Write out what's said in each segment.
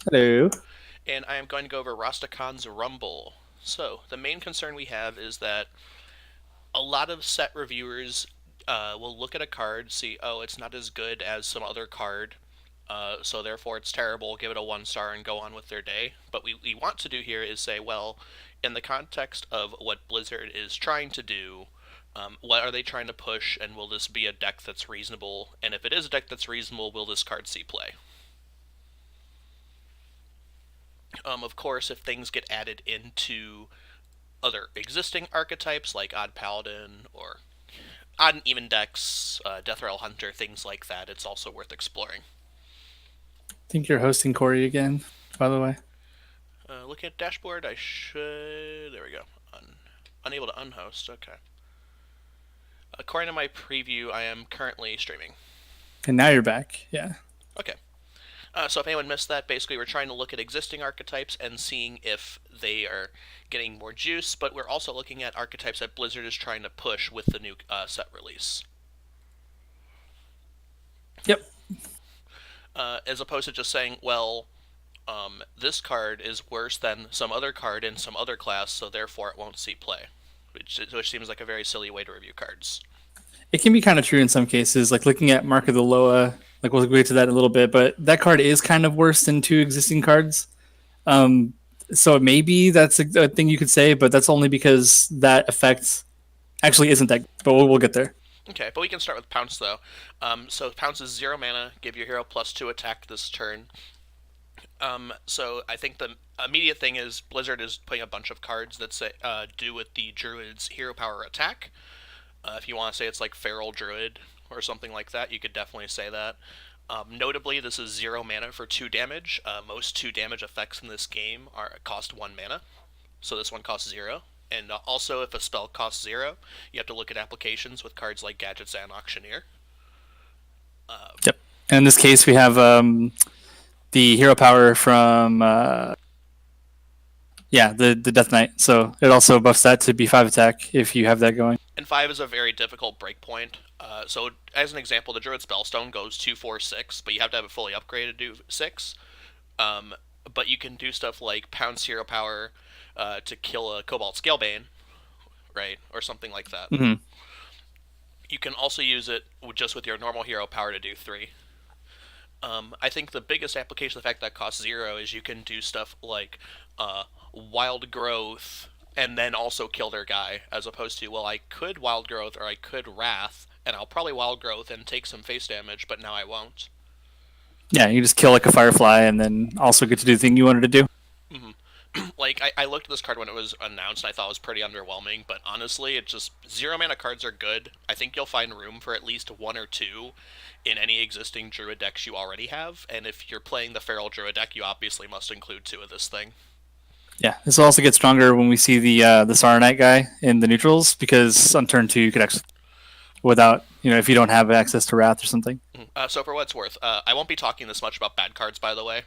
Hello. And I am going to go over Rastakhan's Rumble. So, the main concern we have is that a lot of set reviewers will look at a card, see, oh, it's not as good as some other card, so therefore it's terrible, give it a 1 star, and go on with their day. But what we want to do here is say, well, in the context of what Blizzard is trying to do, what are they trying to push, and will this be a deck that's reasonable? And if it is a deck that's reasonable, will this card see play? Of course, if things get added into other existing archetypes like Odd Paladin or Odd and Even decks, Death Rattle Hunter, things like that, it's also worth exploring. I think you're hosting Corey again, by the way. Looking at dashboard, I should. There we go. Unable to unhost. Okay. According to my preview, I am currently streaming. And now you're back. Yeah. Okay. So if anyone missed that, basically we're trying to look at existing archetypes and seeing if they are getting more juice, but we're also looking at archetypes that Blizzard is trying to push with the new set release. Yep. As opposed to just saying, well, this card is worse than some other card in some other class, so therefore it won't see play. Which seems like a very silly way to review cards. It can be kind of true in some cases, like looking at Mark of the Loa. Like we'll get to that in a little bit, but that card is kind of worse than two existing cards. Um, so maybe that's a thing you could say, but that's only because that effect actually isn't that. But we'll get there. Okay, but we can start with Pounce though. So Pounce is 0 mana, give your hero +2 attack this turn. So I think the immediate thing is Blizzard is putting a bunch of cards that say do with the Druid's hero power attack. If you want to say it's like Feral Druid or something like that, you could definitely say that. Notably, this is 0 mana for 2 damage. Most 2 damage effects in this game are cost 1 mana, so this one costs 0. And also, if a spell costs 0, you have to look at applications with cards like Gadgets and Auctioneer. Yep. And in this case, we have the hero power from the Death Knight. So it also buffs that to B5 attack if you have that going. And 5 is a very difficult breakpoint. So, as an example, the Druid Spellstone goes 2, 4, 6, but you have to have it fully upgraded to do 6. Um, but you can do stuff like Pounce Hero Power to kill a Cobalt Scalebane, right? Or something like that. Mm-hmm. You can also use it just with your normal hero power to do 3. I think the biggest application of the fact that costs 0 is you can do stuff like Wild Growth and then also kill their guy, as opposed to, well, I could Wild Growth or I could Wrath, and I'll probably Wild Growth and take some face damage, but now I won't. Yeah, you just kill like a firefly and then also get to do the thing you wanted to do. Mm-hmm. Like I looked at this card when it was announced and I thought it was pretty underwhelming, but honestly it just 0 mana cards are good. I think you'll find room for at least 1 or 2 in any existing druid decks you already have, and if you're playing the feral druid deck, you obviously must include 2 of this thing. Yeah, this will also get stronger when we see the Saronite guy in the neutrals because on turn 2 you could actually without if you don't have access to Wrath or something. So for what it's worth, I won't be talking this much about bad cards, by the way.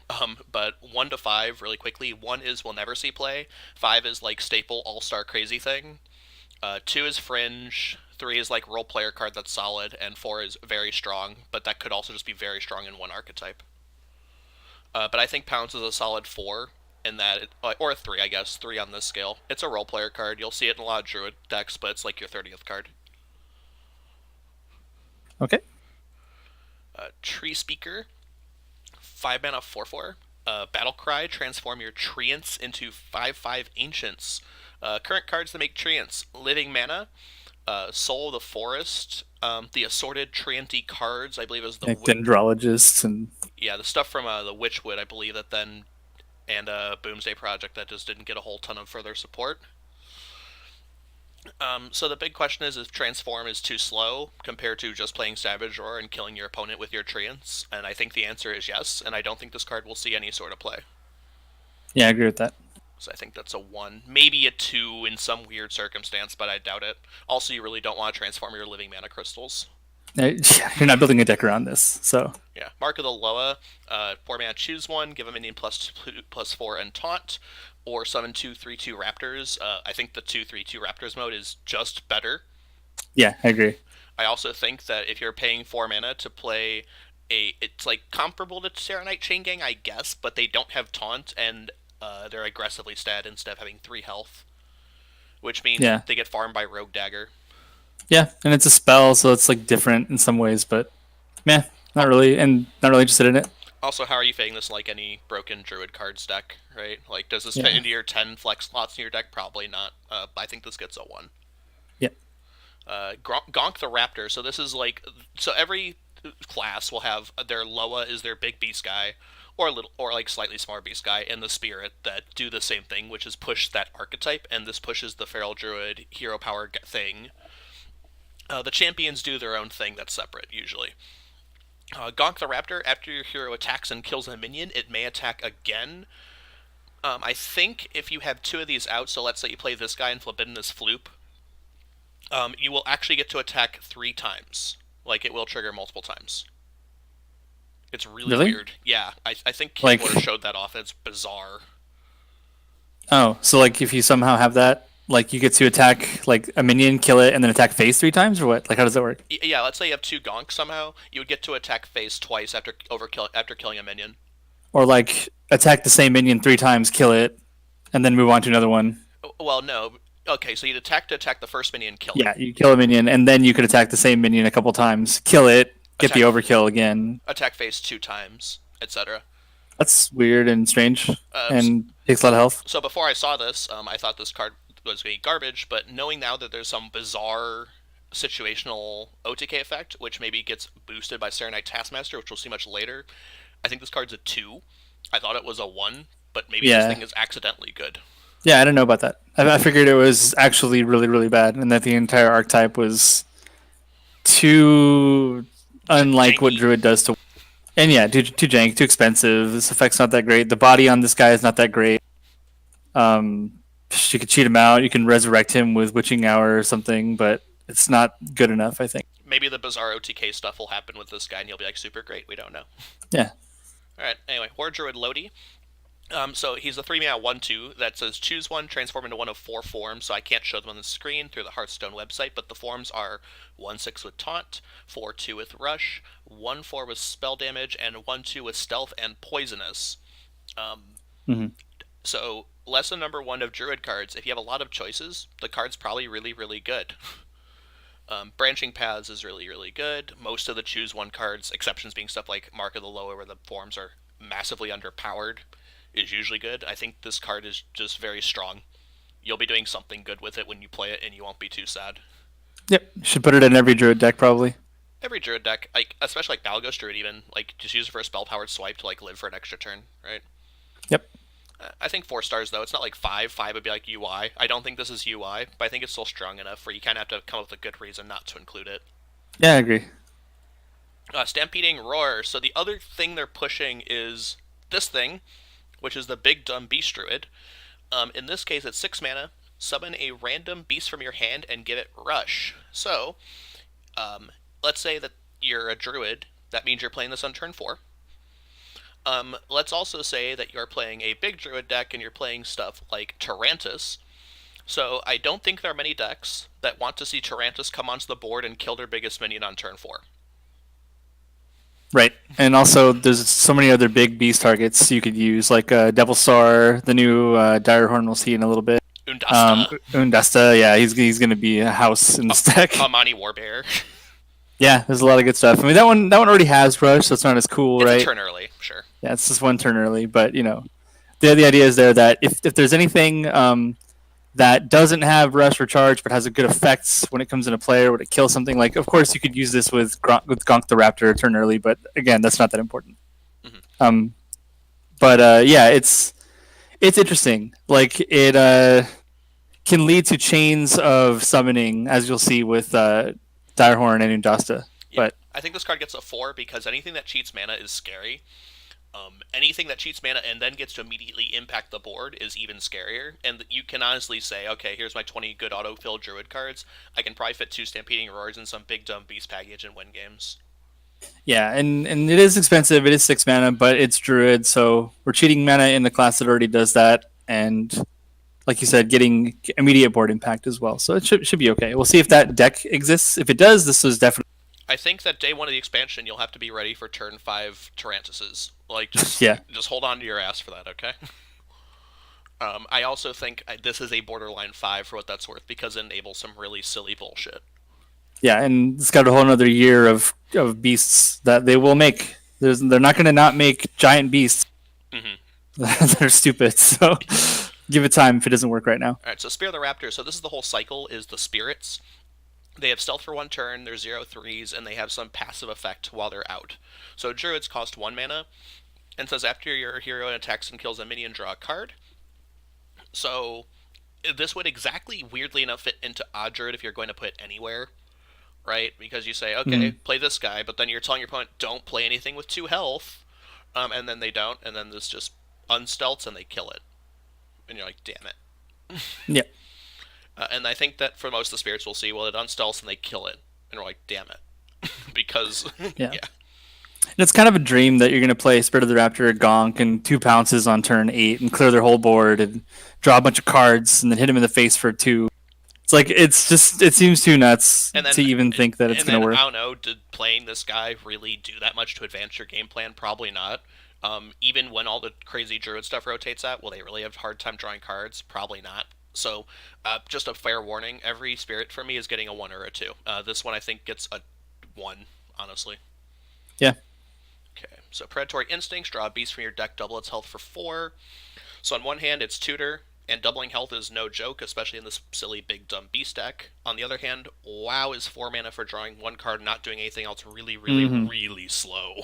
But 1 to 5, really quickly. 1 is will never see play. 5 is like staple all star crazy thing. 2 is fringe. 3 is like role player card that's solid, and 4 is very strong, but that could also just be very strong in one archetype. But I think Pounce is a solid 4 in that, or a 3, I guess, 3 on this scale. It's a role player card. You'll see it in a lot of druid decks, but it's like your 30th card. Okay. Tree Speaker, 5 mana 4/4. Battle Cry, transform your Treants into 5/5 Ancients. Current cards that make Treants: Living Mana, Soul of the Forest, the assorted Treanty cards, I believe is the Like dendrologists and yeah, the stuff from the Witchwood, I believe that then, and Boomsday Project that just didn't get a whole ton of further support. So the big question is if Transform is too slow compared to just playing Savage Roar and killing your opponent with your Treants, and I think the answer is yes, and I don't think this card will see any sort of play. yeah, I agree with that. So I think that's a 1, maybe a 2 in some weird circumstance, but I doubt it. Also, you really don't want to transform your living mana crystals. You're not building a deck around this, so Yeah, Mark of the Loa, 4 mana choose 1, give a minion +4 and taunt, or summon 2/3/2 Raptors. I think the 2/3/2 Raptors mode is just better. yeah, I agree. I also think that if you're paying 4 mana to play it's like comparable to Serenite Chain Gang, I guess, but they don't have taunt and they're aggressively stat instead of having 3 health, which means Yeah, they get farmed by Rogue Dagger. yeah, and it's a spell, so it's like different in some ways, but meh, not Al- really, and not really interested in it. Also, how are you fitting this like any broken Druid cards deck, right? Like, does this fit Yeah, into your 10 flex slots in your deck? Probably not. I think this gets a 1. yeah, Gonk the Raptor. So this is like, so every class will have their Loa is their big beast guy, or a little, or like slightly smaller beast guy, and the Spirit that do the same thing, which is push that archetype, and this pushes the Feral Druid hero power thing. The champions do their own thing that's separate usually. Gonk the Raptor. After your hero attacks and kills a minion, it may attack again. I think if you have 2 of these out, so let's say you play this guy and flip in this Floop, you will actually get to attack 3 times. Like it will trigger multiple times. It's really really? weird. Yeah, I think Killbler Like, showed that off. It's bizarre. oh, so like if you somehow have that, like you get to attack like a minion, kill it, and then attack phase 3 times, or what? Like, how does that work? Yeah, let's say you have 2 gonks somehow. You would get to attack face twice after killing a minion. Or like attack the same minion 3 times, kill it, and then move on to another one. Well, no. Okay, so you'd attack to attack the first minion, kill it. Yeah, you kill a minion, and then you could attack the same minion a couple times, kill it, get the Attack overkill again. attack face 2 times, etc. That's weird and strange, Uh, and takes a lot of health. so before I saw this, I thought this card was going to be garbage, but knowing now that there's some bizarre situational OTK effect, which maybe gets boosted by Serenite Taskmaster, which we'll see much later, I think this card's a 2. I thought it was a 1, but maybe this Yeah, thing is accidentally good. yeah, I don't know about that. I figured it was actually really, really bad, and that the entire archetype was too unlike what Janky. Druid does to. And yeah, too jank, too expensive. This effect's not that great. The body on this guy is not that great. Um, you could cheat him out. You can resurrect him with Witching Hour or something, but it's not good enough, I think. Maybe the bizarre OTK stuff will happen with this guy, and he'll be like super great. We don't know. Yeah. All right. Anyway, Horde Druid Lodi. So he's a 3 mana 1/2 that says choose one, transform into one of 4 forms. So I can't show them on the screen through the Hearthstone website, but the forms are 1/6 with taunt, 4/2 with rush, 1/4 with spell damage, and 1/2 with stealth and poisonous. Hmm. So lesson number 1 of Druid cards: if you have a lot of choices, the card's probably really really good. Branching Paths is really really good. Most of the choose one cards, exceptions being stuff like Mark of the Loa, where the forms are massively underpowered, is usually good. I think this card is just very strong. You'll be doing something good with it when you play it, and you won't be too sad. Yep. Should put it in every Druid deck probably. Every Druid deck, like especially like Balgos Druid, even like just use it for a spell powered swipe to like live for an extra turn, right? Yep. I think 4 stars though. It's not like 5. 5 would be like UI. I don't think this is UI, but I think it's still strong enough where you kind of have to come up with a good reason not to include it. Yeah, I agree. Stampeding Roar. So the other thing they're pushing is this thing, which is the Big Dumb Beast Druid. In this case, it's 6 mana. Summon a random beast from your hand and give it Rush. So, let's say that you're a druid. That means you're playing this on turn 4. Let's also say that you're playing a big druid deck and you're playing stuff like Tarantus. So I don't think there are many decks that want to see Tarantus come onto the board and kill their biggest minion on turn 4. Right. And also, there's so many other big beast targets you could use, like Devil Star, the new Direhorn we'll see in a little bit. Undasta, Undasta, yeah, he's going to be a house in this deck. Amani Warbear. Yeah, there's a lot of good stuff. I mean, that one already has Rush, so it's not as cool, It's a right? turn early, sure. Yeah, it's just one turn early, but the idea is there that if there's anything that doesn't have Rush or Charge but has a good effects when it comes into play or when it kills something, like of course you could use this with Gonk the Raptor turn early, but again, that's not that important. Mhm. But yeah, it's interesting. Like it can lead to chains of summoning, as you'll see with Direhorn and Undasta. Yeah, But I think this card gets a 4 because anything that cheats mana is scary. Anything that cheats mana and then gets to immediately impact the board is even scarier. And you can honestly say, okay, here's my 20 good autofill druid cards. I can probably fit 2 Stampeding Roars and some big dumb beast package and win games. yeah, and it is expensive. It is 6 mana, but it's Druid, so we're cheating mana in the class that already does that, and like you said, getting immediate board impact as well. So it should be okay. We'll see if that deck exists. If it does, this is definitely I think that day one of the expansion, you'll have to be ready for turn five Tyrantuses. Like, just Yeah, just hold on to your ass for that, okay? I also think this is a borderline five for what that's worth because it enables some really silly bullshit. yeah, and it's got a whole another year of beasts that they will make. They're not going to not make giant beasts Mm-hmm. that are stupid. So give it time if it doesn't work right now. All right, so Spear the Raptor. So this is the whole cycle: is the spirits. They have stealth for one turn. They're 0/3s, and they have some passive effect while they're out. So druids cost one mana, and says after your hero attacks and kills a minion, draw a card. So this would exactly, weirdly enough, fit into Odd Druid if you're going to put it anywhere, right? Because you say, okay, Mm. play this guy, but then you're telling your opponent, don't play anything with 2 health, and then they don't, and then this just unstelts and they kill it. And you're like, damn it. Yeah, And I think that for most of the spirits we'll see, well, it unstelts and they kill it. And we're like, damn it. Because, yeah. yeah. And it's kind of a dream that you're going to play Spirit of the Raptor, Gonk, and 2 pounces on turn 8 and clear their whole board and draw a bunch of cards and then hit them in the face for 2. It's like it's just it seems too nuts And to then, even think that it's and going to then work. I don't know, did playing this guy really do that much to advance your game plan? Probably not. Even when all the crazy druid stuff rotates out, will they really have a hard time drawing cards? Probably not. So, just a fair warning: every spirit for me is getting a one or a two. This one I think gets a one, honestly. Yeah, Okay, so Predatory Instincts, draw a beast from your deck, double its health for 4. So on one hand, it's Tutor, and doubling health is no joke, especially in this silly big dumb beast deck. On the other hand, WoW is 4 mana for drawing one card, not doing anything else, really, really, hmm really slow.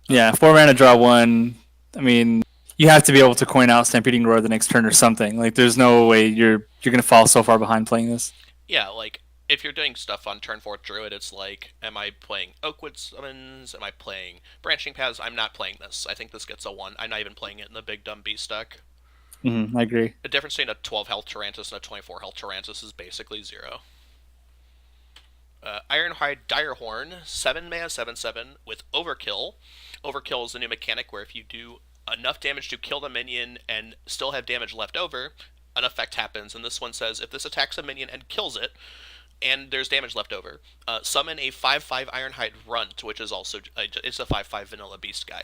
yeah. 4 mana, draw 1. I mean, you have to be able to coin out Stampeding Roar the next turn or something. Like, there's no way you're going to fall so far behind playing this. Yeah, like, if you're doing stuff on turn 4 Druid, it's like, am I playing Oakwood Summons? Am I playing Branching Paths? I'm not playing this. I think this gets a 1. I'm not even playing it in the big dumb beast deck. I agree. The difference between a 12 health Tarantus and a 24 health Tarantus is basically 0. Ironhide Direhorn, 7 mana, 7/7 with Overkill. Overkill is a new mechanic where if you do enough damage to kill the minion and still have damage left over, an effect happens. And this one says if this attacks a minion and kills it, and there's damage left over, summon a 5/5 Ironhide Runt, which is also it's a 5/5 vanilla beast guy.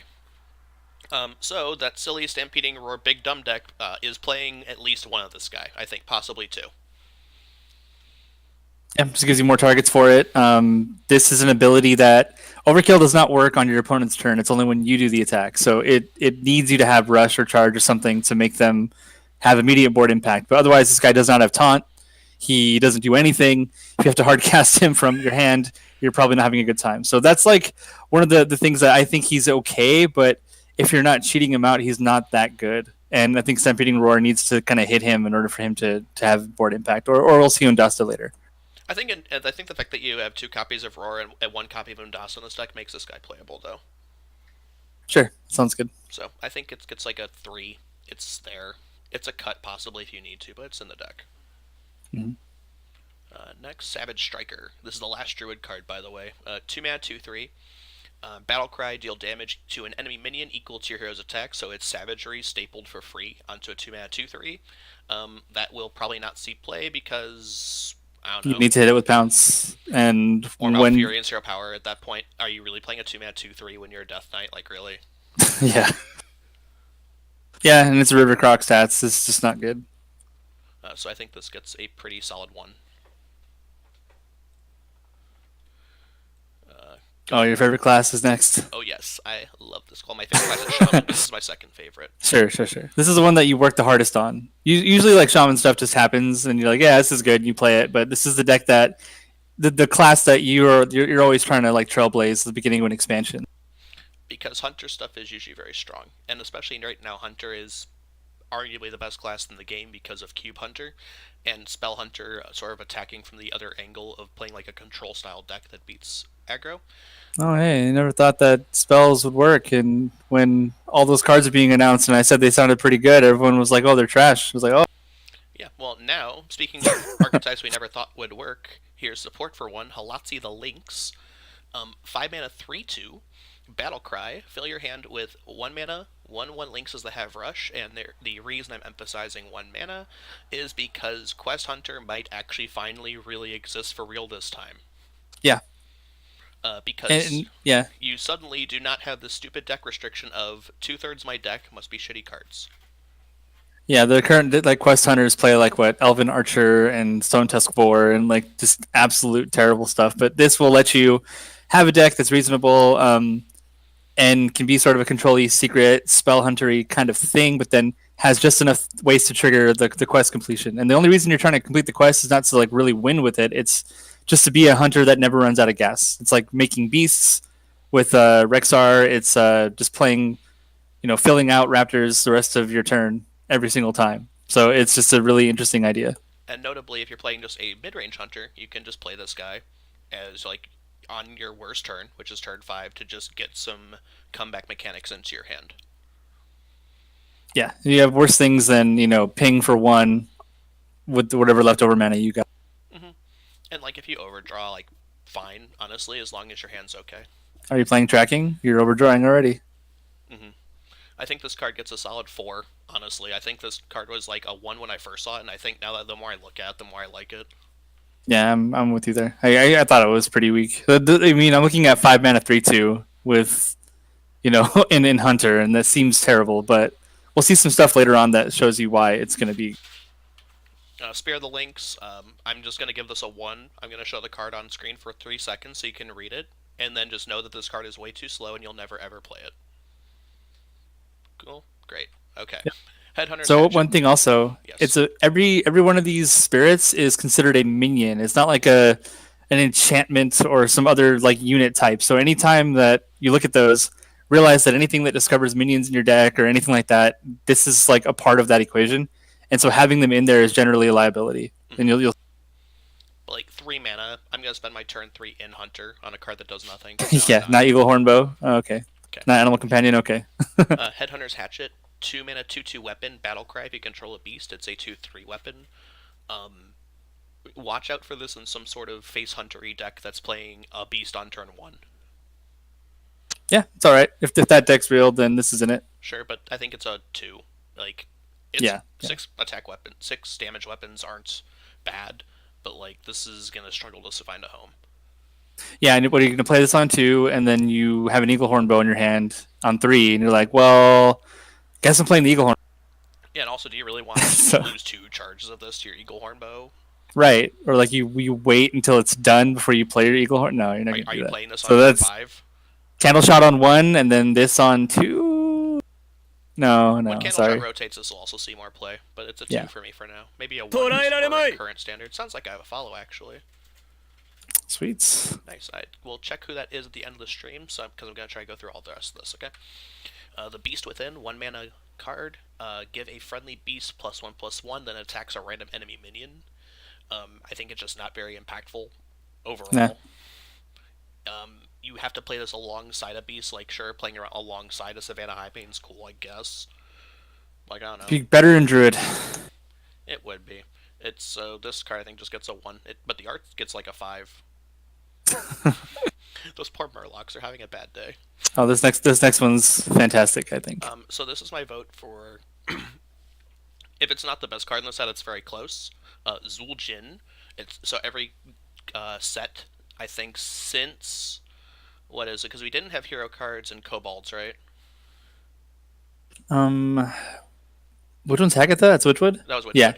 So that silly Stampeding Roar Big Dumb deck is playing at least one of this guy. I think possibly two. Yeah, just gives you more targets for it. This is an ability that Overkill does not work on your opponent's turn. It's only when you do the attack. So it needs you to have rush or charge or something to make them have immediate board impact. But otherwise, this guy does not have taunt. He doesn't do anything. If you have to hard cast him from your hand, you're probably not having a good time. So that's like one of the things that I think he's okay, but if you're not cheating him out, he's not that good. And I think Stampeding Roar needs to kind of hit him in order for him to have board impact, or else he Undasta later. I think the fact that you have 2 copies of Roar and 1 copy of Undasa in this deck makes this guy playable, though. Sure, sounds good. So I think it's like a 3. It's there. It's a cut possibly if you need to, but it's in the deck. Mhm. Next, Savage Striker. This is the last Druid card, by the way. 2 mana, 2/3. Battle Cry, deal damage to an enemy minion equal to your hero's attack, so it's Savagery stapled for free onto a 2 mana 2/3. That will probably not see play because, I don't You know, need to hit it with pounce, and or when Malfurion Zero Power. At that point, are you really playing a 2 mana 2/3 when you're a Death Knight? Like, really? yeah, yeah, and it's a River Croc stats. It's just not good. So I think this gets a pretty solid 1. Oh, Going your favorite class is next. Oh yes, I love this call. My favorite class is Shaman. This is my second favorite. Sure, sure, sure. This is the one that you work the hardest on. Usually, like shaman stuff just happens, and you're like, yeah, this is good, and you play it. But this is the deck that the class that you're always trying to like trailblaze at the beginning of an expansion. Because Hunter stuff is usually very strong, and especially right now, Hunter is arguably the best class in the game because of Cube Hunter, and Spell Hunter sort of attacking from the other angle of playing like a control style deck that beats aggro. Oh, hey, I never thought that spells would work. And when all those cards are being announced, and I said they sounded pretty good, everyone was like, "Oh, they're trash." I was like, "Oh, Yeah, well, now, speaking of archetypes we never thought would work, here's support for one Halatzi the Lynx. 5 mana 3/2. Battle Cry. Fill your hand with 1 mana, 1/1 Lynxes that have Rush, and the reason I'm emphasizing 1 mana is because Quest Hunter might actually finally really exist for real this time. yeah." Because And yeah, you suddenly do not have the stupid deck restriction of two-thirds my deck must be shitty cards. yeah, the current like quest hunters play like what Elven Archer and Stone Tusk Boar and like just absolute terrible stuff. But this will let you have a deck that's reasonable. And can be sort of a control-y secret spell huntery kind of thing, but then has just enough ways to trigger the quest completion. And the only reason you're trying to complete the quest is not to like really win with it. It's just to be a hunter that never runs out of gas. It's like making beasts with Rexar. It's just playing, filling out raptors the rest of your turn every single time. So it's just a really interesting idea. And notably, if you're playing just a mid-range hunter, you can just play this guy as like on your worst turn, which is turn 5, to just get some comeback mechanics into your hand. Yeah, you have worse things than ping for one with whatever leftover mana you got. Mm-hmm. And like if you overdraw, like fine, honestly, as long as your hand's okay. Are you playing tracking? You're overdrawing already. Mm-hmm. I think this card gets a solid 4. Honestly, I think this card was like a 1 when I first saw it, and I think now that the more I look at it, the more I like it. Yeah, I'm with you there. I thought it was pretty weak. I mean, I'm looking at 5 mana 3/2 with in Hunter, and that seems terrible. But we'll see some stuff later on that shows you why it's going to be. Spare the links. I'm just going to give this a 1. I'm going to show the card on screen for 3 seconds so you can read it, and then just know that this card is way too slow and you'll never ever play it. Cool. Great. Okay. Yeah. Headhunter's So Hatchet. one thing also, Yes. it's every one of these spirits is considered a minion. It's not like an enchantment or some other like unit type. So anytime that you look at those, realize that anything that discovers minions in your deck or anything like that, this is like a part of that equation. And so having them in there is generally a liability. Mm-hmm. And you'll like 3 mana. I'm going to spend my turn 3 in Hunter on a card that does nothing. yeah, not Eagle Hornbow. Oh, okay. Okay. Not Animal Companion. Okay. Headhunter's Hatchet. 2 mana, 2/2 weapon. Battlecry. If you control a beast, it's a 2/3 weapon. Watch out for this in some sort of face huntery deck that's playing a beast on turn 1. Yeah, it's all right. If that deck's real, then this is in it. Sure, but I think it's a 2. Like, it's Yeah. 6 attack weapons. 6 damage weapons aren't bad, but like this is gonna struggle to find a home. Yeah, and what are you going to play this on 2, and then you have an Eagle Horn bow in your hand on 3, and you're like, well, guess I'm playing the Eagle Horn. Yeah, and also, do you really want to So- lose 2 charges of this to your Eagle Horn bow? Right, or like you wait until it's done before you play your Eagle Horn. No, you're not going to Are do you that. playing this on So turn that's 5? Candle Shot on 1, and then this on 2. No, When Candle sorry. Shot rotates, this will also see more play, but it's a 2 Yeah. for me for now. Maybe a 1 for current standard. Sounds like I have a follow, actually. Sweets. Nice. We'll check who that is at the end of the stream, so because I'm going to try to go through all the rest of this, okay? The Beast Within, 1 mana card. Give a friendly beast +1/+1, then attacks a random enemy minion. I think it's just not very impactful overall. Nah. You have to play this alongside a beast. Like, sure, playing alongside a Savannah Highbane's cool, I guess. Like, I don't know. Be better in Druid. It would be. It's so this card I think just gets a 1, but the art gets like a 5. Those poor Murlocs are having a bad day. Oh, this next one's fantastic, I think. So this is my vote for. If it's not the best card in the set, it's very close. Zuljin. It's so every set I think since what is it? Because we didn't have hero cards and kobolds, right? Which one's Hagatha? That's Witchwood? That was Witchwood. Yeah.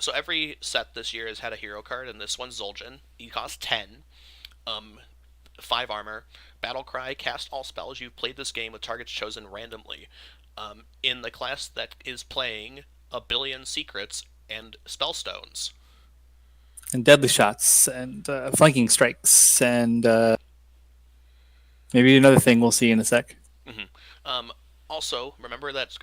So every set this year has had a hero card, and this one's Zuljin. He costs 10. 5 armor. Battlecry. Cast all spells you've played this game with targets chosen randomly. In the class that is playing a billion secrets and spellstones. And Deadly Shots, and Flanking Strikes, and maybe another thing we'll see in a sec. Mm-hmm. Also, remember that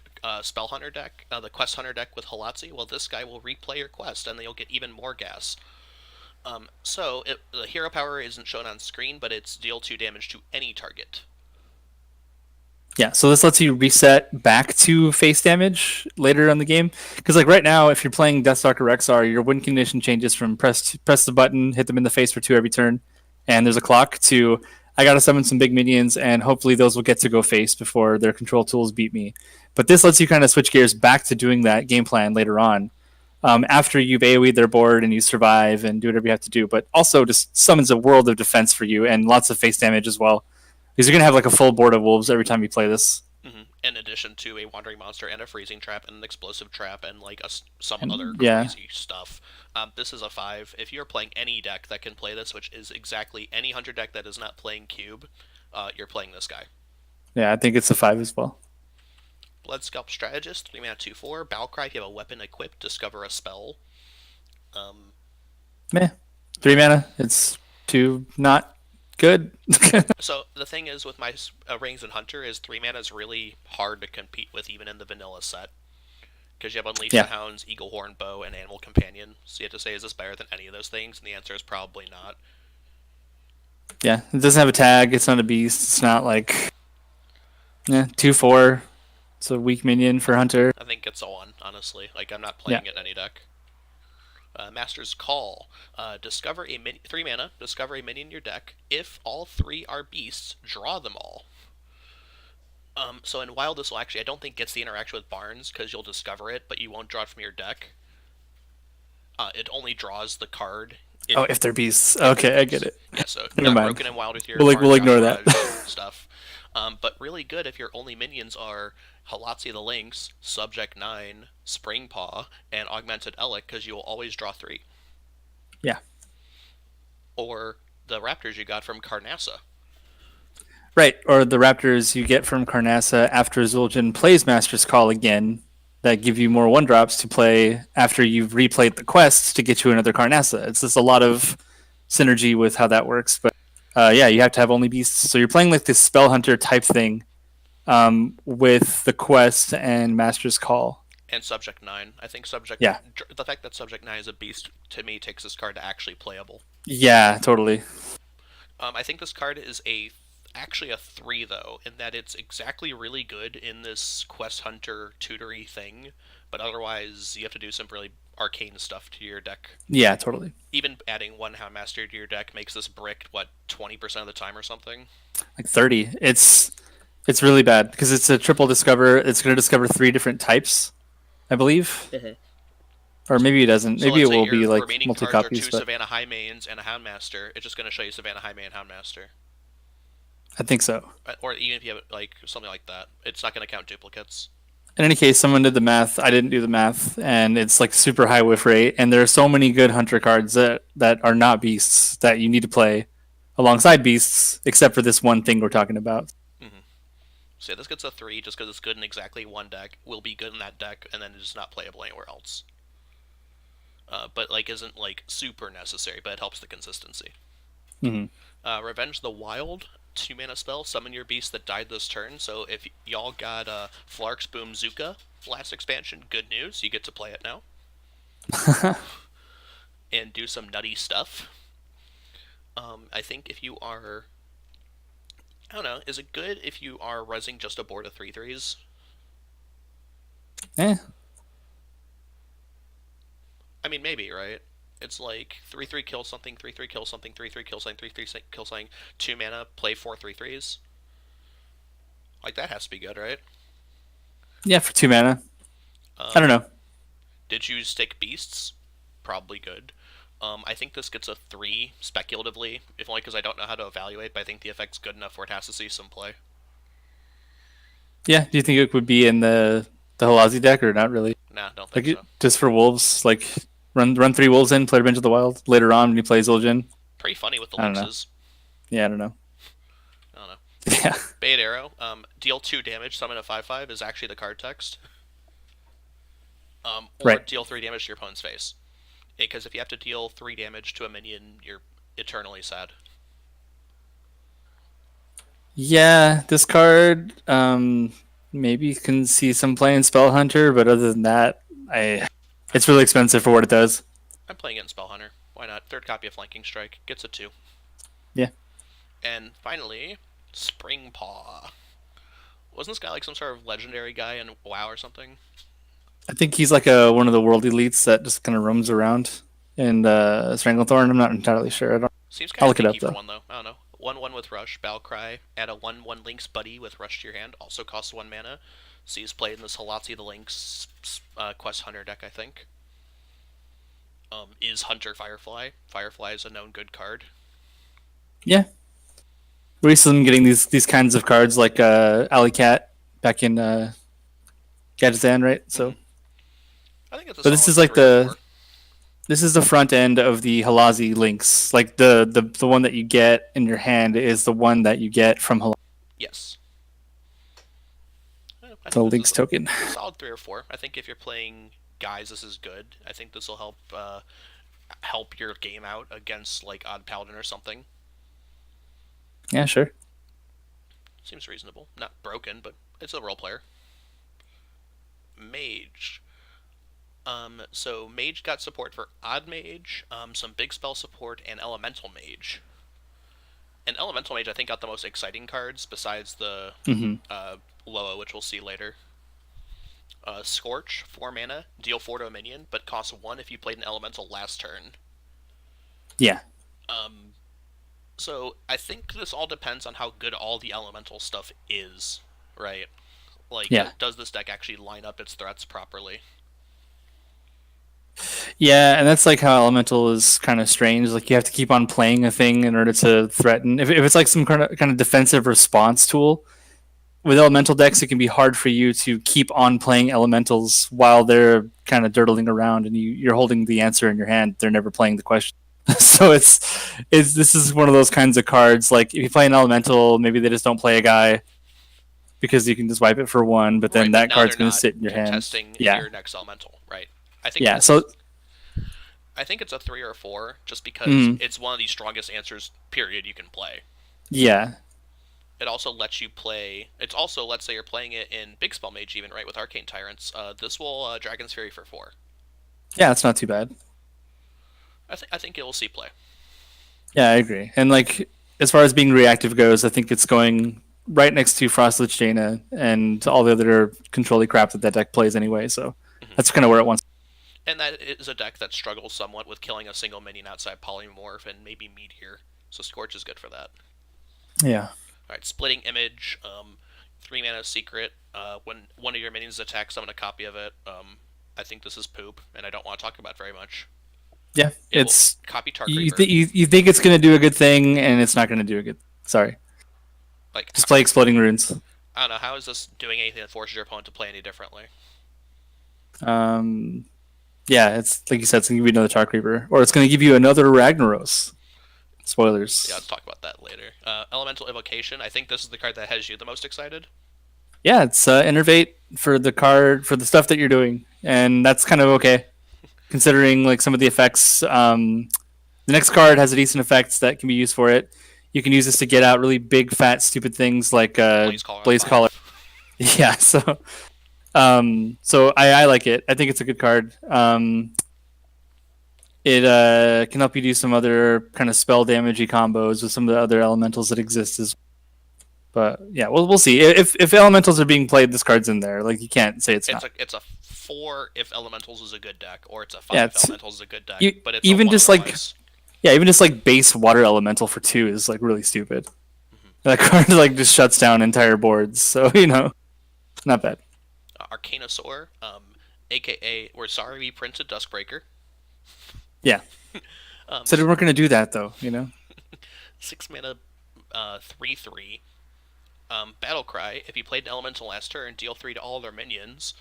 Spell Hunter deck, the Quest Hunter deck with Halatzi? Well, this guy will replay your quest, and then you'll get even more gas. The hero power isn't shown on screen, but it's deal 2 damage to any target. Yeah, so this lets you reset back to face damage later in the game. Because like right now, if you're playing Deathstalker Rexar, your win condition changes from press the button, hit them in the face for 2 every turn, and there's a clock, to I gotta summon some big minions, and hopefully those will get to go face before their control tools beat me. But this lets you kind of switch gears back to doing that game plan later on. after you've AoE'd their board and you survive and do whatever you have to do, but also just summons a world of defense for you and lots of face damage as well. Because you're gonna have like a full board of wolves every time you play this. In addition to a wandering monster and a freezing trap and an explosive trap and like some other And yeah, crazy stuff. This is a 5. If you're playing any deck that can play this, which is exactly any hunter deck that is not playing cube, you're playing this guy. yeah, I think it's a 5 as well. Blood Scalp Strategist, 3 mana 2/4. Battlecry, if you have a weapon equipped, discover a spell. Um, Meh, 3 mana. It's too not good. so the thing is with my Rings and Hunter is 3 mana is really hard to compete with even in the vanilla set. Because you have Unleash the Yeah, Hounds, Eaglehorn Bow, and Animal Companion. So you have to say, is this better than any of those things? And the answer is probably not. yeah. It doesn't have a tag. It's not a beast. It's not like 2/4. It's a weak minion for Hunter. I think it's a 1, honestly. Like, I'm not Yeah. playing it in any deck. Master's Call. Discover a 3 mana, discover a minion in your deck. If all 3 are beasts, draw them all. So in Wild, this will actually, I don't think gets the interaction with Barnes, because you'll discover it, but you won't draw it from your deck. It only draws the card Oh, if if they're beasts. they're Okay, I get beasts. it. Yeah, so Never not mind. broken in Wild with your We'll Barn ignore that. Entourage stuff. But really good if your only minions are Halazzi the Lynx, Subject 9, Springpaw, and Augmented Elec, because you will always draw 3. Yeah. Or the Raptors you got from Carnassa. Right, or the Raptors you get from Carnassa after Zul'jin plays Master's Call again, that give you more 1 drops to play after you've replayed the quest to get you another Carnassa. It's just a lot of synergy with how that works. But yeah, you have to have only beasts. So you're playing like this Spell Hunter type thing with the quest and Master's Call. And Subject 9. I think Yeah, the fact that Subject 9 is a beast, to me, takes this card to actually playable. yeah, totally. I think this card is actually a 3 though, in that it's exactly really good in this quest hunter tutory thing, but otherwise you have to do some really arcane stuff to your deck. Yeah, totally. Even adding 1 Houndmaster to your deck makes this brick what 20% of the time or something. Like 30. It's really bad because it's a triple discover. It's going to discover 3 different types, I believe. Or maybe it doesn't. So Maybe it let's say will your be like remaining multi cards are copies, 2 but Savannah Highmanes and a Houndmaster. It's just going to show you Savannah Highmane and Houndmaster. I think so. Or even if you have like something like that, it's not going to count duplicates. In any case, someone did the math. I didn't do the math, and it's like super high whiff rate. And there are so many good hunter cards that are not beasts that you need to play alongside beasts, except for this one thing we're talking about. Mm-hmm. So yeah, this gets a 3 just because it's good in exactly one deck, will be good in that deck, and then it's not playable anywhere else. But like isn't like super necessary, but it helps the consistency. Mm-hmm. Revenge the Wild, 2 mana spell, summon your beast that died this turn. So if y'all got Flark's Boom Zuka last expansion, good news, you get to play it now and do some nutty stuff. I think if you are, I don't know, is it good if you are resing just a board of 3/3s? Eh. I mean, maybe, right? It's like 3/3 kill something, 3/3 kill something, 3/3 kill something, 3/3 kill something, 2 mana, play 4 3/3s. Like, that has to be good, right? Yeah, for 2 mana. I don't Um, know. did you stick beasts? Probably good. I think this gets a 3 speculatively, if only because I don't know how to evaluate, but I think the effect's good enough where it has to see some play. Yeah, do you think it would be in the Halazi deck or not really? Nah, don't think Like so. just for wolves, like run 3 wolves in, play Revenge of the Wild later on when you play Zul'jin. Pretty funny with the I don't know. lynxes. Yeah, I don't know. I don't know. Yeah, Bait Arrow, deal 2 damage, summon a 5/5 is actually the card text. Or right. deal 3 damage to your opponent's face. Because if you have to deal 3 damage to a minion, you're eternally sad. Yeah, this card maybe can see some play in Spell Hunter, but other than that, I I'm it's really playing. expensive for what it does. I'm playing it in Spell Hunter. Why not? Third copy of Flanking Strike gets a 2. Yeah, And finally, Springpaw. Wasn't this guy like some sort of legendary guy in WoW or something? I think he's like a one of the world elites that just kind of roams around in Stranglethorn. I'm not entirely sure. Seems I'll kind of look it dinky up for though. one though. I don't know. 1/1 with Rush, Battlecry. Add a 1/1 Lynx Buddy with Rush to your hand. Also costs 1 mana. So he's played in this Halazzi the Lynx Quest Hunter deck, I think. Is Hunter Firefly. Firefly is a known good card. Yeah, recently getting these kinds of cards like Alley Cat back in Gadgetzan, right? Mm-hmm. So, I think it's a but this solid is like 3 or 4. the front end of the Halazi links. Like the one that you get in your hand is the one that you get from Yes. I the think this links is token. a solid 3 or 4. I think if you're playing guys, this is good. I think this will help your game out against like Odd Paladin or something. Yeah, sure. Seems reasonable. Not broken, but it's a role player. Mage. So Mage got support for Odd Mage, some big spell support, and Elemental Mage. And Elemental Mage, I think, got the most exciting cards besides the Hmm. Loa, which we'll see later. Scorch, 4 mana, deal 4 to a minion, but cost 1 if you played an Elemental last turn. Yeah, Um, so I think this all depends on how good all the Elemental stuff is, right? Like, yeah, does this deck actually line up its threats properly? yeah. And that's like how elemental is kind of strange. Like you have to keep on playing a thing in order to threaten. If it's like some kind of defensive response tool with elemental decks, it can be hard for you to keep on playing elementals while they're kind of dirtling around and you're holding the answer in your hand. They're never playing the question. So it's this is one of those kinds of cards. Like if you play an elemental, maybe they just don't play a guy because you can just wipe it for one, but then Right, but that now they're card's going to not sit in your hand. contesting Yeah, your next Elemental, right? I think yeah. this So, is I think it's a 3 or 4 just because mm, it's one of the strongest answers period you can play. yeah, It also lets you play. It's also, let's say you're playing it in Big Spell Mage even, right, with Arcane Tyrants. This will Dragon's Fury for 4. yeah. It's not too bad. I think it will see play. Yeah, I agree. And like as far as being reactive goes, I think it's going right next to Frostlich Jaina and all the other controlly crap that deck plays anyway. So Hmm. that's kind of where it wants. And that is a deck that struggles somewhat with killing a single minion outside Polymorph and maybe Meteor. So Scorch is good for that. Yeah, All right, Splitting Image, 3 mana Secret. When one of your minions attacks, summon a copy of it. I think this is poop, and I don't want to talk about it very much. yeah. It will It's copy Tar you, Creeper. you think it's going to do a good thing, and it's not going to do a good. Sorry, Like, just play exploding runes. I don't know, how is this doing anything that forces your opponent to play any differently? Um, yeah, it's like you said, it's going to give you another Tar Creeper, or it's going to give you another Ragnaros. Yeah, Spoilers. let's talk about that later. Elemental Evocation, I think this is the card that has you the most excited. Yeah, it's innervate for the card for the stuff that you're doing, and that's kind of okay considering like some of the effects. The next card has a decent effects that can be used for it. You can use this to get out really big, fat, stupid things like Blaze Caller on Blaze Caller. 5. Yeah, so I like it. I think it's a good card. It can help you do some other kind of spell damagey combos with some of the other elementals that exist as. But yeah, we'll see if elementals are being played. This card's in there. Like you can't say it's It's not. a 4 if Elementals is a good deck, or it's a Yeah, 5 if Elementals is a good deck, you, but it's a even 1 just like otherwise. yeah, even just like base water elemental for 2 is like really stupid. Mm-hmm. That card like just shuts down entire boards. So not bad. Arcanosaur, aka we're sorry we printed Duskbreaker. Yeah, Um, said we weren't gonna do that though. 6 mana, 3/3. Battle Cry. If you played an Elemental last turn, deal 3 to all their minions.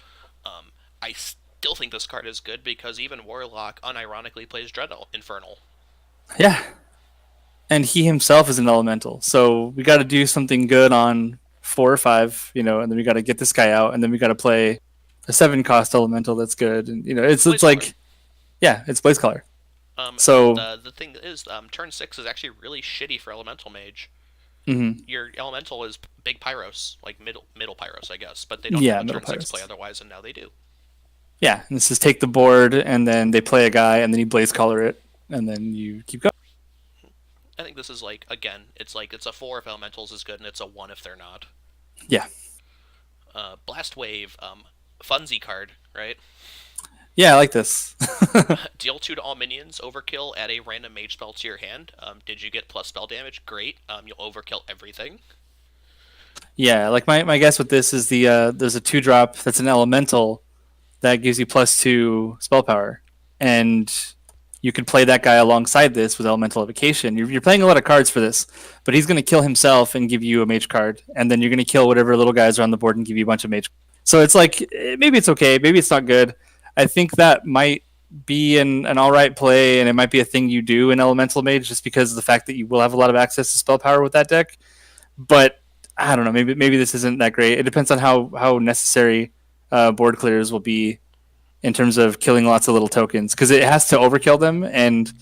I still think this card is good because even Warlock unironically plays Dread Infernal. Yeah, and he himself is an elemental. So we got to do something good on 4 or 5. And then we got to get this guy out, and then we got to play a 7 cost elemental that's good. And it's Blaze Color. like yeah, it's Blaze Color. And So the thing is, turn 6 is actually really shitty for Elemental Mage. mhm. Your Elemental is big Pyros, like middle Pyros, I guess, but they don't have Yeah, a middle turn 6 pirates. play otherwise, and now they do. Yeah, and this is take the board, and then they play a guy, and then you Blaze Color it, and then you keep going. I think this is like, again, it's a 4 if Elementals is good, and it's a 1 if they're not. Yeah, Blast Wave, Funzy card, right? yeah, I like this. Deal 2 to all minions, overkill, add a random mage spell to your hand. Did you get plus spell damage? Great. You'll overkill everything. Yeah, like my guess with this is there's a 2 drop that's an elemental that gives you +2 spell power, and you could play that guy alongside this with Elemental Evocation. You're playing a lot of cards for this, but he's going to kill himself and give you a mage card, and then you're going to kill whatever little guys are on the board and give you a bunch of mage. So it's like maybe it's okay, maybe it's not good. I think that might be an all right play, and it might be a thing you do in Elemental Mage just because of the fact that you will have a lot of access to spell power with that deck. But I don't know, maybe this isn't that great. It depends on how necessary board clears will be in terms of killing lots of little tokens because it has to overkill them and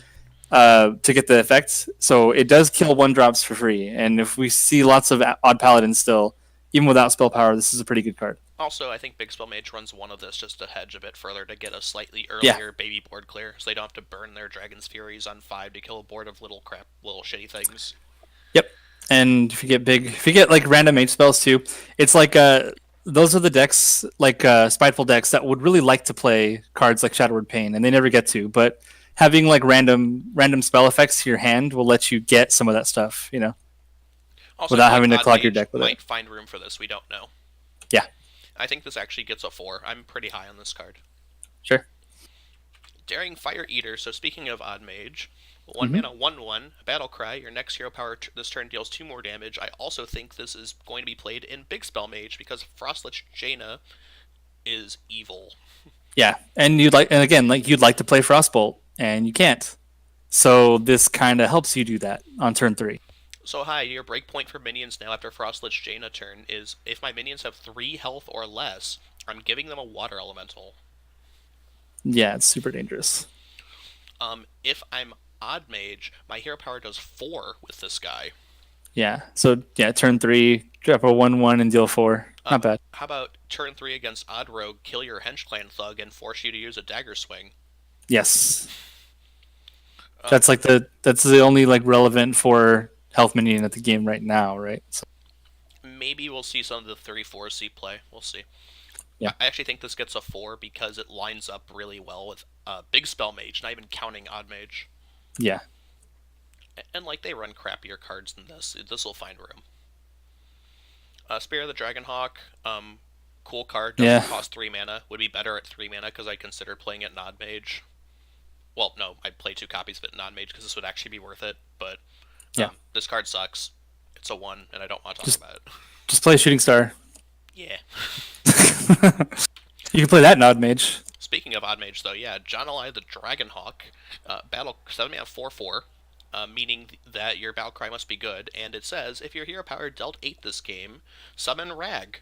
to get the effects. So it does kill one drops for free. And if we see lots of odd paladins still, even without spell power, this is a pretty good card. Also, I think Big Spell Mage runs one of this just to hedge a bit further to get a slightly Yeah. earlier baby board clear, so they don't have to burn their Dragon's Furies on 5 to kill a board of little crap, little shitty things. Yep. And if you get like random mage spells too, it's like those are the decks like spiteful decks that would really like to play cards like Shadowward Pain, and they never get to. But having like random spell effects to your hand will let you get some of that stuff, Also, I without feel like having to Odd clog your Mage deck with it. might find room for this. We don't know. Yeah, I think this actually gets a 4. I'm pretty high on this card. sure. Daring Fire Eater. So speaking of Odd Mage, one Hmm. mana, 1/1, Battle Cry. Your next hero power this turn deals 2 more damage. I also think this is going to be played in Big Spell Mage because Frostlich Jaina is evil. Yeah, and you'd like to play Frostbolt, and you can't. So this kind of helps you do that on turn 3. So hi, your breakpoint for minions now after Frostlich Jaina turn is if my minions have 3 health or less, I'm giving them a Water Elemental. Yeah, it's super dangerous. If I'm Odd Mage, my hero power does 4 with this guy. Yeah. So yeah, turn 3, drop a 1/1 and deal 4. Not bad. How about turn 3 against Odd Rogue, kill your Hench Clan Thug, and force you to use a Dagger Swing? Yes. Um, That's the only like relevant for health minion at the game right now, right? So, Maybe we'll see some of the 3/4C play. We'll see. yeah. I actually think this gets a 4 because it lines up really well with Big Spell Mage, not even counting Odd Mage. Yeah. And like they run crappier cards than this. This will find room. Spear of the Dragonhawk, cool card. Yeah. Doesn't cost 3 mana. Would be better at 3 mana because I considered playing it Nod Mage. Well, no, I'd play 2 copies of it Nod Mage because this would actually be worth it. But Yeah. this card sucks. It's a 1, and I don't want to talk Just about it. just play Shooting Star. Yeah. You can play that Nod Mage. Speaking of Odd Mage, though, yeah, Jonalai the Dragonhawk, battle 7 mana 4/4, meaning that your battle cry must be good, and it says if your hero power dealt 8 this game, summon Rag.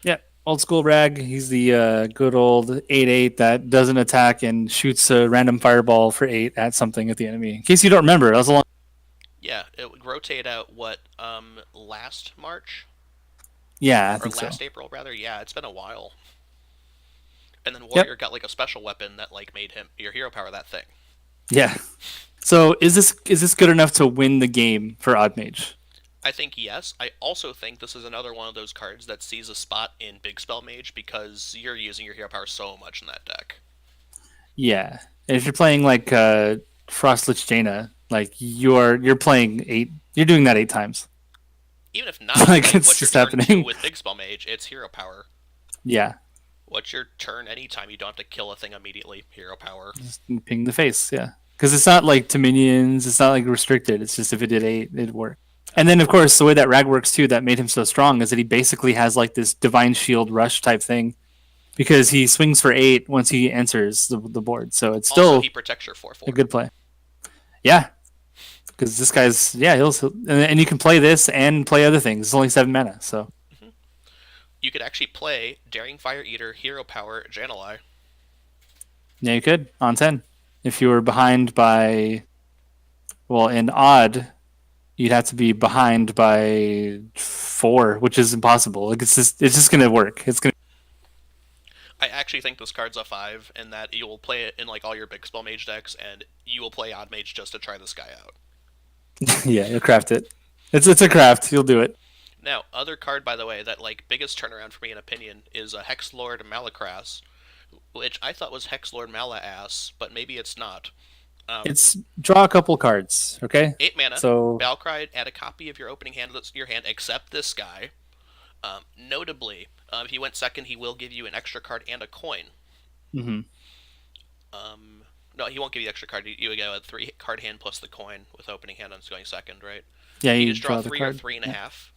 Yeah. Old school Rag. He's the good old 8/8 that doesn't attack and shoots a random fireball for 8 at something at the enemy. In case you don't remember, that was a long. Yeah, it would rotate out what last March Yeah, I or think so. last April rather. Yeah, it's been a while. And then Yep. Warrior got like a special weapon that like made him your hero power that thing. Yeah. So is this good enough to win the game for Odd Mage? I think yes. I also think this is another one of those cards that sees a spot in Big Spell Mage because you're using your hero power so much in that deck. Yeah. And if you're playing like Frostlich Jaina, like you're playing 8, you're doing that 8 times. Even if not, Like like, it's what's your just turn 2 happening. with Big Spell Mage? It's hero power. Yeah. What's your turn anytime you don't have to kill a thing immediately? Hero power. Just ping the face, yeah. Because it's not like to minions, it's not like restricted. It's just if it did 8, it'd work. And then of course the way that Rag works too, that made him so strong, is that he basically has like this divine shield rush type thing. Because he swings for 8 once he enters the board. So it's Also, still he protects your 4 a 4. good play. Yeah. Because this guy's and you can play this and play other things. It's only 7 mana, so You could actually play Daring Fire Eater, Hero Power, Janalai. yeah, you could on 10. If you were behind by, well, in odd, you'd have to be behind by 4, which is impossible. Like it's just gonna work. It's gonna I actually think this card's a 5, and that you will play it in like all your Big Spell Mage decks, and you will play Odd Mage just to try this guy out. yeah, you'll craft it. It's a craft. You'll do it. Now, other card, by the way, that like biggest turnaround for me in opinion is a Hex Lord Malacras, which I thought was Hex Lord Malaass, but maybe it's not. It's draw a couple cards, okay? 8 mana, So Balcry, add a copy of your opening hand to your hand, except this guy. Notably, if he went second, he will give you an extra card and a coin. mhm. No, he won't give you the extra card. You get a 3 card hand plus the coin with opening hand on going second, right? Yeah, You you just draw draw the three or card. three and a Yeah. half.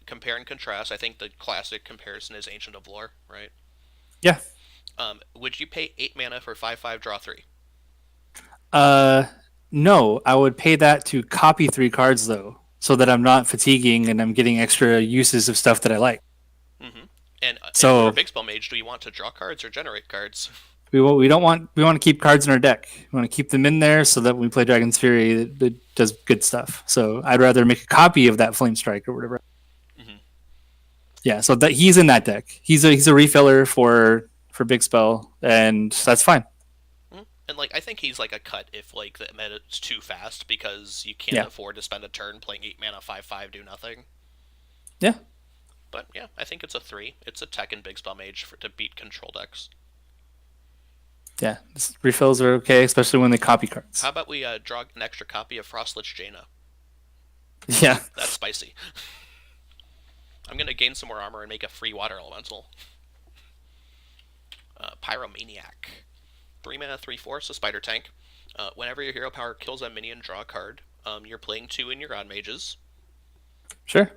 Compare and contrast. I think the classic comparison is Ancient of Lore, right? Yeah. Would you pay 8 mana for 5/5 draw 3? Uh, no, I would pay that to copy 3 cards though, so that I'm not fatiguing and I'm getting extra uses of stuff that I like. Mm-hmm. And if for a So big spell mage, do you want to draw cards or generate cards? we don't want we want to keep cards in our deck. We want to keep them in there so that when we play Dragon's Fury, it does good stuff. So I'd rather make a copy of that Flame Strike or whatever. Mm-hmm. Yeah, so that he's in that deck. He's a refiller for big spell, and that's fine. And like I think he's like a cut if like the meta's too fast because you can't Yeah, afford to spend a turn playing 8 mana 5/5 do nothing. yeah, But yeah, I think it's a 3. It's a tech and big spell mage to beat control decks. yeah. Refills are okay, especially when they copy How cards. about we draw an extra copy of Frostlich Jaina? Yeah, That's spicy. I'm gonna gain some more armor and make a free water elemental. Pyromaniac. 3 mana, 3/4, so spider tank. Whenever your hero power kills a minion, draw a card. You're playing 2 in your god mages. sure.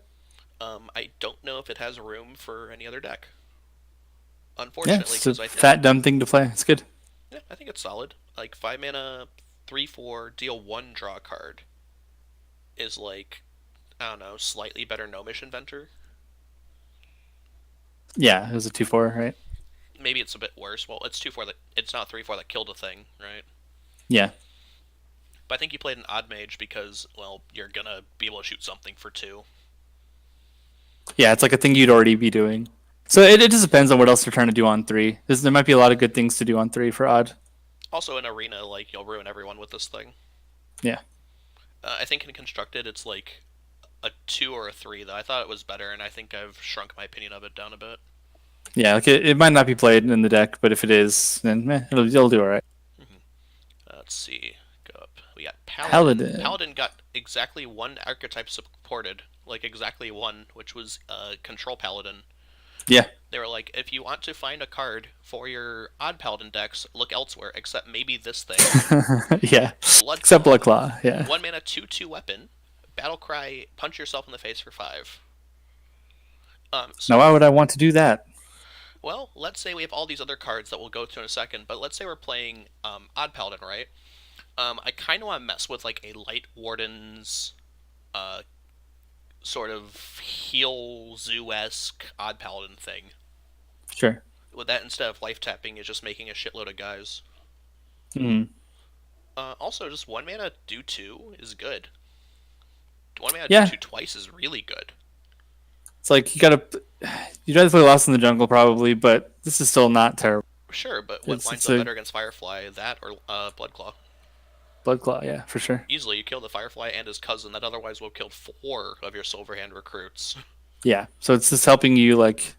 I don't know if it has room for any other deck. Yeah, Unfortunately, it's a because I think fat dumb thing to play. It's good. yeah, I think it's solid. Like 5 mana, 3/4, deal 1, draw a card is like I don't know, slightly better Gnomish Inventor. Yeah, it was a 2/4, right? Maybe it's a bit worse. Well, it's 2/4 that it's not 3/4 that killed a thing, right? Yeah, But I think you played an odd mage because well, you're gonna be able to shoot something for 2. yeah. It's like a thing you'd already be doing. So it just depends on what else you're trying to do on 3. There might be a lot of good things to do on 3 for odd. Also, in arena, like you'll ruin everyone with this thing. Yeah, I think in constructed, it's like a 2 or a 3. Though I thought it was better, and I think I've shrunk my opinion of it down a bit. yeah. Like it might not be played in the deck, but if it is, then it'll do all right. Mm-hmm. Let's see. Go up. We got Paladin. Paladin. Paladin got exactly one archetype supported, like exactly one, which was Control Paladin. Yeah, They were like, if you want to find a card for your odd Paladin decks, look elsewhere, except maybe this thing. yeah. Blood Except Claw. Blood Claw. Yeah. 1 mana, 2/2 weapon. Battle Cry, punch yourself in the face for 5. Now, why So, would I want to do that? well, let's say we have all these other cards that we'll go to in a second, but let's say we're playing Odd Paladin, right? I kind of want to mess with like a Light Warden's uh, sort of heal zoo esque Odd Paladin thing. Sure. With that, instead of life tapping, is just making a shitload of guys. Mm. Also, just 1 mana do 2 is good. 1 mana do Yeah, 2 twice is really good. it's like you try to play Lost in the Jungle probably, but this is still not terrible. Sure, but what It's lines it's up a better against Firefly? That or Bloodclaw? Blood Claw, yeah, for sure. Easily, you kill the Firefly and his cousin that otherwise would have killed 4 of your Silverhand recruits. Yeah, so it's just helping you like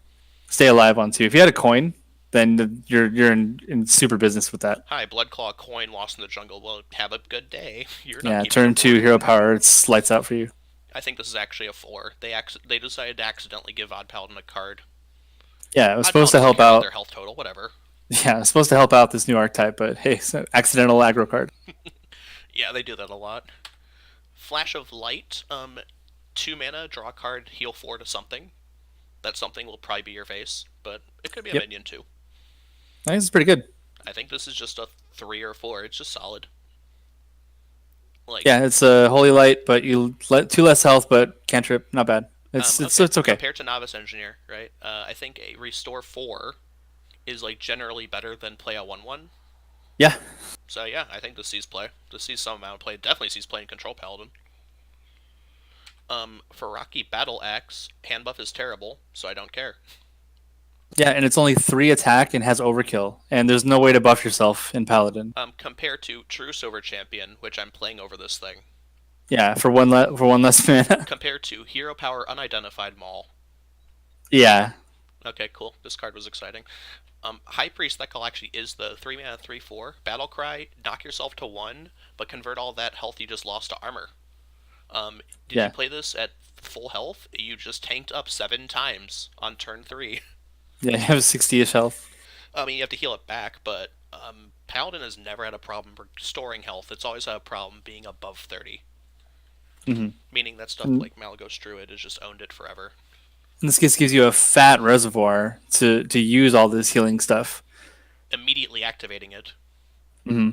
stay alive on 2. If you had a coin, then you're in super business with that. Hi, Bloodclaw coin lost in the jungle. Well, have a good day. You're not Yeah, keeping turn a 4. 2 hero power, it's lights out for you. I think this is actually a 4. They decided to accidentally give Odd Paladin a card. Yeah, it was Odd supposed Paladin to doesn't help care about their out. health total, whatever. Yeah, it's supposed to help out this new archetype, but hey, it's an accidental aggro card. Yeah, they do that a lot. Flash of Light, 2 mana, draw a card, heal 4 to something. That something will probably be your face, but it could be a Yep, minion too. I think it's pretty good. I think this is just a 3 or 4. It's just solid. Like, Yeah, it's a holy light, but you let 2 less health, but cantrip, not bad. okay, It's okay. compared to Novice Engineer, right? I think a Restore 4 is like generally better than play a 1/1. Yeah, So yeah, I think this sees play. This sees some amount of play. Definitely sees play in Control Paladin. For Rocky Battle Axe, hand buff is terrible, so I don't care. yeah, and it's only 3 attack and has overkill, and there's no way to buff yourself in Paladin. Compared to True Silver Champion, which I'm playing over this thing. Yeah, for one less mana. Compared to Hero Power Unidentified Maul. Yeah, Okay, cool. This card was exciting. High Priest that call actually is the 3 mana 3/4 Battle Cry. Knock yourself to 1, but convert all that health you just lost to armor. Did you yeah, play this at full health? You just tanked up 7 times on turn 3. yeah. You have 60ish health. I mean, you have to heal it back, but Paladin has never had a problem restoring health. It's always had a problem being above 30. Hmm. Meaning that stuff In like Malagos Druid has just owned it forever. this case, gives you a fat reservoir to use all this healing stuff. Immediately activating it. Hmm.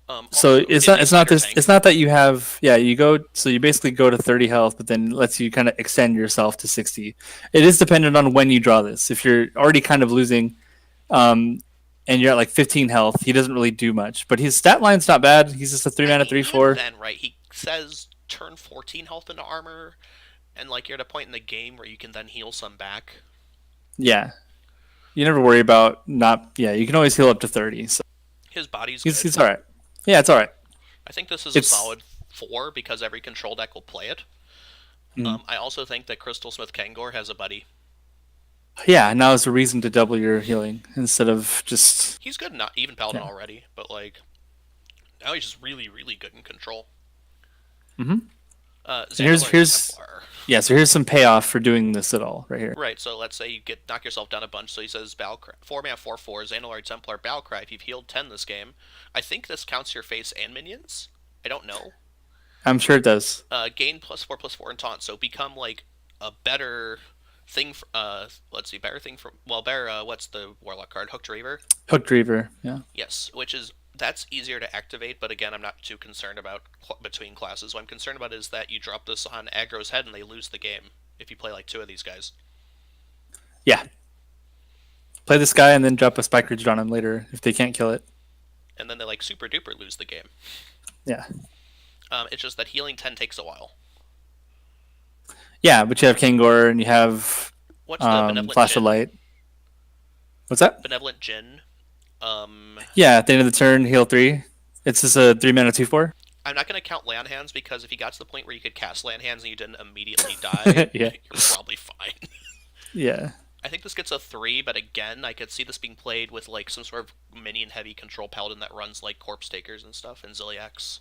So Also, is a it's not spider this, tank. it's not that you have, yeah, you go, so you basically go to 30 health, but then lets you kind of extend yourself to 60. It is dependent on when you draw this. If you're already kind of losing, um and you're at like 15 health, he doesn't really do much, but his stat line's not bad. He's just a 3 I mana mean, 3 even 4. then, right? He says turn 14 health into armor, and like you're at a point in the game where you can then heal some back. Yeah, you never worry about not, yeah, you can always heal up to 30, so His body's good. he's all right. Yeah, it's all right. I think this is a It's solid 4 because every control deck will play it. mm, I also think that Crystal Smith Kangor has a buddy. yeah, now is a reason to double your healing instead of just, He's good, not even Paladin yeah. already, but like now he's just really, really good in control. Hmm. And Xandalari Templar. yeah, so here's some payoff for doing this at all right here. Right, so let's say you get knock yourself down a bunch. So he says Battlecry, 4 mana 4/4 Xandalari Templar Battlecry. If you've healed 10 this game, I think this counts your face and minions. I don't know. I'm sure it does. Gain +4/+4 and taunt. So become like a better thing. Let's see, better thing from better. What's the warlock card? Hooked Reaver. Hooked Reaver, yeah. Yes, which is that's easier to activate, but again, I'm not too concerned about between classes. What I'm concerned about is that you drop this on aggro's head and they lose the game if you play like 2 of these guys. Yeah. Play this guy and then drop a Spike Ridge on him later if they can't kill it. And then they like super duper lose the game. Yeah. It's just that healing 10 takes a while. Yeah, but you have Kangor and you have What's the Benevolent Flash of Jinn? Light. What's that? Benevolent Jinn. Yeah, at the end of the turn, heal 3. It's just a 3 mana 2 4. I'm not going to count land hands because if you got to the point where you could cast land hands and you didn't immediately die, Yeah. you're probably fine. Yeah. I think this gets a 3, but again, I could see this being played with like some sort of minion heavy control paladin that runs like corpse takers and stuff and Ziliax.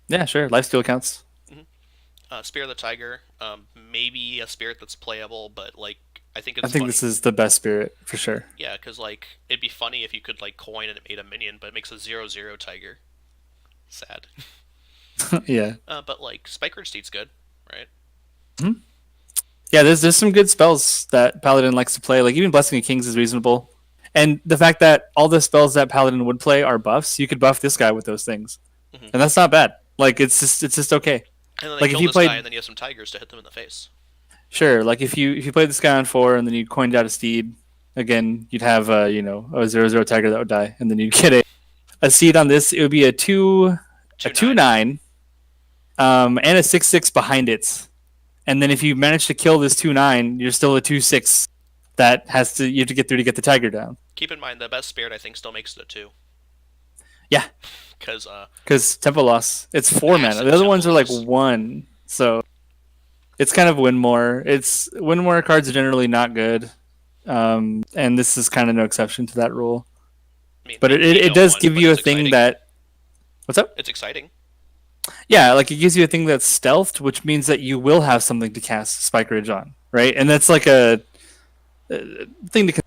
Yeah, sure. Lifesteal counts. Mm-hmm. Spear of the Tiger, maybe a spirit that's playable, but like I think I it's think funny. this is the best spirit for sure. Yeah, because like it'd be funny if you could like coin and it made a minion, but it makes a 0/0 tiger. Sad. Yeah. But like Spiker Steed's good, right? Hmm. Yeah, there's some good spells that Paladin likes to play. Like even Blessing of Kings is reasonable. And the fact that all the spells that Paladin would play are buffs, you could buff this guy with those things. Mm-hmm. And that's not bad. Like it's just okay. And then they Like if kill you this guy, played and then you have some tigers to hit them in the face. sure, like if you played this guy on 4 and then you coined out a steed, again, you'd have a 0/0 tiger that would die and then you'd get a seed on this. It would be a 2/9 and a 6/6 behind it. And then if you manage to kill this 2/9, you're still a 2/6 that you have to get through to get the tiger down. Keep in mind the best spirit I think still makes it a 2. Yeah, Because tempo loss. It's 4 mana. The other ones are like 1, so it's kind of win more. It's win more cards are generally not good, and this is kind of no exception to that rule. I mean, But it does give you a thing that. What's up? It's exciting. Yeah, like it gives you a thing that's stealthed, which means that you will have something to cast Spike Ridge on, right? And that's like a thing to.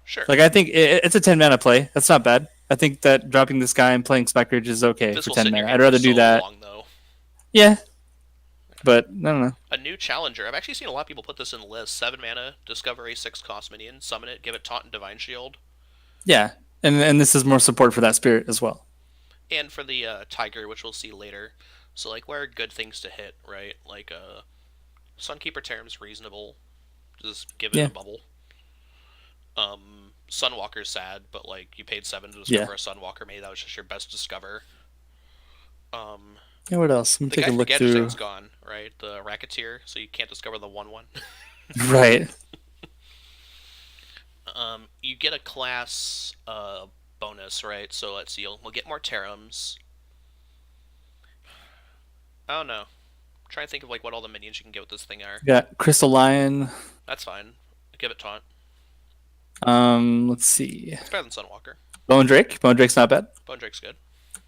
Sure. Like I think it's a 10 mana play. That's not bad. I think that dropping this guy and playing Spike Ridge is okay this for will 10 sit in your mana. hand I'd rather for do so that. long, though. Yeah, but I don't know. A new challenger. I've actually seen a lot of people put this in lists. 7 mana, discover a 6 cost minion, summon it, give it taunt and divine shield. Yeah, and this is more support for that spirit as well. And for the tiger, which we'll see later. So like where are good things to hit, right? Like Sunkeeper Term's reasonable. Just give it a bubble. Sunwalker's sad, but like you paid 7 to discover a Sunwalker, maybe that was just your best discover. Yeah, what else? Let me The take guy a from look Gadget through. Thing's gone, right? The Racketeer, so you can't discover the 1/1. Right. You get a class bonus, right? So let's see, we'll get more Terrums. I don't know. I'm trying to think of like what all the minions you can get with this thing are. Yeah, Crystal Lion. That's fine. Give it taunt. Let's see. It's better than Sunwalker. Bone Drake. Bone Drake's not bad. Bone Drake's good.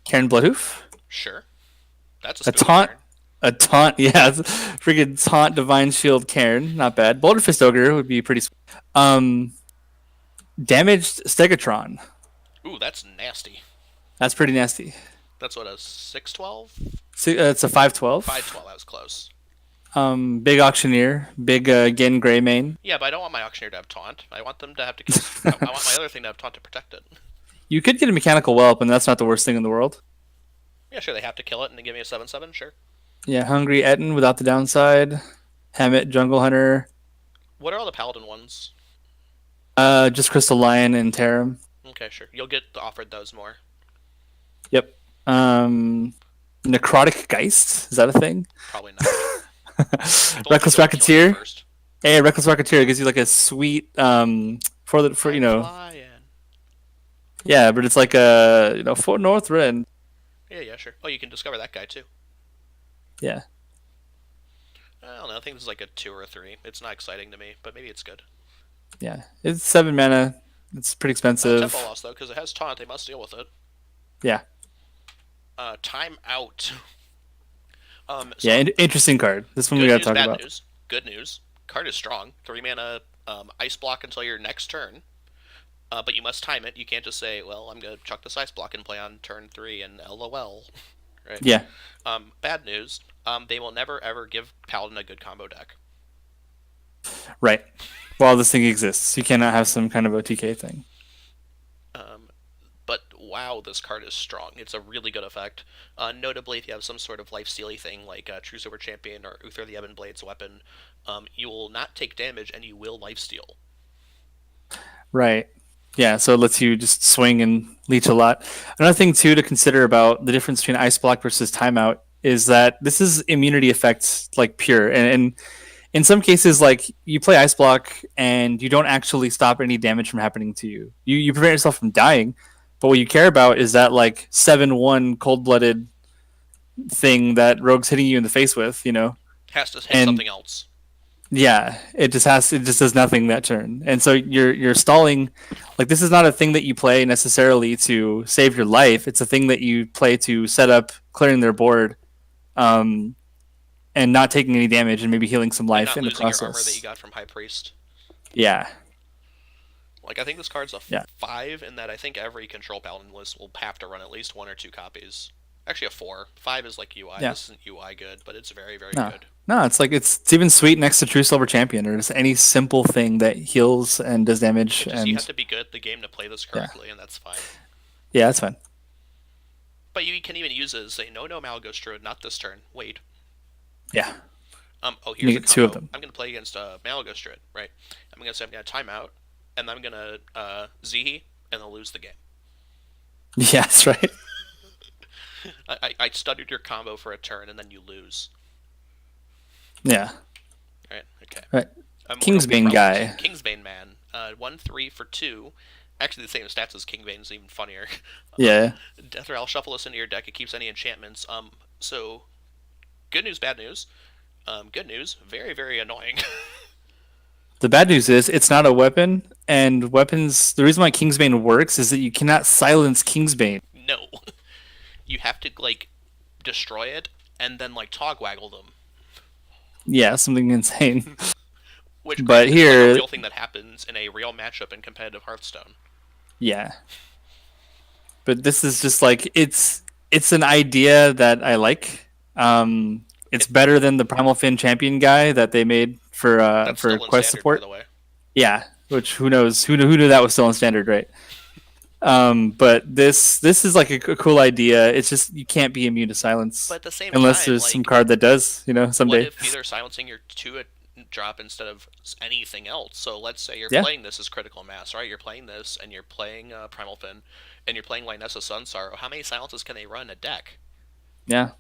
Karen Bloodhoof. Sure. That's A taunt. A taunt. Yeah, freaking taunt Divine Shield Karen. Not bad. Boulder Fist Ogre would be pretty sweet. Damaged Stegatron. Ooh, that's nasty. That's pretty nasty. That's what, a 612? So, it's a 512. 512, that was close. Big auctioneer, big Gin Gray main. Yeah, but I don't want my auctioneer to have taunt. I want them to have to kill. I want my other thing to have taunt to protect it. You could get a mechanical whelp, and that's not the worst thing in the world. Yeah, sure, they have to kill it and then give me a 7/7. Sure. Yeah, Hungry Etten without the downside. Hammett, Jungle Hunter. What are all the paladin ones? Just Crystal Lion and Tarim. Okay, sure. You'll get offered those more. Yep. Necrotic Geist. Is that a thing? Probably not. People have to Reckless go kill you Racketeer. first. Hey, Reckless Racketeer gives you like a sweet for I'm flying. yeah, but it's like a for North Ren. Yeah, yeah, sure. Oh, you can discover that guy too. Yeah, I don't know. I think this is like a 2 or 3. It's not exciting to me, but maybe it's good. yeah. It's 7 mana. It's pretty Tempo expensive. loss though, because it has taunt. They must deal with it. Yeah, Time out. yeah. So Interesting card. This one we good gotta news, talk bad about. news. Good news. Card is strong. 3 mana. Ice block until your next turn. But you must time it. You can't just say, "Well, I'm gonna chuck this ice block and play on turn 3," and LOL. Right. Yeah, Bad news. They will never ever give Paladin a good combo deck. right. While this thing exists, you cannot have some kind of OTK thing. Um, but wow, this card is strong. It's a really good effect. Notably, if you have some sort of life stealy thing like True Silver Champion or Uther the Ebon Blade's weapon, you will not take damage and you will life steal. Right. Yeah, so it lets you just swing and leech a lot. Another thing too to consider about the difference between ice block versus timeout is that this is immunity effects like pure, and in some cases like you play ice block and you don't actually stop any damage from happening to you. You prevent yourself from dying, but what you care about is that like 7-1 cold blooded thing that Rogue's hitting you in the face with, Has to hit and something else. yeah, it just does nothing that turn. And so you're stalling. Like, this is not a thing that you play necessarily to save your life. It's a thing that you play to set up clearing their board, um and not taking any damage and maybe healing some And life not in the losing your armor that you process. got from High Priest. Yeah. Like, I think this card's a Yeah. 5, in that I think every control paladin list will have to run at least 1 or 2 copies. Actually, a 4. 5 is like UI. Yeah. This isn't UI good, but it's very, very No. good. No, it's like it's even sweet next to True Silver Champion or just any simple thing that heals and does damage It just, you have and to be good at the game to play this yeah. correctly, and that's fine. Yeah, that's fine. But you can even use it as say, no, no, Malagos Druid, not this turn. Wait. Yeah. Oh, You here's a get two of combo. them. I'm gonna play against Malagos Druid, right? I'm gonna say I'm gonna time out, and I'm gonna Zihi, and I'll lose the game. Yeah, that's right. I studied your combo for a turn, and then you lose. Yeah. Right? Okay. Right. Mortal Kingsbane guy. Kingsbane man. 1/3 for 2. Actually, the same stats as Kingsbane is even funnier. Yeah. Death Rattle, shuffle this into your deck. It keeps any enchantments. So good news, bad news. Good news, very, very annoying. The bad news is it's not a weapon, and weapons. The reason why Kingsbane works is that you cannot silence Kingsbane. No, you have to like destroy it and then like togwaggle them. Yeah, something insane. Which, But granted, is like a here, real thing that happens in a real matchup in competitive Hearthstone. yeah. But this is just like it's an idea that I like. It's It, better than the Primal Fin Champion guy that they made that's for still in quest standard, by support. the way. Yeah, which who knows who knew that was still in standard, right? But this is like a cool idea. It's just you can't be immune to But silence at the same unless time, there's some like, card that does, what someday. if either silencing your 2 drop instead of anything else? So let's say you're Yeah, playing this as critical mass, right? You're playing this, and you're playing Primal Fin, and you're playing Lynessa Sunsorrow. How many silences can they run in a deck? yeah.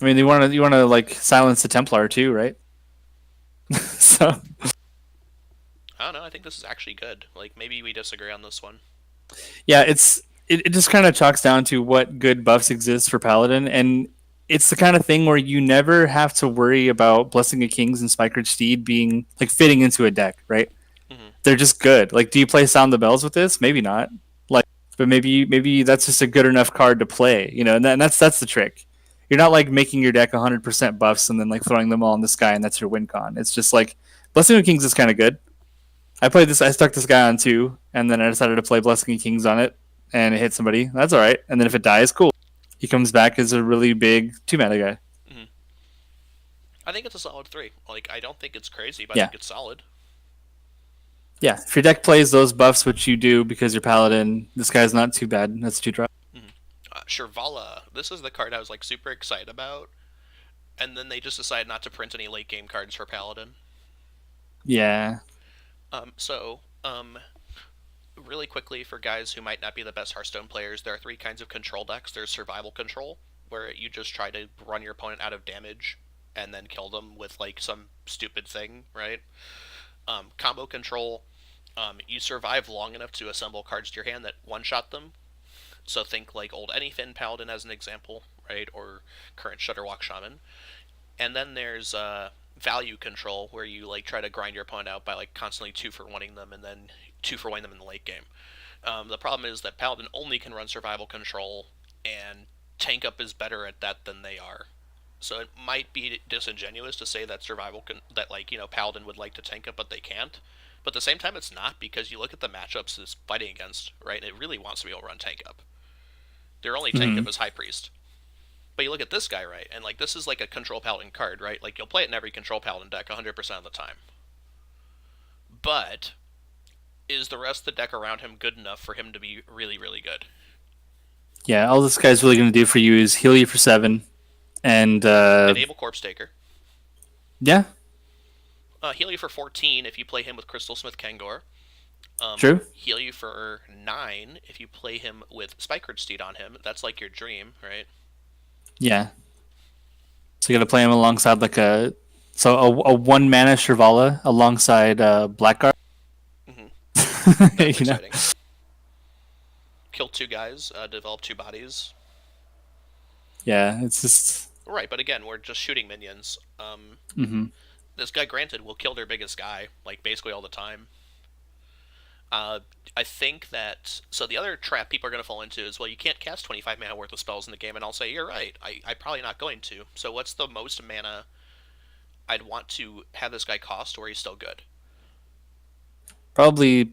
I mean, you want to like silence the Templar too, right? So I don't know. I think this is actually good. Like, maybe we disagree on this one. yeah, it just kind of chalks down to what good buffs exist for Paladin, and it's the kind of thing where you never have to worry about Blessing of Kings and Spikered Steed being like fitting into a deck, right? Hmm. They're just good. Like, do you play Sound the Bells with this? Maybe not. Like, but maybe that's just a good enough card to play, and that's the trick. You're not like making your deck 100% buffs and then like throwing them all in the sky and that's your win con. It's just like Blessing of Kings is kind of good. I stuck this guy on 2, and then I decided to play Blessing of Kings on it and it hits somebody. That's all right. And then if it dies, cool. He comes back as a really big 2 mana guy. Mm-hmm. I think it's a solid 3. Like, I don't think it's crazy, but I Yeah. think it's solid. Yeah. If your deck plays those buffs, which you do because you're paladin, this guy's not too bad. That's 2 drop. Mm-hmm. Shirvala. This is the card I was like super excited about, and then they just decided not to print any late game cards for Paladin. Yeah. So, really quickly for guys who might not be the best Hearthstone players, there are 3 kinds of control decks. There's survival control, where you just try to run your opponent out of damage and then kill them with like some stupid thing, right? Combo control, you survive long enough to assemble cards to your hand that one-shot them. So think like old Anyfin Paladin as an example, right? Or current Shutterwalk Shaman. And then there's value control, where you like try to grind your opponent out by like constantly 2-for-1ing them and then 2-for-1ing them in the late game. The problem is that Paladin only can run survival control, and Tank Up is better at that than they are. So it might be disingenuous to say that that like Paladin would like to tank up, but they can't. But at the same time, it's not, because you look at the matchups it's fighting against, right? And it really wants to be able to run tank up. Their only tank Mm-hmm. up is High Priest. But you look at this guy, right? And like this is like a control paladin card, right? Like you'll play it in every control paladin deck 100% of the time. But is the rest of the deck around him good enough for him to be really, really good? Yeah. All this guy's really going to do for you is heal you for 7. And Enable Corpse Taker. yeah, Heal you for 14 if you play him with Crystal Smith Kangor. true. Heal you for 9 if you play him with Spikeridge Steed on him. That's like your dream, right? Yeah. So you got to play him alongside like a 1 mana Shirvala alongside Blackguard. Mm-hmm. That's you know. exciting. Kill 2 guys, develop 2 bodies. Yeah, it's just. Right, but again, we're just shooting minions. Mm-hmm. This guy, granted, will kill their biggest guy, like, basically all the time. Uh, I think that... So the other trap people are going to fall into is, well, you can't cast 25 mana worth of spells in the game, and I'll say, you're right. I'm probably not going to. So what's the most mana I'd want to have this guy cost where he's still good? Probably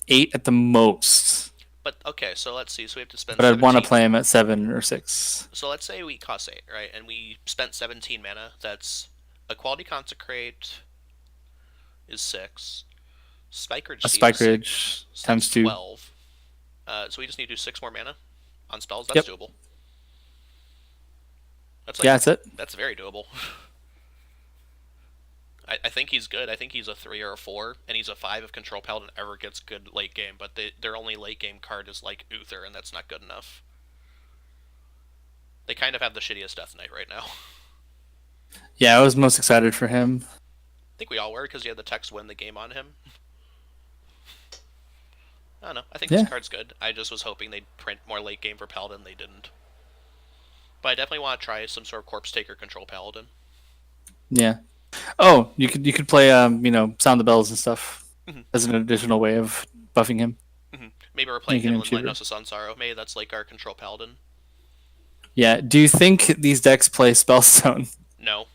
8 at the most. But, okay, so let's see. So we have to spend But I'd want to 17... play him at 7 or 6. So let's say we cost 8, right? And we spent 17 mana. That's a Quality Consecrate is 6. Spike Ridge A Steed is Spike 6. Ridge So that's times 2. 12. So we just need to do 6 more mana on spells. That's Yep. doable. That's like Yeah, that's it. that's very doable. I think he's good. I think he's a 3 or a 4, and he's a 5 if Control Paladin ever gets good late game. But their only late game card is like Uther, and that's not good enough. They kind of have the shittiest Death Knight right now. Yeah, I was most excited for him. I think we all were, because you had the text win the game on him. I don't know. I think Yeah. this card's good. I just was hoping they'd print more late game for Paladin. They didn't. But I definitely want to try some sort of Corpse Taker Control Paladin. Yeah. Oh, you could play Sound the Bells and stuff Mm-hmm. as an additional way of buffing him. Mm-hmm. Maybe we're playing Making him him with cheaper. Lighthouse of Sunsorrow. Maybe that's like our Control Paladin. Yeah. Do you think these decks play Spellstone? No.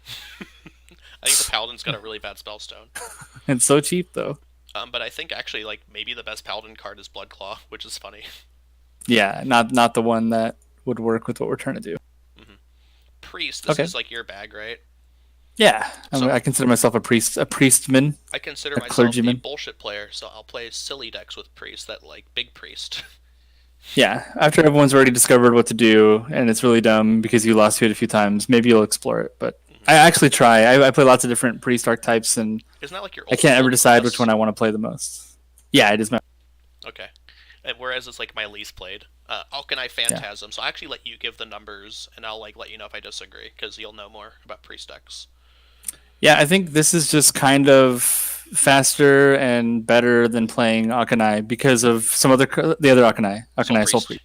I think the Paladin's got a really bad Spellstone. It's so cheap though. But I think actually, like, maybe the best Paladin card is Bloodclaw, which is funny. Yeah, not the one that would work with what we're trying to do. Mm-hmm. Priest, this Okay. is like your bag, right? Yeah, So- I consider myself a priestman. I consider A myself a clergyman. bullshit player, so I'll play silly decks with Priest that, like, big Priest. Yeah, after everyone's already discovered what to do, and it's really dumb because you lost to it a few times, maybe you'll explore it. But I actually try. I play lots of different priest archetypes, and Isn't that like your I can't ever ultimate decide class? which one I want to play the most. Yeah, it is my. Okay. And whereas it's like my least played. Alkanai Phantasm. So I actually let you give the numbers, and I'll like let you know if I disagree, because you'll know more about Priest decks. Yeah, I think this is just kind of faster and better than playing Akanai because of the other Akanai Soul Priest.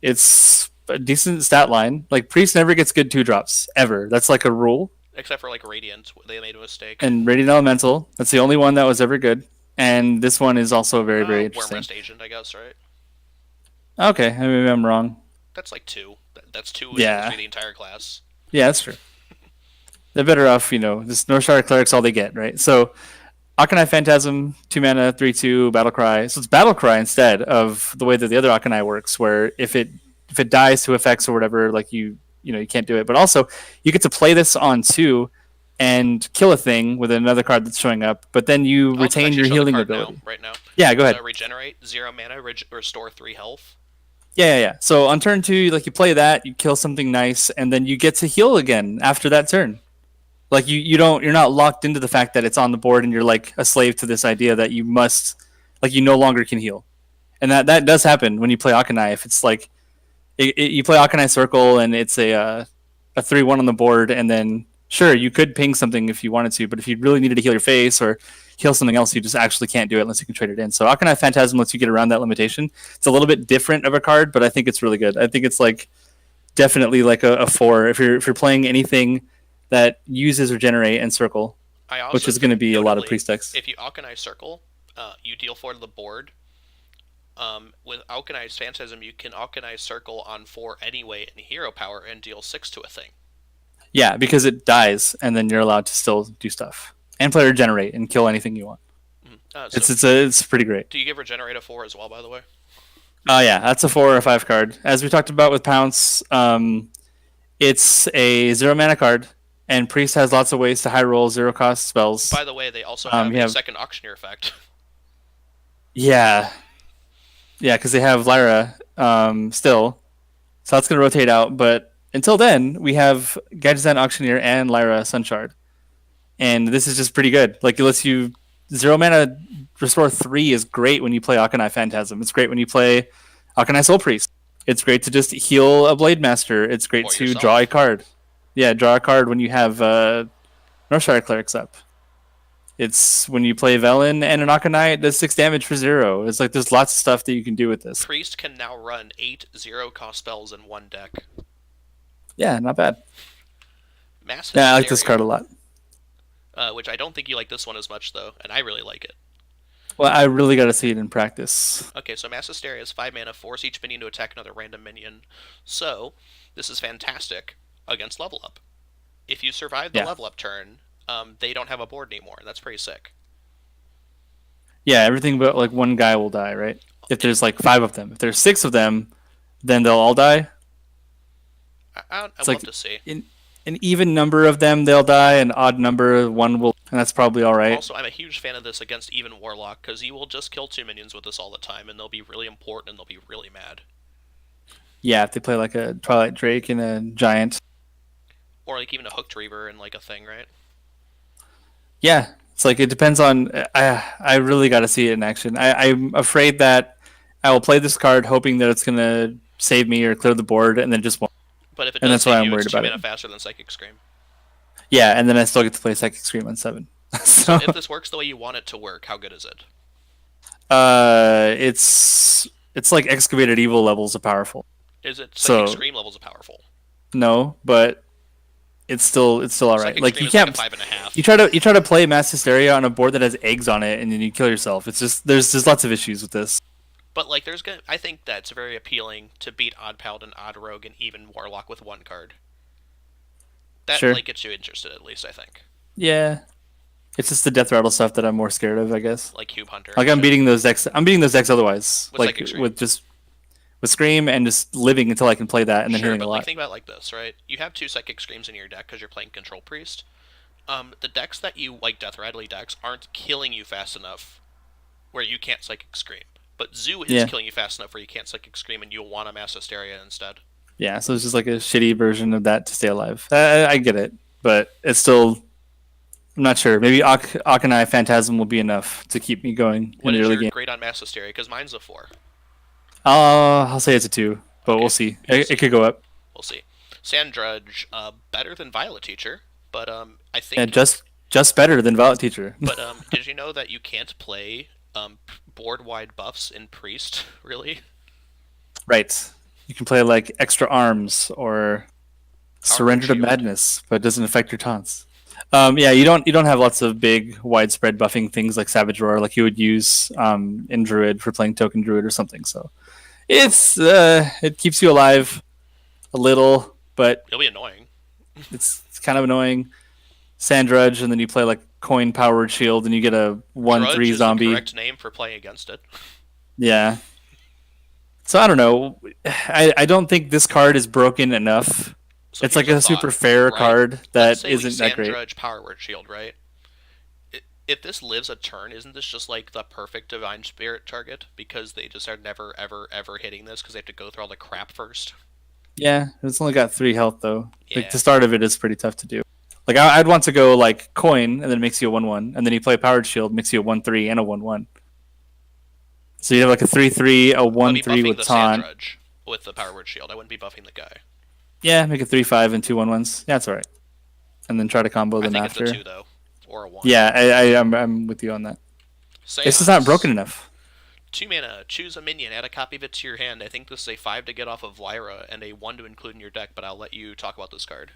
It's a decent stat line. Like Priest never gets good 2 drops ever. That's like a rule. Except for like Radiant, they made a mistake. And Radiant Elemental, that's the only one that was ever good. And this one is also very, very interesting. Wormrest Agent, I guess, right? Okay, maybe I'm wrong. That's like 2. That's 2 Yeah. in the entire class. Yeah, that's true. They're better off, just North Star Clerics all they get, right? So Akanai Phantasm, 2 mana, 3/2, Battle Cry. So it's Battle Cry instead of the way that the other Akanai works, where if it dies to effects or whatever, like you can't do it. But also you get to play this on two and kill a thing with another card that's showing up, but then you I'll just retain actually your show the healing card now, ability. right now. Yeah, go ahead. So regenerate, 0 mana, restore 3 health. Yeah. So on turn two, like you play that, you kill something nice, and then you get to heal again after that turn. Like you're not locked into the fact that it's on the board and you're like a slave to this idea that you must, like, you no longer can heal. And that does happen when you play Akanai. If it's like you play Akanai Circle and it's a 3/1 on the board, and then sure you could ping something if you wanted to, but if you really needed to heal your face or heal something else, you just actually can't do it unless you can trade it in. So Akanai Phantasm lets you get around that limitation. It's a little bit different of a card, but I think it's really good. I think it's like definitely like a four if you're playing anything that uses Regenerate and Circle, I which also is going to think, be a lot of notably, priest decks. if you Alkanize Circle, you deal 4 to the board. With Alkanized Phantasm, you can Alkanize Circle on 4 anyway in hero power and deal 6 to a thing. Yeah, because it dies, and then you're allowed to still do stuff and play Regenerate and kill anything you want. So It's pretty great. do you give Regenerate a 4 as well, by the way? Oh yeah, that's a 4 or 5 card. As we talked about with Pounce, it's a 0 mana card, and Priest has lots of ways to high roll 0 cost spells. By the way, they also have You a have second Auctioneer effect. yeah, yeah, because they have Lyra still, so that's gonna rotate out. But until then, we have Gadgetzan Auctioneer and Lyra Sunshard, and this is just pretty good. Like it lets you 0 mana restore 3 is great when you play Akanai Phantasm. It's great when you play Akanai Soul Priest. It's great to just heal a Blade Master. It's great Or to yourself. draw a card. Yeah, draw a card when you have Northshire Clerics up. It's when you play Velen and an Akanai, it does 6 damage for 0. It's like there's lots of stuff that you can do with this. Priest can now run 8 0 cost spells in one deck. Yeah, not bad. Mass Yeah, I Hysteria, like this card a lot. which I don't think you like this one as much, though, and I really like it. Well, I really got to see it in practice. Okay, so Mass Hysteria is 5 mana, force each minion to attack another random minion. So, this is fantastic against level up. If you survive the Yeah. level up turn, they don't have a board anymore. That's pretty sick. Yeah, everything but like one guy will die, right? If there's like 5 of them. If there's 6 of them, then they'll all die. I'd It's love like to see. in an even number of them they'll die, an odd number one will, and that's probably all right. Also, I'm a huge fan of this against even Warlock, because you will just kill 2 minions with this all the time, and they'll be really important, and they'll be really mad. Yeah, if they play like a Twilight Drake and a Giant. Or like even a Hooked Reaver and like a thing, right? Yeah, it's like it depends on. I really got to see it in action. I'm afraid that I will play this card hoping that it's gonna save me or clear the board, and then just won't. But if it And does that's why save I'm you, worried it's 2 about mana it. faster than Psychic Scream. Yeah, and then I still get to play Psychic Scream on 7. So So if this works the way you want it to work, how good is it? it's like Excavated Evil levels of powerful. Is it Psychic So Scream levels of powerful? no, but it's still all right. Psychic Like Scream you is like a can't. 5.5. You try to play Mass Hysteria on a board that has eggs on it, and then you kill yourself. It's just there's lots of issues with this. But like, I think that's very appealing to beat Odd Paladin, Odd Rogue, and even Warlock with one card. That Sure. like gets you interested at least, I think. Yeah, it's just the Death Rattle stuff that I'm more scared of, I guess. Like Cube Hunter. Like and I'm shit. beating those decks. I'm beating those decks otherwise. With Like Psychic Scream. with Scream and just living until I can play that and then Sure, healing a but like lot. think about it like this, right? You have 2 Psychic Screams in your deck because you're playing Control Priest. The decks that you like, Death Rattly decks, aren't killing you fast enough where you can't Psychic Scream. But Zoo is Yeah. killing you fast enough where you can't Psychic Scream and you'll want a Mass Hysteria instead. Yeah, so it's just like a shitty version of that to stay alive. I get it, but it's still. I'm not sure. Maybe Akanai Phantasm will be enough to keep me going What in the is early your game. grade on Mass Hysteria? Because mine's a 4. I'll say it's a 2, but Okay, we'll see. we'll It see. could go up. We'll see. Sand Drudge, better than Violet Teacher, but I Yeah, think. just better than Violet Teacher. But did you know that you can't play board wide buffs in Priest? Really? Right. You can play like Extra Arms or Surrender to Shield. Madness, but it doesn't affect your taunts. Yeah, you don't have lots of big widespread buffing things like Savage Roar like you would use in Druid for playing Token Druid or something. So it keeps you alive a little, but It'll be annoying. it's kind of annoying. Sand Drudge, and then you play like coin powered shield, and you get a 1/3 Drudge is the zombie. correct name for playing against it. Yeah. So I don't know. I don't think this card is broken enough. So It's here's like a a thought, super fair right? card Let's that say we isn't that sand great. Drudge Power Word Shield, right? If this lives a turn, isn't this just like the perfect Divine Spirit target? Because they just are never, ever, ever hitting this because they have to go through all the crap first. Yeah, it's only got 3 health though. Like Yeah. the start of it is pretty tough to do. Like I'd want to go like coin, and then it makes you a 1/1, and then you play powered shield, makes you a 1/3 and a 1/1. So you have like a 3/3, a I'd be 1/3 buffing with the Sand taunt. Drudge with the Power Word Shield. I wouldn't be buffing the guy. Yeah, make a 3/5 and two 1/1s. Yeah, that's all right. And then try to combo I them think it's a after. 2, though. Or a 1. Yeah, I'm with you on that. It's just not broken Seance. enough. 2 mana, choose a minion, add a copy of it to your hand. I think this is a 5 to get off of Lyra and a 1 to include in your deck, but I'll let you talk about this card.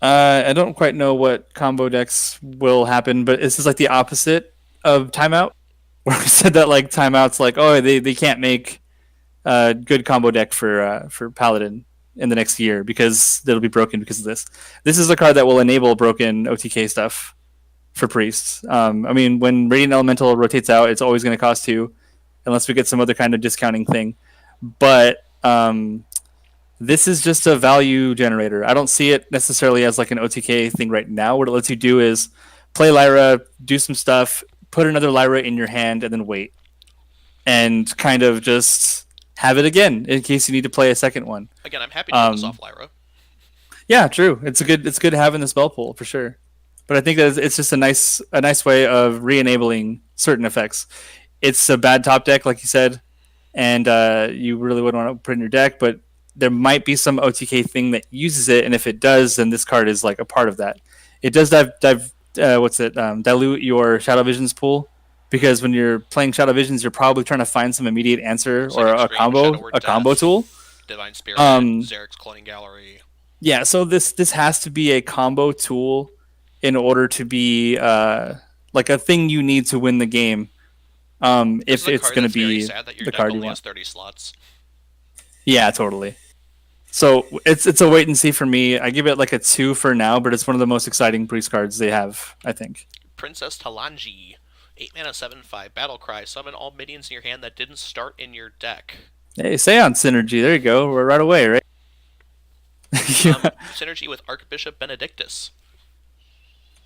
I don't quite know what combo decks will happen, but this is like the opposite of timeout, where we said that like timeouts, like oh they can't make a good combo deck for Paladin in the next year because it'll be broken because of this. This is a card that will enable broken OTK stuff for priests. I mean, when Radiant Elemental rotates out, it's always going to cost 2, unless we get some other kind of discounting thing. But this is just a value generator. I don't see it necessarily as like an OTK thing right now. What it lets you do is play Lyra, do some stuff, put another Lyra in your hand, and then wait, and kind of just have it again in case you need to play a second one. Again, I'm happy to pull this off Lyra. Yeah, true. It's good to have in the spell pool for sure. But I think that it's just a nice way of re-enabling certain effects. It's a bad top deck, like you said, and you really wouldn't want to put it in your deck. But there might be some OTK thing that uses it, and if it does, then this card is like a part of that. It does dilute your Shadow Visions pool, because when you're playing Shadow Visions, you're probably trying to find some immediate answer It's or like Extreme, a combo Death, tool. Divine Spirit, Um, Zarek's Cloning Gallery. yeah, so this has to be a combo tool in order to be like a thing you need to win the game. This If is a it's card going to that's very be sad that your the deck card you only want. has 30 slots. Yeah, totally. So it's a wait and see for me. I give it like a 2 for now, but it's one of the most exciting priest cards they have, I think. Princess Talanji. 8 mana, 7/5. Battle Cry. Summon all minions in your hand that didn't start in your deck. Hey, Seance synergy. There you go. We're right away, right? Synergy with Archbishop Benedictus.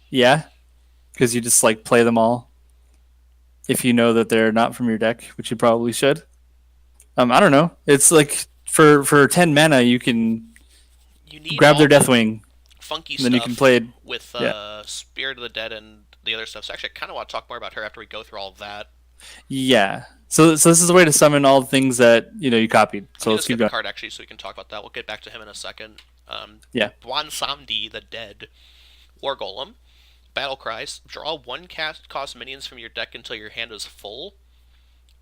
Yeah, because you just like play them all if you know that they're not from your deck, which you probably should. I don't know. It's like for 10 mana, you can You need grab all their the Deathwing, funky and then you stuff can play it. with Yeah, Spirit of the Dead and the other stuff. So actually, I kind of want to talk more about her after we go through all of that. yeah. So this is a way to summon all the things that you copied. I'm So going to let's keep skip a going. card actually so we can talk about that. We'll get back to him in a second. Yeah. Bwansamdi the Dead. War Golem. Battle Cries. Draw 1 cost minions from your deck until your hand is full.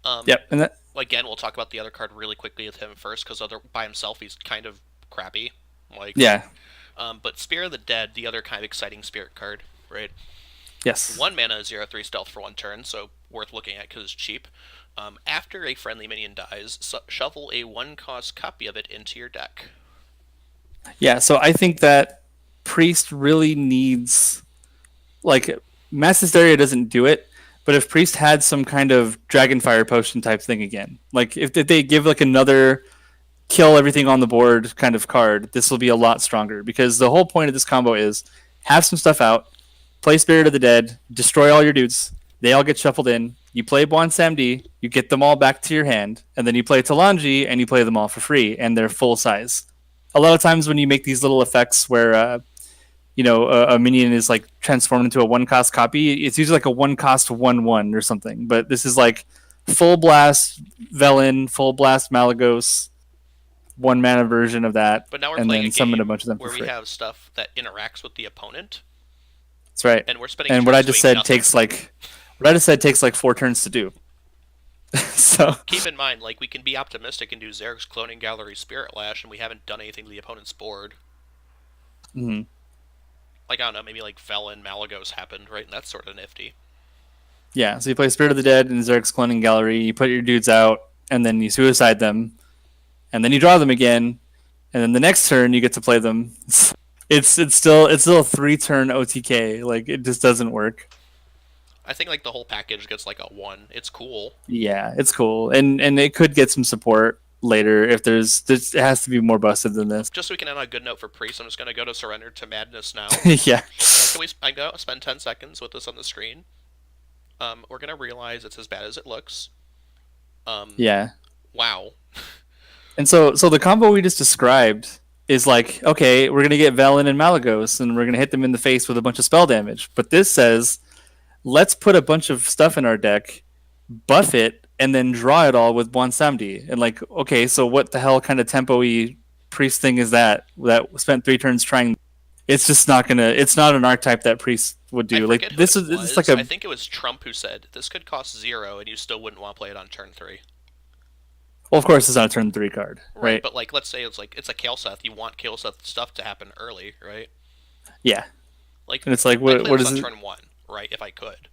Yep. And that. Again, we'll talk about the other card really quickly with him first, because by himself he's kind of crappy. Yeah. But Spirit of the Dead, the other kind of exciting spirit card, right? Yes. 1 mana, 0/3 stealth for 1 turn, so worth looking at because it's cheap. After a friendly minion dies, shuffle a 1 cost copy of it into your deck. Yeah. So I think that Priest really needs, like, Mass Hysteria doesn't do it, but if Priest had some kind of Dragonfire potion type thing again, like if they give like another kill everything on the board kind of card, this will be a lot stronger, because the whole point of this combo is have some stuff out, play Spirit of the Dead, destroy all your dudes, they all get shuffled in, you play Bwansamdi, you get them all back to your hand, and then you play Talanji and you play them all for free, and they're full size. A lot of times when you make these little effects where a minion is like transformed into a 1 cost copy, it's usually like a 1 cost 1/1 or something. But this is like full blast Velen, full blast Malagos, 1 mana version of that, But now we're and playing then a summon a game bunch of them for where we free. have stuff that interacts with the opponent, That's right. and we're spending And turns doing nothing. what I just said takes like 4 turns to do. So Keep in mind, like, we can be optimistic and do Zarek's Cloning Gallery Spirit Lash, and we haven't done anything to the opponent's board. mhm. Like, I don't know, maybe like Velen, Malagos happened, right? And that's sort of nifty. Yeah, so you play Spirit of the Dead in Zerg's Cloning Gallery, you put your dudes out, and then you suicide them, and then you draw them again, and then the next turn you get to play them. It's still a 3 turn OTK. Like it just doesn't work. I think like the whole package gets like a 1. It's cool. Yeah, it's cool, and it could get some support later if there's it has to be more busted than this. Just so we can end on a good note for Priest, I'm just going to go to Surrender to Madness now. Yeah, Can we? I go spend 10 seconds with this on the screen. We're going to realize it's as bad as it looks. Um, yeah. wow. And so the combo we just described is like, okay, we're gonna get Velen and Malagos, and we're gonna hit them in the face with a bunch of spell damage. But this says, let's put a bunch of stuff in our deck, buff it, and then draw it all with Bwansamdi. And like, okay, so what the hell kind of tempo-y priest thing is that spent 3 turns trying? It's just not gonna. It's not an archetype that priest would I do. Like forget who it this is like was. I a. think it was Trump who said this could cost 0 and you still wouldn't want to play it on turn 3. Well, of course, it's not a turn 3 card, Right, right? but like let's say it's a Kaleseth, you want Kaleseth stuff to happen early, right? Yeah, Like and it's like, I'd play what this is on it? turn 1, right, if I could.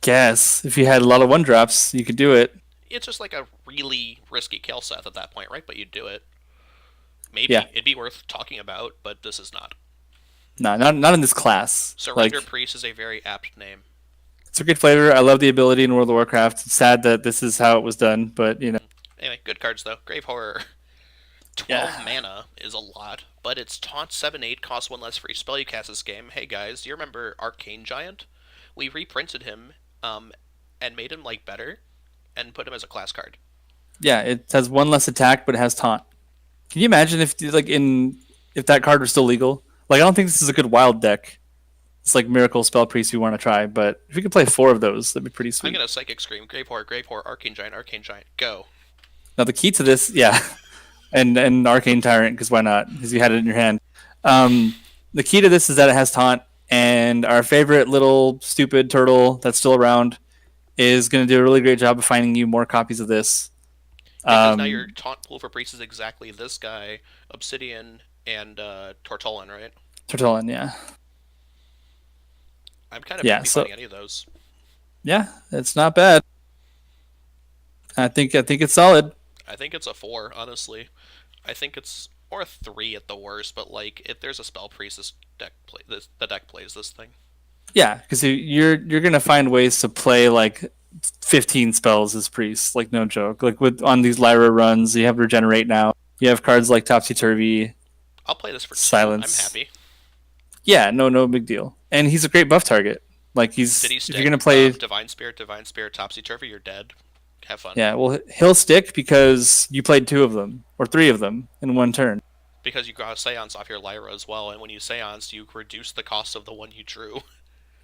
Guess if you had a lot of 1 drops, you could do it. It's just like a really risky Kaleseth at that point, right? But you'd do it. Yeah. Maybe it'd be worth talking about, but this is not. No, not in this class. Surrender Like Priest is a very apt name. it's a great flavor. I love the ability in World of Warcraft. It's sad that this is how it was done, but Anyway, good cards though. Grave Horror. 12 yeah, mana is a lot, but it's taunt 7/8, costs 1 less free spell you cast this game. Hey guys, do you remember Arcane Giant? We reprinted him, and made him like better, and put him as a class card. yeah. It has 1 less attack, but it has taunt. Can you imagine if like in if that card was still legal? Like I don't think this is a good wild deck. It's like Miracle Spell Priest we want to try, but if we could play 4 of those, that'd be pretty I'm sweet. gonna Psychic Scream, Grave Horror, Arcane Giant, go. Now the key to this, yeah, and Arcane Tyrant because why not? Because you had it in your hand. Um, the key to this is that it has taunt, and our favorite little stupid turtle that's still around is going to do a really great job of finding you more copies of this. Because now your Um, taunt pool for Priest is exactly this guy, Obsidian, and Tortolan, right? Turtlein, yeah, I'm kind of yeah. happy So finding any of those. yeah, it's not bad. I think it's solid. I think it's a 4, honestly. I think it's or a 3 at the worst, but like if there's a spell priest, the deck plays this thing. Yeah, because you're gonna find ways to play like 15 spells as priests, like no joke. Like with on these Lyra runs, you have regenerate now. You have cards like Topsy Turvy, I'll play this for 2. I'm Silence. happy. Yeah, no big deal. And he's a great buff target. Like Did he's he if you're stick? gonna play, Divine Spirit, Topsy Turvy, you're dead. Have fun. yeah, well he'll stick because you played 2 of them or 3 of them in 1 turn. Because you got a Seance off your Lyra as well, and when you Seance, you reduce the cost of the one you drew.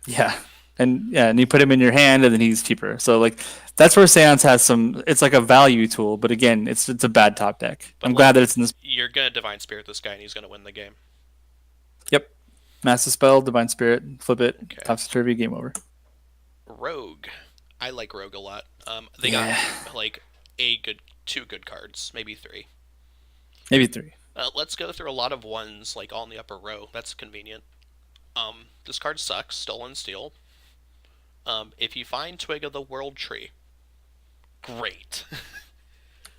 Yeah. And you put him in your hand and then he's cheaper. So like that's where Seance has some it's like a value tool, but again, it's a bad top deck. But I'm glad like, that it's in this. you're gonna Divine Spirit this guy, and he's gonna win the game. Yep. Master Spell, Divine Spirit, flip it, Okay. Topsy Turvy, game over. Rogue. I like Rogue a lot. They got Yeah. like a good, 2 good cards, maybe 3. Maybe 3. Let's go through a lot of ones like all in the upper row. That's convenient. This card sucks. Stolen Steel. If you find Twig of the World Tree, great.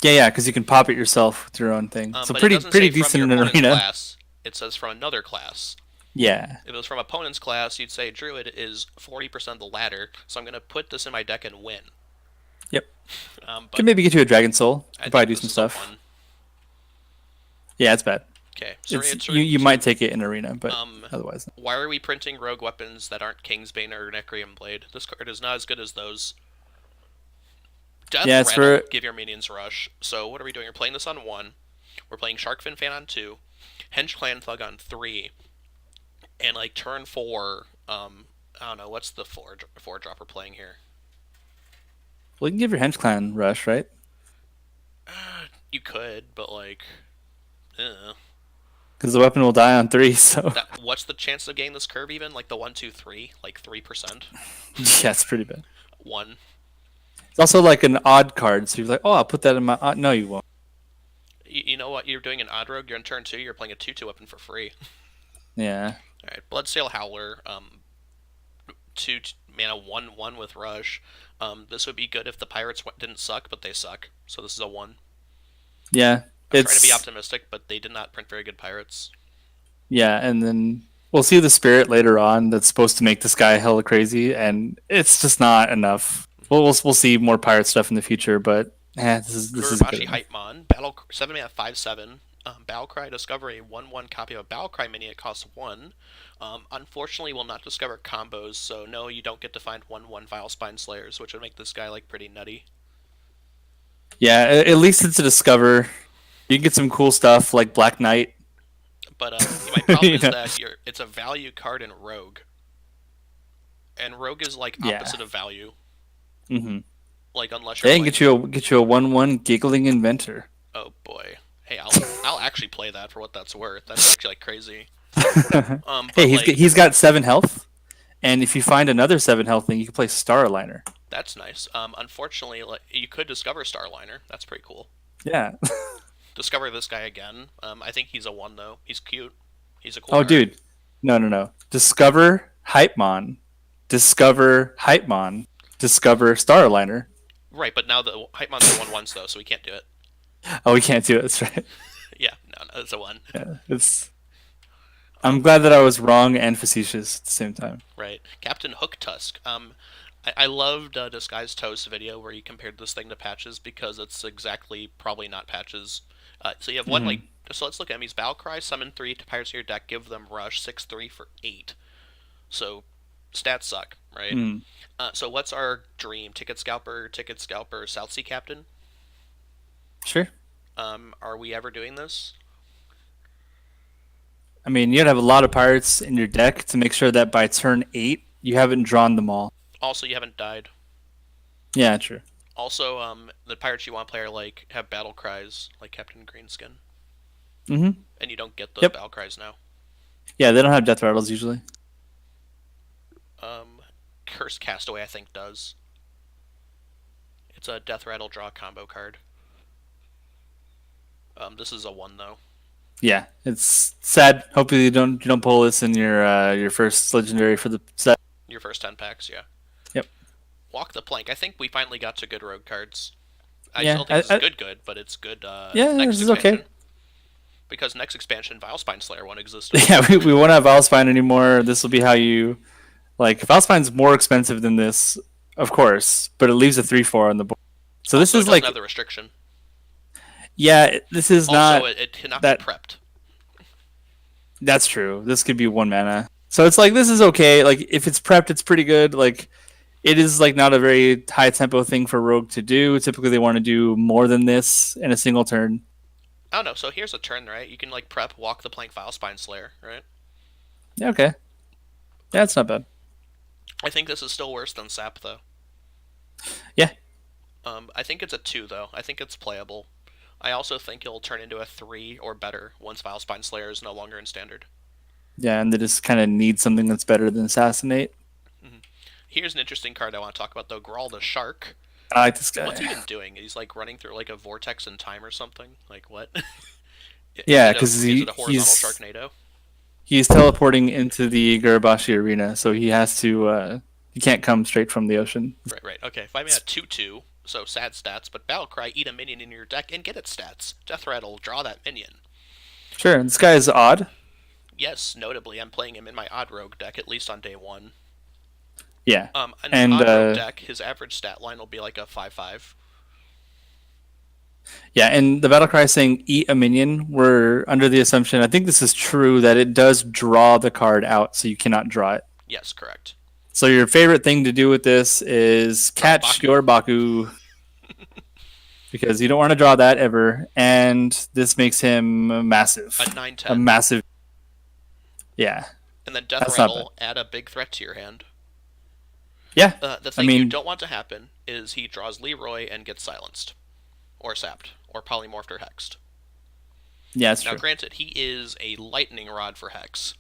Yeah, because you can pop it yourself with your own thing. So But it pretty doesn't say pretty from decent your in an opponent's arena. class. It says from another class. Yeah. If it was from opponent's class, you'd say Druid is 40% the ladder, so I'm going to put this in my deck and win. Yep. But Could maybe get you a Dragon Soul. I Could think probably do this some is a stuff. 1. Yeah, it's bad. Okay, It's you might take it in arena, but Um, otherwise. why are we printing rogue weapons that aren't Kingsbane or Necrium Blade? This card is not as good as those. Death Yeah, it's Rattle, for give your minions rush. So what are we doing? We're playing this on 1. We're playing Sharkfin Fan on 2. Henge Clan Thug on 3. And like turn 4, I don't know, what's the 4 drop we're playing here? well, you can give your Hench Clan rush, right? You could, but like, Because the weapon will die on 3. So that. What's the chance of getting this curve even? Like the 1, 2, 3, like 3%. yeah, it's pretty bad. 1. It's also like an odd card, so you're like, oh, I'll put that in my. No, you won't. You know what? You're doing an odd rogue. You're in turn 2. You're playing a 2/2 weapon for free. Yeah. All right, Bloodsail Howler. 2 mana 1/1 with rush. This would be good if the pirates didn't suck, but they suck. So this is a 1. Yeah. I'm trying to be It's optimistic, but they did not print very good pirates. yeah, and then we'll see the spirit later on that's supposed to make this guy hella crazy, and it's just not enough. We'll see more pirate stuff in the future, but this is good Gurubashi enough. Hypemon, Battle 7 mana 5/7. Battlecry, discover a 1/1 copy of a Battlecry mini. It costs 1. Unfortunately, will not discover combos, so no, you don't get to find 1/1 Vile Spine Slayers, which would make this guy like pretty nutty. Yeah, at least it's a discover. You can get some cool stuff like Black Knight. But my problem you is know, that it's a value card in Rogue, and Rogue is like yeah. opposite of value. Mm-hmm. Like unless you're They can playing, get you a 1/1 giggling inventor. oh boy, hey, I'll actually play that for what that's worth. That's actually like crazy. Hey, But like he's got 7 health, and if you find another 7 health thing, you can play Starliner. that's nice. Unfortunately, like you could discover Starliner. That's pretty cool. Yeah. Discover this guy again. I think he's a 1 though. He's cute. He's a cool Oh, card. dude. No. Discover Hypemon. Discover Hypemon. Discover Starliner. Right, but now the Hypemons are 1/1s though, so we can't do it. Oh, we can't do it. That's right. Yeah, no, it's a 1. Yeah, it's. I'm glad that I was wrong and facetious at the same time. Right. Captain Hook Tusk. I loved Disguised Toast's video where he compared this thing to Patches because it's exactly probably not Patches. So you have one like Hmm. so let's look at him. He's Battlecry, summon 3 to pirates in your deck, give them Rush 6/3 for 8. So stats suck, right? Hmm. So what's our dream? Ticket Scalper, South Sea Captain. Sure. Are we ever doing this? I mean, you gotta have a lot of pirates in your deck to make sure that by turn 8 you haven't drawn them all. Also, you haven't died. Yeah, true. Also, the pirates you want to play are like have battle cries like Captain Greenskin, Mm-hmm. and you don't get those Yep. battle cries now. Yeah, they don't have death rattles usually. Um, Cursed Castaway, I think, does. It's a Death Rattle draw combo card. This is a 1 though. Yeah, it's sad. Hopefully you don't pull this in your first legendary for the set. Your first 10 packs, yeah. Yep. Walk the Plank. I think we finally got to good rogue cards. I Yeah. still think this is good, but it's good Yeah, next this is okay. expansion. Because next expansion, Vile Spine Slayer won't exist at all. Yeah, we won't have Valspine anymore. This will be how you like. Valspine's more expensive than this, of course, but it leaves a 3/4 on the board. So this Also, it is doesn't like, have the restriction. yeah, this is Also, not it cannot be that. prepped. That's true. This could be 1 mana. So it's like this is okay. Like if it's prepped, it's pretty good. Like it is like not a very high tempo thing for Rogue to do. Typically, they want to do more than this in a single turn. Oh no, so here's a turn, right? You can like prep, walk the plank, Vile Spine Slayer, right? Yeah, okay. Yeah, it's not bad. I think this is still worse than Sap though. Yeah, I think it's a 2 though. I think it's playable. I also think it'll turn into a 3 or better once Vile Spine Slayer is no longer in standard. yeah, and they just kind of need something that's better than Assassinate. Mm-hmm. Here's an interesting card I want to talk about though. Grawl the Shark. I like this What's he guy. even doing? He's like running through like a vortex in time or something. Like what? Yeah, because Is it a horizontal Sharknado? he's teleporting into the Garabashi arena, so he has to. He can't come straight from the ocean. Right. Okay. 5 mana 2/2. So sad stats, but Battlecry, eat a minion in your deck and get its stats. Death Rattle, draw that minion. Sure, this guy is odd. Yes, notably, I'm playing him in my Odd Rogue deck, at least on day 1. Yeah, In an and Odd Rogue deck, his average stat line will be like a 5/5. yeah, and the battle cry saying "eat a minion." We're under the assumption. I think this is true that it does draw the card out, so you cannot draw it. Yes, correct. So your favorite thing to do with this is catch Baku. your Baku because you don't want to draw that ever, and this makes him massive, A 9 a 10. massive. Yeah, And then Death that's not bad. Rattle, add a big threat to your hand. Yeah, The I thing you mean, don't want to happen is he draws Leroy and gets silenced. Or sapped. Or polymorphed or hexed. yeah, it's Now, true. granted, he is a lightning rod for hex.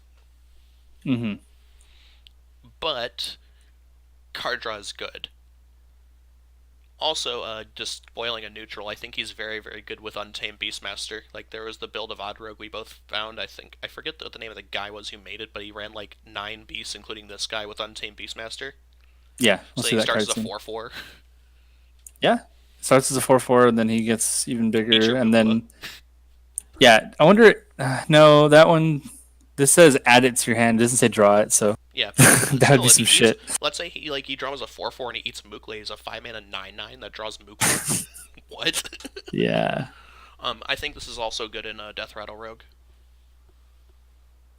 Hmm. But card draw is good. Also, just spoiling a neutral, I think he's very, very good with Untamed Beastmaster. Like, there was the build of Odd Rogue we both found. I forget what the name of the guy was who made it, but he ran like 9 beasts, including this guy with Untamed Beastmaster. Yeah, we'll So see he that card starts as a soon. 4/4. Yeah, starts as a 4/4, and then he gets even Eat bigger, your and Bubba. then Yeah, I wonder. No, that one. This says add it to your hand. It doesn't say draw it, so Yeah, but that would still, be if some he eats, shit. let's say he draws a 4/4 and he eats Mukle, he's a 5 mana 9/9 that draws Mukle. What? Yeah, I think this is also good in Death Rattle Rogue.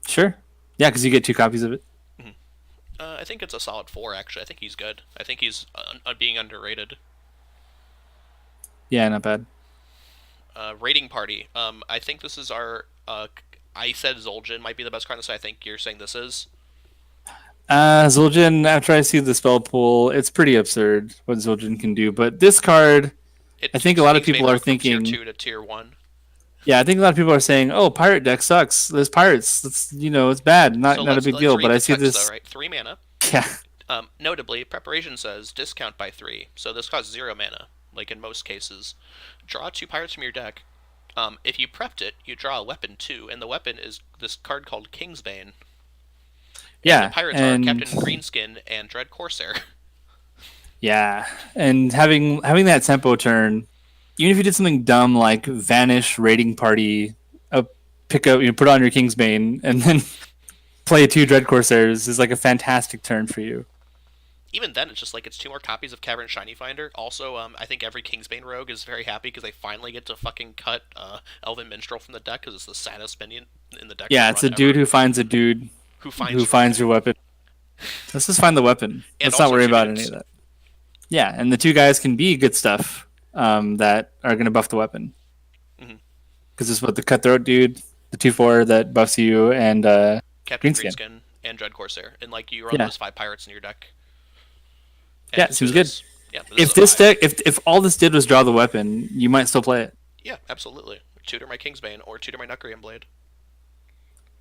sure. Yeah, because you get two copies of it. Mhm. I think it's a solid 4, actually. I think he's good. I think he's being underrated. Yeah, not bad. Rating Party. I think this is our. I said Zul'jin might be the best card, so I think you're saying this is. Zul'jin. After I see the spell pool, it's pretty absurd what Zul'jin can do. But this card, It I think a takes lot of Kingsbane people are up from tier thinking. 2 to tier 1. Yeah, I think a lot of people are saying, "Oh, pirate deck sucks. There's pirates. It's it's bad. So Not a big let's deal." But read I the see text though, this. right? 3 mana. Yeah, Notably, preparation says discount by 3, so this costs 0 mana, like in most cases. Draw 2 pirates from your deck. If you prepped it, you draw a weapon too, and the weapon is this card called Kingsbane. And the yeah, pirates are and Captain Greenskin and Dread Corsair. yeah, and having that tempo turn, even if you did something dumb like vanish raiding party, pick up put on your Kingsbane, and then play two Dread Corsairs is like a fantastic turn for you. Even then, it's just like it's 2 more copies of Cavern Shiny Finder. Also, I think every Kingsbane rogue is very happy because they finally get to fucking cut Elven Minstrel from the deck because it's the saddest minion in the deck to Yeah, it's run a dude ever. who finds a dude Who who finds your finds weapon? your weapon. Let's just find the weapon. And Let's not also worry two about any dudes. of that. Yeah, and the two guys can be good stuff that are going to buff the weapon. Hmm. Because it's what the cutthroat dude, the 2/4 that buffs you, and Captain Greenskin. Greenskin and Dread Corsair, and like you run Yeah, those 5 pirates in your deck. yeah, And seems do good. this. Yeah, this is If a this 5. deck, if all this did was draw the weapon, you might still play it. Yeah, absolutely. Tutor my Kingsbane or tutor my Nukrium Blade.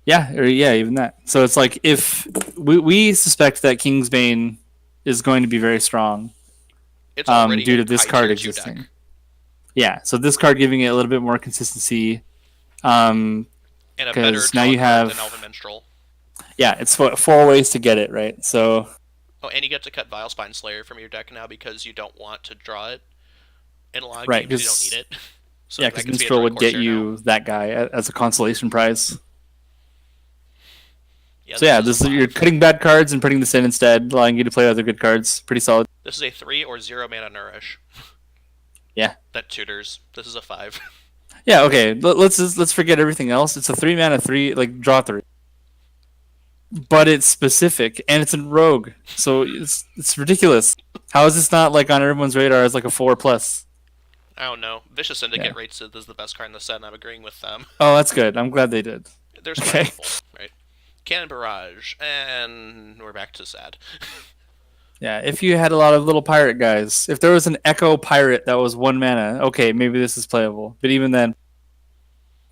Yeah, or yeah, even that. So it's like if we suspect that Kingsbane is going to be very strong It's already due a to this high card tier 2 deck. existing. Yeah, so this card giving it a little bit more consistency. And a better Because now draw you card than Elven have Minstrel. yeah, it's four ways to get it right. So Oh, and you get to cut Vilespine Slayer from your deck now because you don't want to draw it. In a lot of right, games, you don't need because it. So yeah, that because gets to be a Minstrel Dread would get Corsair now. you that guy as a consolation prize. Yeah, So this yeah, is a this is, you're 5. cutting bad cards and putting this in instead, allowing you to play other good cards. Pretty solid. This is a 3 or 0 mana Nourish Yeah. that tutors. This is a 5. Yeah. Okay. Let's forget everything else. It's a 3 mana three like draw three, but it's specific and it's in rogue, so it's ridiculous. How is this not like on everyone's radar as like a 4+? I don't know. Vicious Yeah. Syndicate rates it as the best card in the set, and I'm agreeing with them. Oh, that's good. I'm glad they did. They're smart Okay. people, right? Cannon Barrage, and we're back to sad. Yeah. If you had a lot of little pirate guys, if there was an Echo pirate that was 1 mana, okay, maybe this is playable. But even then,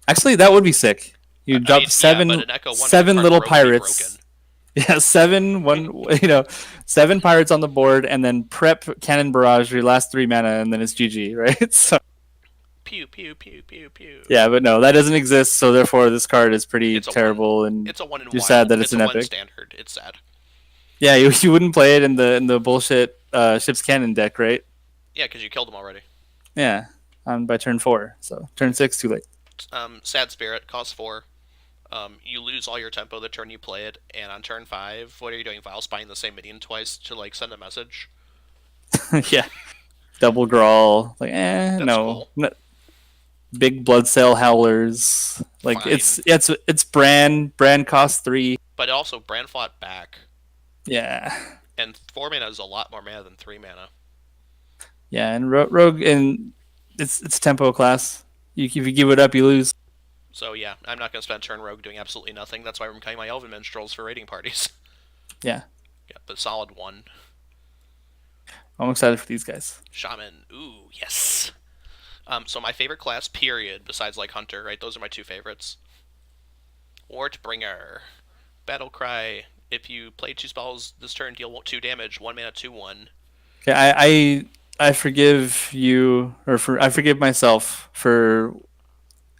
actually, that would be sick. You I mean, drop yeah, but seven an Echo 1 mana seven card little rogue would be broken. pirates. Yeah, seven pirates on the board, and then prep cannon barrage for your last 3 mana, and then it's GG, right? So Pew pew pew pew pew. yeah, but no, that doesn't exist. So therefore, this card is pretty It's a 1. terrible, and It's a 1 in you're sad wild. that it's It's a an 1 epic. standard. It's sad. Yeah, you wouldn't play it in the bullshit ship's cannon deck, right? Yeah, because you killed him already. Yeah, by turn 4. So turn 6, too late. Sad Spirit, cost 4. You lose all your tempo the turn you play it, and on turn 5, what are you doing? Vile spying the same minion twice to like send a message? Yeah, double grawl, like That's no. cool. Big blood cell howlers. Like Fine. it's Brand costs 3. But also, Brand fought back, Yeah. and 4 mana is a lot more mana than 3 mana. Yeah, and Rogue and it's tempo class. If you give it up, you lose. So yeah, I'm not going to spend turn rogue doing absolutely nothing. That's why I'm cutting my Elven Minstrels for raiding parties. Yeah, Yeah, but solid 1. I'm excited for these guys. Shaman, ooh, yes. So my favorite class, period, besides like Hunter, right? Those are my 2 favorites. Wartbringer. Battle Cry. If you play 2 spells this turn, deal 2 damage, 1 mana, 2/1. Okay, I forgive you, I forgive myself for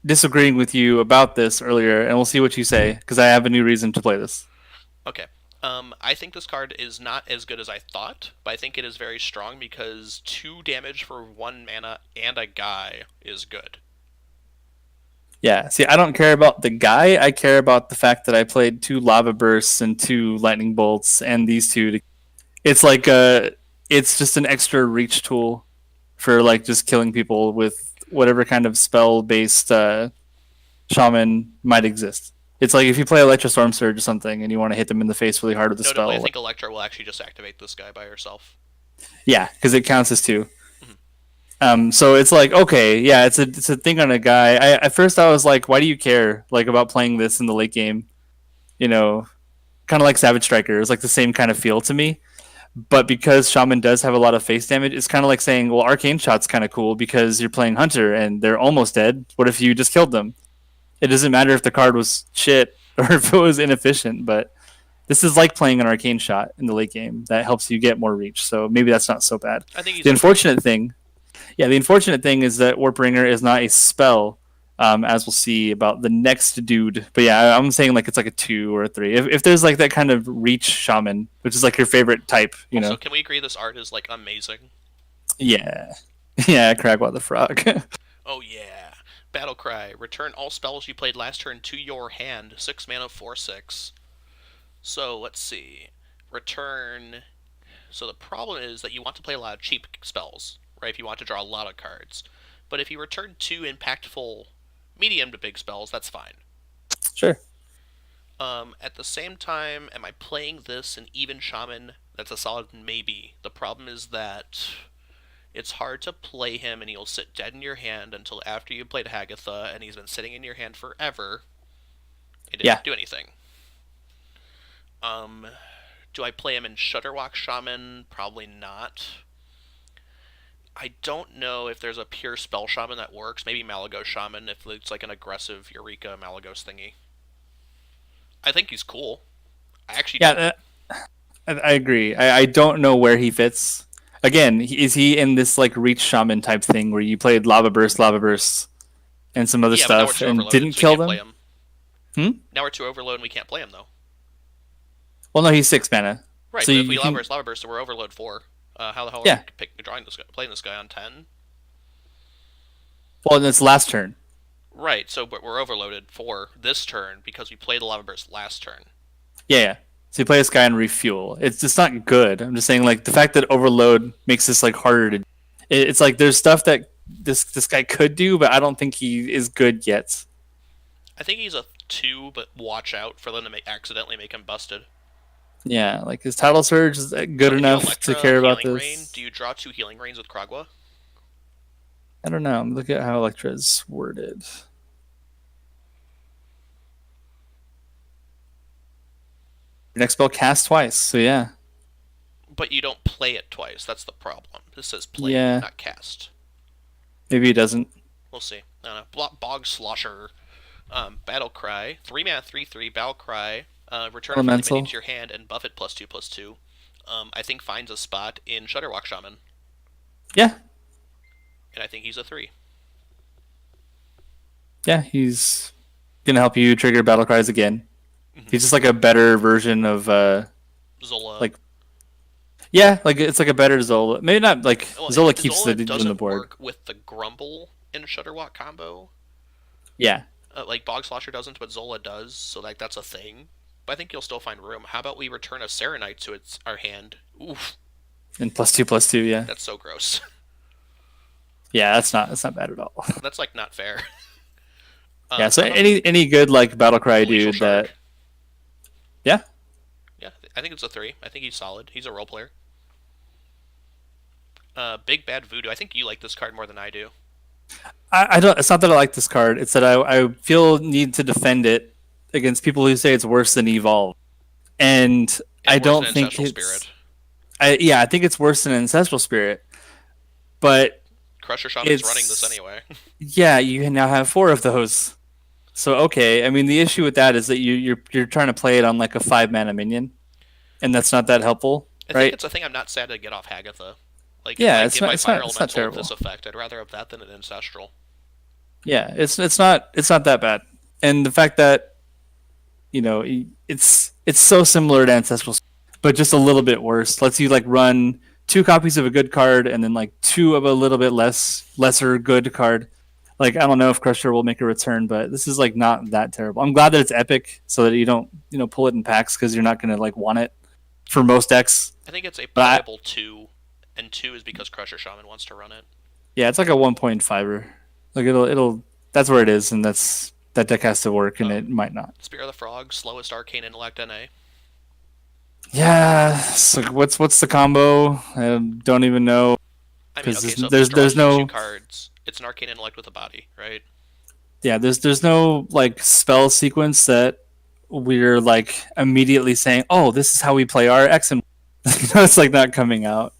disagreeing with you about this earlier, and we'll see what you say because I have a new reason to play this. Okay. I think this card is not as good as I thought, but I think it is very strong because 2 damage for 1 mana and a guy is good. Yeah. See, I don't care about the guy. I care about the fact that I played 2 lava bursts and 2 lightning bolts and these two. It's like it's just an extra reach tool for like just killing people with whatever kind of spell based shaman might exist. It's like if you play Electro Storm Surge or something and you want to hit them in the face really hard with a Notably, I spell. think Electra will actually just activate this guy by herself. Yeah, because it counts as two. Mhm. So it's like okay, yeah, it's a thing on a guy. At first I was like, why do you care like about playing this in the late game? You know, kind of like Savage Striker. It's like the same kind of feel to me. But because Shaman does have a lot of face damage, it's kind of like saying, well, Arcane Shot's kind of cool because you're playing Hunter and they're almost dead. What if you just killed them? It doesn't matter if the card was shit or if it was inefficient, but this is like playing an Arcane Shot in the late game that helps you get more reach. So maybe that's not so bad. I think he's The a three. unfortunate thing, yeah, the unfortunate thing is that Warbringer is not a spell, as we'll see about the next dude. But yeah, I'm saying like it's like a 2 or a 3. If there's like that kind of reach shaman, which is like your favorite type, you Also, know. can we agree this art is like amazing? Yeah. Yeah, Cragwa the Frog. Oh yeah. Battle Cry. Return all spells you played last turn to your hand. 6 mana, 4/6. So let's see. Return. So the problem is that you want to play a lot of cheap spells, right? If you want to draw a lot of cards. But if you return 2 impactful medium to big spells, that's fine. Sure. At the same time, am I playing this in even shaman? That's a solid maybe. The problem is that it's hard to play him and he'll sit dead in your hand until after you played Hagatha and he's been sitting in your hand forever. It Yeah. didn't do anything. Um, do I play him in Shutterwalk Shaman? Probably not. I don't know if there's a pure spell shaman that works. Maybe Malagos Shaman if it's like an aggressive Eureka Malagos thingy. I think he's cool. I actually do. Yeah, I agree. I don't know where he fits. Again, is he in this like reach shaman type thing where you played lava burst, and some other Yeah, but now we're stuff too and overloaded, didn't so we kill can't play them? him. Hmm? Now we're too overloaded and we can't play him though. Well, no, he's 6 mana, Right, so but you, if we you can. lava burst, so we're overload 4. How the hell are we Yeah. drawing this guy, playing this guy on 10? Well, it's last turn. Right, so but we're overloaded 4 this turn because we played the lava burst last turn. Yeah, yeah. So you play this guy and refuel. It's just not good. I'm just saying like the fact that overload makes this like harder to. It's like there's stuff that this guy could do, but I don't think he is good yet. I think he's a 2, but watch out for them to accidentally make him busted. Yeah, like his title surge is good So in your enough to Electra care about healing rain, this. do you draw 2 healing rains with Kragwa? I don't know. Look at how Electra is worded. Your next spell casts twice, so yeah. But you don't play it twice. That's the problem. This says play, Yeah, not cast. maybe it doesn't. We'll see. I don't know. Bog Slosher, Battle Cry, 3 mana, 3/3. Battle Cry. Return a friendly minion Elemental. to your hand and buff it +2/+2. I think finds a spot in Shutterwalk Shaman, Yeah, and I think he's a 3. yeah, he's gonna help you trigger battle cries again. Mm-hmm. He's just like a better version of Zola. like yeah, like it's like a better Zola. Maybe not like Well, Zola keeps Zola the on the doesn't board. work with the Grumble in Shutterwalk combo. Yeah, Like Bog Slosher doesn't, but Zola does, so like that's a thing. But I think you'll still find room. How about we return a Serenite to our hand? Oof, and +2/+2. Yeah, that's so gross. yeah, that's not bad at all. That's like not fair. Yeah, so How about any good like battle cry Glacial dude that Shark? yeah. Yeah, I think it's a 3. I think he's solid. He's a role player. Big Bad Voodoo. I think you like this card more than I do. I don't. It's not that I like this card. It's that I feel need to defend it against people who say it's worse than Evolve, and I And worse than don't think Ancestral it's. Spirit. Yeah, I think it's worse than Ancestral Spirit, but Crusher Shaman's running this it's anyway. yeah. You now have 4 of those, so okay. I mean, the issue with that is that you're trying to play it on like a 5 mana minion, and that's not that helpful, I think right? it's a thing I'm not sad to get off Hagatha. Like, if Yeah, I it's get not my it's Fire not it's not Elemental with terrible. this effect, I'd rather have that than an Ancestral. Yeah, it's not that bad, and the fact that it's so similar to Ancestral, but just a little bit worse. Lets you like run 2 copies of a good card and then like 2 of a little bit lesser good card. Like I don't know if Crusher will make a return, but this is like not that terrible. I'm glad that it's epic, so that you don't pull it in packs because you're not gonna like want it for most decks. I think it's a But playable 2, and 2 is because Crusher Shaman wants to run it. yeah, it's like a 1.5er. Like it'll that's where it is, and that deck has to work, and it might not. Spear of the Frog, slowest Arcane Intellect NA. Yeah, so what's the combo? I don't even know I mean, because okay, so if it there's draws you 2 no cards, it's an Arcane Intellect with a body, right? yeah there's no like spell sequence that we're like immediately saying, oh, this is how we play our X and it's like not coming out.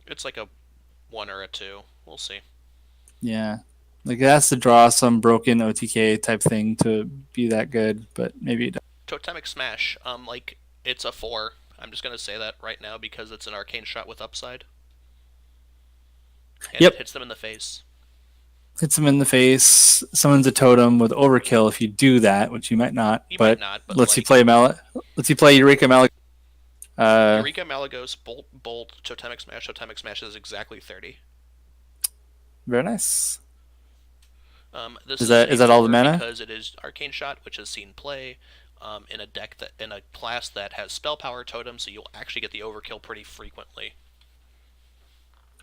It's like a 1 or a 2. We'll see. Yeah, like it has to draw some broken OTK type thing to be that good, but maybe it does. Totemic Smash, like, it's a 4. I'm just gonna say that right now because it's an arcane shot with upside. And it Yep, hits them in the face. hits him in the face. Summons a totem with overkill if you do that, which you might not, You might but not, but lets you like, play lets you play Eureka Malak. Eureka Malagos, Bolt, Totemic Smash. Totemic Smash is exactly 30. Very nice. This Is is that a is that all the 4 mana? because it is Arcane Shot, which has seen play in a deck that in a class that has spell power totem, so you'll actually get the overkill pretty frequently.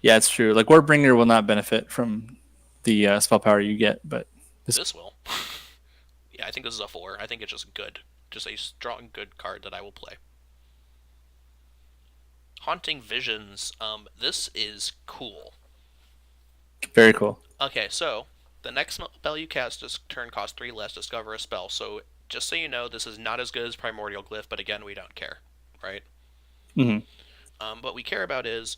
Yeah, it's true. Like Warbringer will not benefit from the spell power you get, but This will. Yeah, I think this is a 4. I think it's just good. Just a strong, good card that I will play. Haunting Visions. This is cool. very cool. Okay, so the next spell you cast this turn costs 3 less. Discover a spell. So just so you know, this is not as good as Primordial Glyph, but again, we don't care, right? Hmm. What we care about is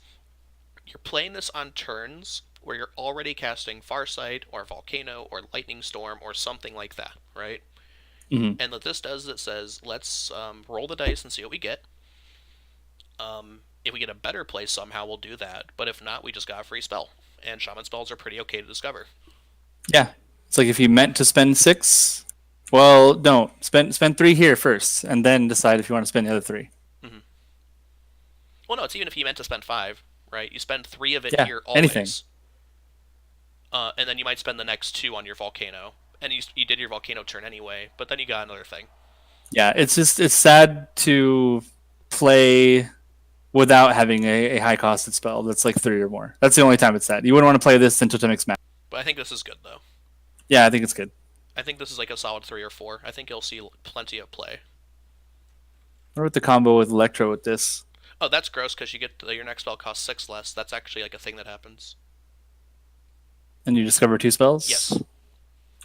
you're playing this on turns where you're already casting Farsight or Volcano or Lightning Storm or something like that, right? Hmm. And what this does is it says, let's roll the dice and see what we get. If we get a better play somehow, we'll do that. But if not, we just got a free spell. And Shaman spells are pretty okay to discover. Yeah, it's like if you meant to spend 6, well, don't spend 3 here first, and then decide if you want to spend the other 3. Mm-hmm. Well, no, it's even if you meant to spend 5, right? You spend 3 of it Yeah, here anything. always. And then you might spend the next 2 on your Volcano. And you did your Volcano turn anyway, but then you got another thing. Yeah, it's sad to play without having a high costed spell that's like 3 or more. That's the only time it's sad. You wouldn't want to play this in Totemic Smash. But I think this is good, though. Yeah, I think it's good. I think this is like a solid 3 or 4. I think you'll see plenty of play. What about the combo with Electro with this? Oh, that's gross because you get your next spell costs 6 less. That's actually like a thing that happens. And you discover 2 spells? Yes.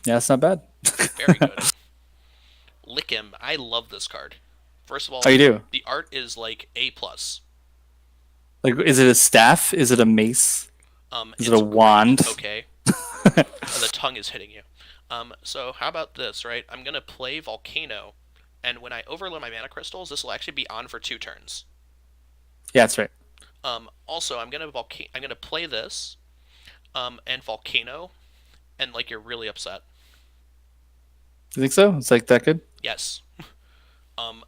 Yeah, that's not bad. Very good. Lick him. I love this card. First of all, Oh, you do? the art is like A plus. Like, is it a staff? Is it a mace? Is it a wand? Okay. The tongue is hitting you. So how about this, right? I'm gonna play Volcano, and when I overload my mana crystals, this will actually be on for 2 turns. Yeah, that's right. Also, I'm gonna play this, and Volcano, and like you're really upset. You think so? It's like that good? Yes.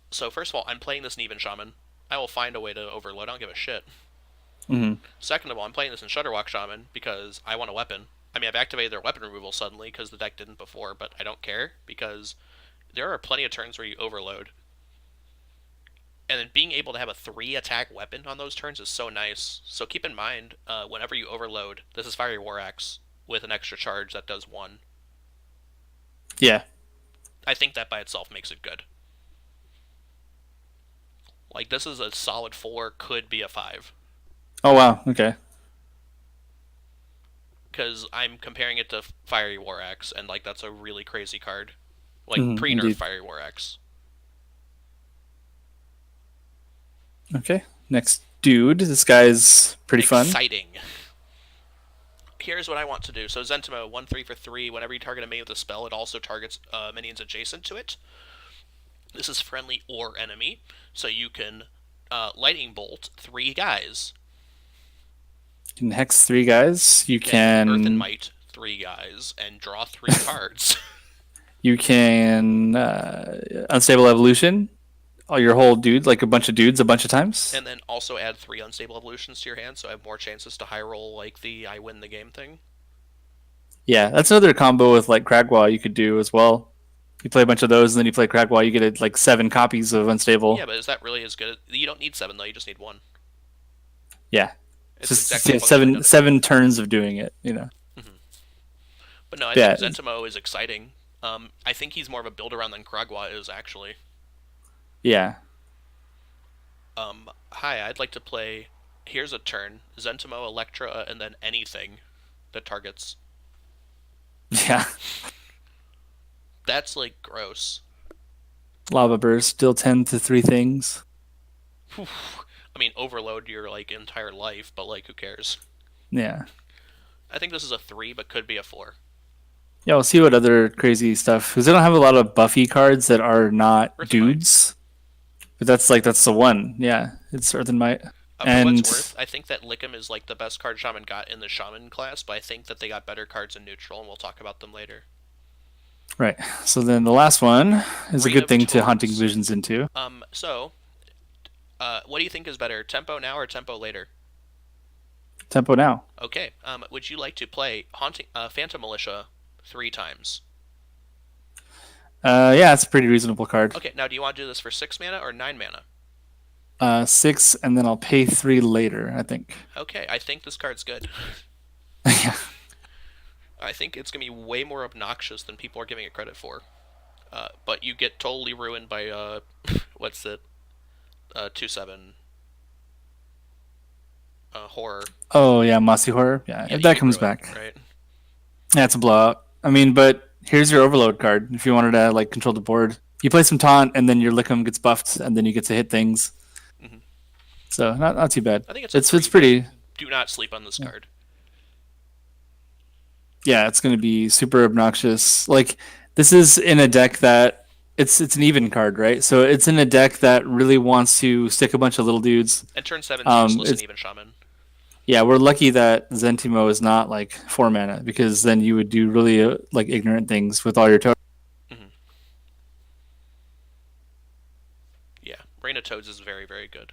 So first of all, I'm playing this in Even Shaman. I will find a way to overload. I don't give a shit. Mm-hmm. Second of all, I'm playing this in Shudderwalk Shaman because I want a weapon. I mean, I've activated their weapon removal suddenly because the deck didn't before, but I don't care because there are plenty of turns where you overload. And then being able to have a 3 attack weapon on those turns is so nice. So keep in mind, whenever you overload, this is Fiery War Axe with an extra charge that does 1. Yeah. I think that by itself makes it good. Like, this is a solid 4, could be a 5. Oh, wow. Okay. Because I'm comparing it to Fiery War Axe, and like that's a really crazy card, like Mm-hmm, pre-nerf indeed. Fiery War Axe. Okay. Next dude. This guy's pretty fun. Exciting. Here's what I want to do. So Zentimo, 1/3 for 3. Whenever you target a minion with a spell, it also targets minions adjacent to it. This is friendly or enemy, so you can lightning bolt 3 guys. You can hex 3 guys. You Earth and can Might 3 guys and draw 3 cards. you can unstable evolution. Oh, your whole dude, like a bunch of dudes, a bunch of times. And then also add 3 unstable evolutions to your hand, so I have more chances to high roll like the I win the game thing. Yeah, that's another combo with like Cragwa you could do as well. You play a bunch of those, and then you play Cragwa. You get like 7 copies of Yeah, Unstable. but is that really as good? You don't need seven though. You just need one. Yeah, It's just exactly yeah, functionally seven identical. 7 turns of doing it. You know. Hmm. But no, I think Yeah, Zentimo is exciting. I think he's more of a build around than Kragwa is actually. yeah, Hi, I'd like to play. Here's a turn: Zentimo, Electra, and then anything that targets. yeah. That's like gross. Lava Burst, deal 10 to 3 things. Whew. I mean, overload your like entire life, but like, who cares? Yeah. I think this is a three, but could be a four. Yeah, we'll see what other crazy stuff because they don't have a lot of Buffy cards that are not Rhythmite. dudes, but that's the one. Yeah, it's Earth and Might, For what it's and worth, I think that Lickum is like the best card Shaman got in the Shaman class, but I think that they got better cards in neutral, and we'll talk about them later. right. So then the last one is a Reign good of thing to hunting Toads. visions into. What do you think is better, tempo now or tempo later? Tempo now. Okay. Would you like to play Haunting Phantom Militia 3 times? Yeah, it's a pretty reasonable card. Okay. Now, do you want to do this for 6 mana or 9 mana? 6, and then I'll pay 3 later. I think. Okay. I think this card's good. Yeah. I think it's gonna be way more obnoxious than people are giving it credit for. But you get totally ruined by what's it? 2/7 horror. Oh yeah, Mossy Horror. Yeah, Yeah, if you that get comes ruined, back, right? yeah, it's a blowout. I mean, but here's your Overload card. If you wanted to like control the board, you play some taunt, and then your Lickum gets buffed, and then you get to hit things. Hmm. So not too bad. I think it's a It's three, but pretty. do not sleep on this card. Yeah, it's going to be super obnoxious. Like this is in a deck that it's an even card, right? So it's in a deck that really wants to stick a bunch of little dudes. And turn seven's useless in It's even Shaman. yeah, we're lucky that Zentimo is not like 4 mana because then you would do really like ignorant things with all your tokens. Hmm. Yeah, Reign of Toads is very, very good.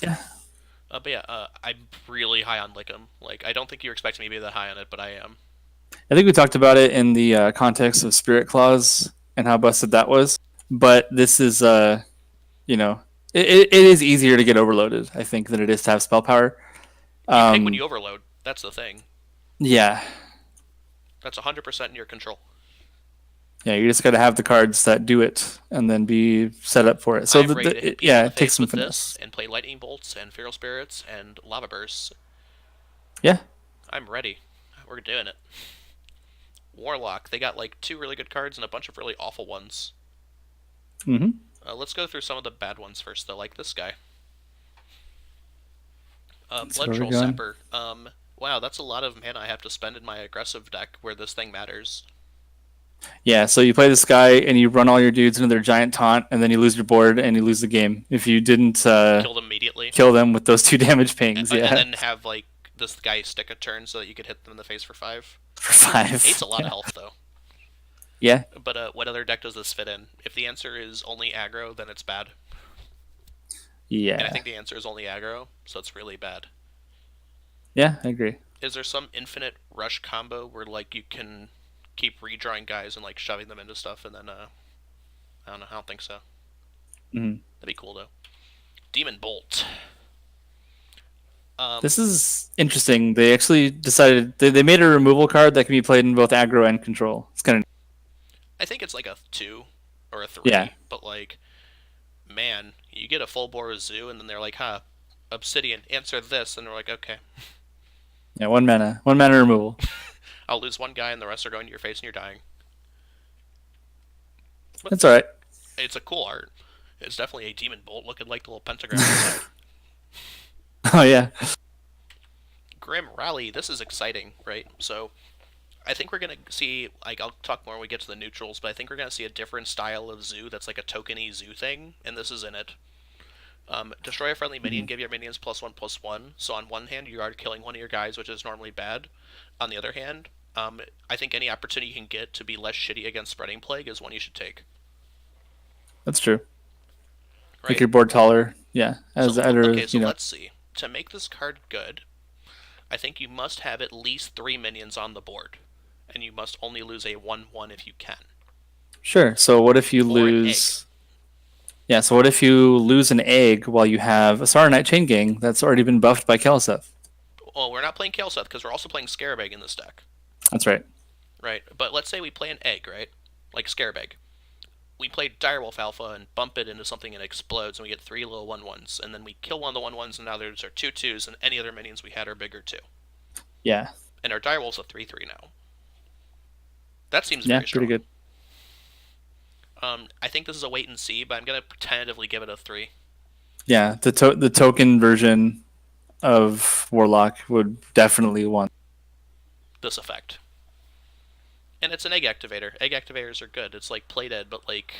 Yeah, But yeah, I'm really high on Lickum. Like, I don't think you're expecting me to be that high on it, but I am. I think we talked about it in the context of Spirit Claws and how busted that was. But this is, you know, it is easier to get overloaded, I think, than it is to have spell power. You pick when you Um, overload. That's the thing. yeah, That's 100% in your control. yeah, you just got to have the cards that do it and then be set up for it. So I'm ready to hit people yeah, in the it takes face some with this finesse. and play Lightning Bolts and Feral Spirits and Lava Bursts. Yeah, I'm ready. We're doing it. Warlock. They got like 2 really good cards and a bunch of really awful ones. mm-hmm. Let's go through some of the bad ones first, though, like this guy. That's Blood where we're Troll going. Sapper. Wow, that's a lot of mana I have to spend in my aggressive deck where this thing matters. Yeah, so you play this guy and you run all your dudes into their giant taunt, and then you lose your board and you lose the game if you didn't Kill them immediately. kill them with those 2 damage pings. And Yeah, then have, like, this guy stick a turn so that you could hit them in the face for 5. for 5. Eight's a lot of Yeah, health, though. yeah, But what other deck does this fit in? If the answer is only aggro, then it's bad. And I yeah, think the answer is only aggro, so it's really bad. yeah. I agree. Is there some infinite rush combo where, like, you can keep redrawing guys and, like, shoving them into stuff and then, I don't know, I don't think so. Mhm. That'd be cool, though. Demon Bolt. This is interesting. They actually decided they made a removal card that can be played in both aggro and control. It's kind of I think it's like a 2 or a yeah, 3, but, like, man, you get a full bore with Zoo, and then they're like, huh, Obsidian, answer this, and they're like, okay. yeah. 1 mana, 1 mana removal. I'll lose one guy, and the rest are going to your face, and you're dying. But That's all right. it's a cool art. It's definitely a demon bolt looking like the little pentagram inside. Oh yeah, Grim Rally, this is exciting, right? So I think we're gonna see, like, I'll talk more when we get to the neutrals, but I think we're gonna see a different style of zoo that's like a tokeny zoo thing, and this is in it. Destroy a friendly minion, Mhm. give your minions +1/+1. So on one hand, you are killing one of your guys, which is normally bad. On the other hand, I think any opportunity you can get to be less shitty against Spreading Plague is one you should take, That's true. Make right? your board taller. Yeah, as So either okay, so you know. let's see. To make this card good, I think you must have at least 3 minions on the board, and you must only lose a 1/1 if you can, Sure. So what if you or an egg. lose? Yeah. So what if you lose an egg while you have a Sarah Knight Chain Gang that's already been buffed by Kelseth? Well, we're not playing Kaleseth because we're also playing Scarab Egg in this deck, That's right. right? But let's say we play an egg, right? Like Scarab Egg. We play Direwolf Alpha and bump it into something and it explodes, and we get 3 little 1/1s, and then we kill one of the 1/1s, and now there's our 2/2s, and any other minions we had are bigger too. Yeah. And our Direwolf's a 3/3 now. That seems Yeah. very Pretty strong. good. I think this is a wait and see, but I'm gonna tentatively give it a 3. Yeah. The token version of Warlock would definitely want. This effect. And it's an egg activator. Egg activators are good. It's like play dead, but like,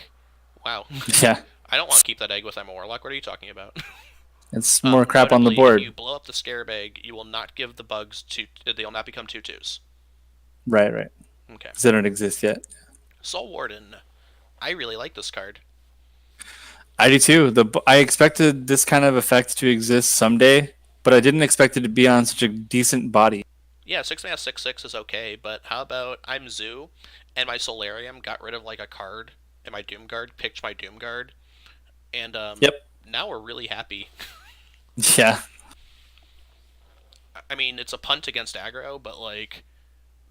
wow. Yeah. I don't want to keep that egg with I'm a Warlock. What are you talking about? It's more crap on the Notably, if you board. blow up the Scarab Egg, you will not give the bugs two. They'll not become 2/2s. Right. Right. Okay. Because they don't exist yet. Soul Warden. I really like this card. I do too. I expected this kind of effect to exist someday, but I didn't expect it to be on such a decent body. Yeah, 6 mana 6/6 is okay, but how about I'm Zoo, and my Solarium got rid of like a card, and my Doomguard picked my Doomguard, and Yep. now we're really happy. Yeah. I mean, it's a punt against aggro, but like,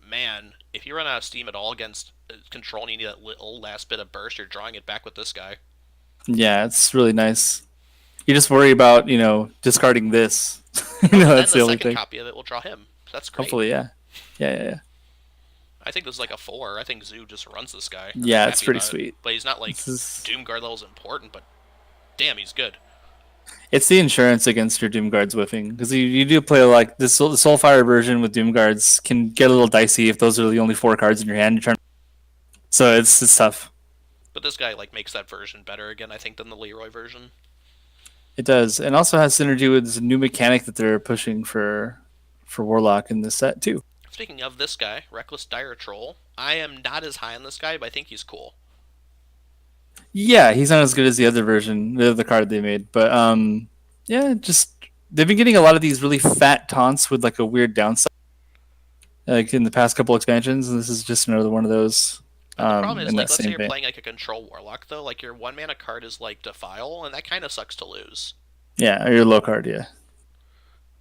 man, if you run out of steam at all against control and you need that little last bit of burst, you're drawing it back with this guy. Yeah. It's really nice. You just worry about discarding this. Oh, and then That's the the only second thing. copy of it will draw him. That's great. Hopefully, yeah. Yeah. Yeah. Yeah. I think this is like a 4. I think Zoo just runs this guy, and I'm Yeah. It's happy pretty about it. sweet. But he's not like This is. Doomguard level's important, but damn, he's good. It's the insurance against your Doomguards whiffing because you do play like this. The Soulfire version with Doomguards can get a little dicey if those are the only 4 cards in your hand. You're trying, so it's tough. But this guy like makes that version better again, I think, than the Leroy version. It does, and also has synergy with this new mechanic that they're pushing for Warlock in this set too. Speaking of this guy, Reckless Dire Troll, I am not as high on this guy, but I think he's cool. Yeah, he's not as good as the other version, the other card they made, but yeah, just they've been getting a lot of these really fat taunts with like a weird downside, like in the past couple expansions, and this is just another one of those. The problem is, In like, that let's say same you're vein. playing like a control warlock, though. Like your 1 mana card is like Defile, and that kind of sucks to lose. Yeah, or your low card, yeah.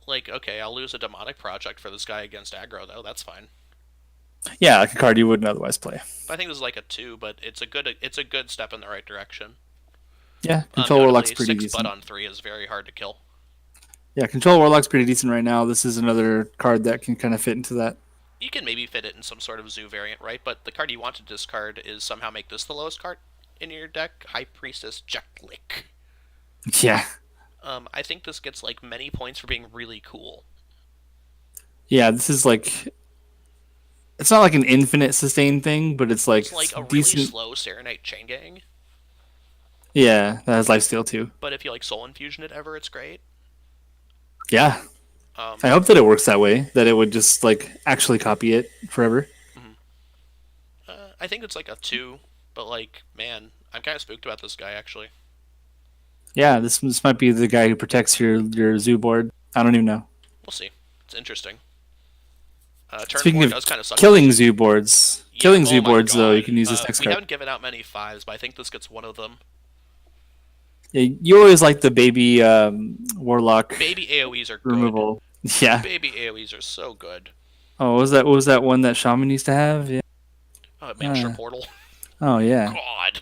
Like, okay, I'll lose a demonic project for this guy against aggro, though. That's fine. Yeah, like a card you wouldn't otherwise play. But I think this is like a 2, but it's a good step in the right direction. Yeah, Control Warlock's Notably, pretty 6 Bud decent. on 3 is very hard to kill. Yeah, Control Warlock's pretty decent right now. This is another card that can kind of fit into that. You can maybe fit it in some sort of Zoo variant, right? But the card you want to discard is somehow make this the lowest card in your deck. High Priestess Jacklick. Yeah. I think this gets like many points for being really cool. Yeah, this is like it's not like an infinite sustain thing, but it's like It's like a really decent. slow Serenite Chain Gang, Yeah, that has lifesteal too. but if you like Soul Infusion it ever, it's great. Yeah, I Um, hope that it works that way. That it would just like actually copy it forever. I think it's like a 2, but like, man, I'm kind of spooked about this guy actually. Yeah, this might be the guy who protects your zoo board. I don't even know. We'll see. It's interesting. Turn Speaking 4 of does kind of suck to killing lose. zoo boards, Yeah, killing oh zoo my boards though, you god. can use this next We card. haven't given out many 5s, but I think this gets one of them. Yeah, you always like the baby warlock Baby AoEs are good. removal. Yeah. Baby AoEs are so good. Oh, what was that one that Shaman used to have? Yeah. Maelstrom Portal. Oh yeah. God.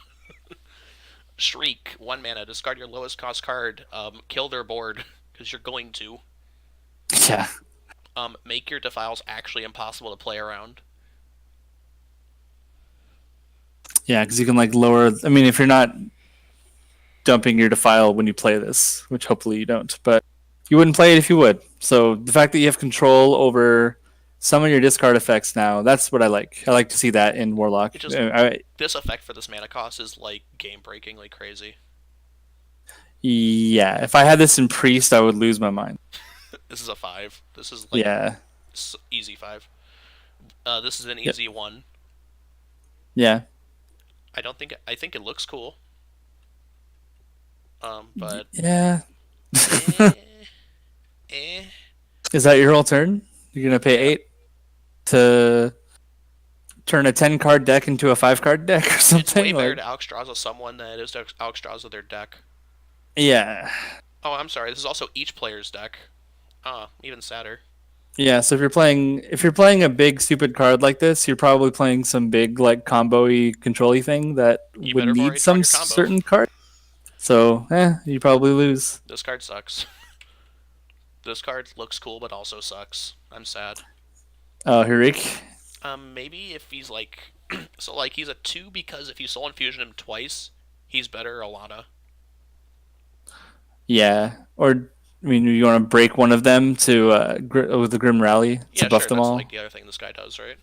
Shriek, 1 mana, discard your lowest cost card, kill their board, because you're going to. Yeah. Make your defiles actually impossible to play around. Yeah, because you can like lower. I mean, if you're not dumping your defile when you play this, which hopefully you don't, but you wouldn't play it if you would. So the fact that you have control over some of your discard effects now, that's what I like. I like to see that in Warlock. It just, this effect for this mana cost is like game breaking like crazy. Yeah, if I had this in Priest, I would lose my mind. This is a 5. This is like Yeah. easy 5. This is an Yep. easy 1. Yeah. I think it looks cool. But Yeah. eh, eh. Is that your whole turn? You're gonna pay Yeah, 8 to turn a 10 card deck into a 5 card deck or it's way something? better Like, to Alexstrasza someone than it is to Alexstrasza their deck. yeah. Oh, I'm sorry. This is also each player's deck. Ah, even sadder. Yeah, so if you're playing a big stupid card like this, you're probably playing some big like combo-y control-y thing that You would better have need already drawn some your combo. certain card. So, you probably lose. This card sucks. This card looks cool, but also sucks. I'm sad. Oh, Hirik. Maybe if he's like, so like he's a 2 because if you Soul Infusion him twice, he's better Alana. Yeah. Or I mean, you want to break one of them to with the Grim Rally to Yeah, buff sure. them That's like all. the other thing this guy does, right?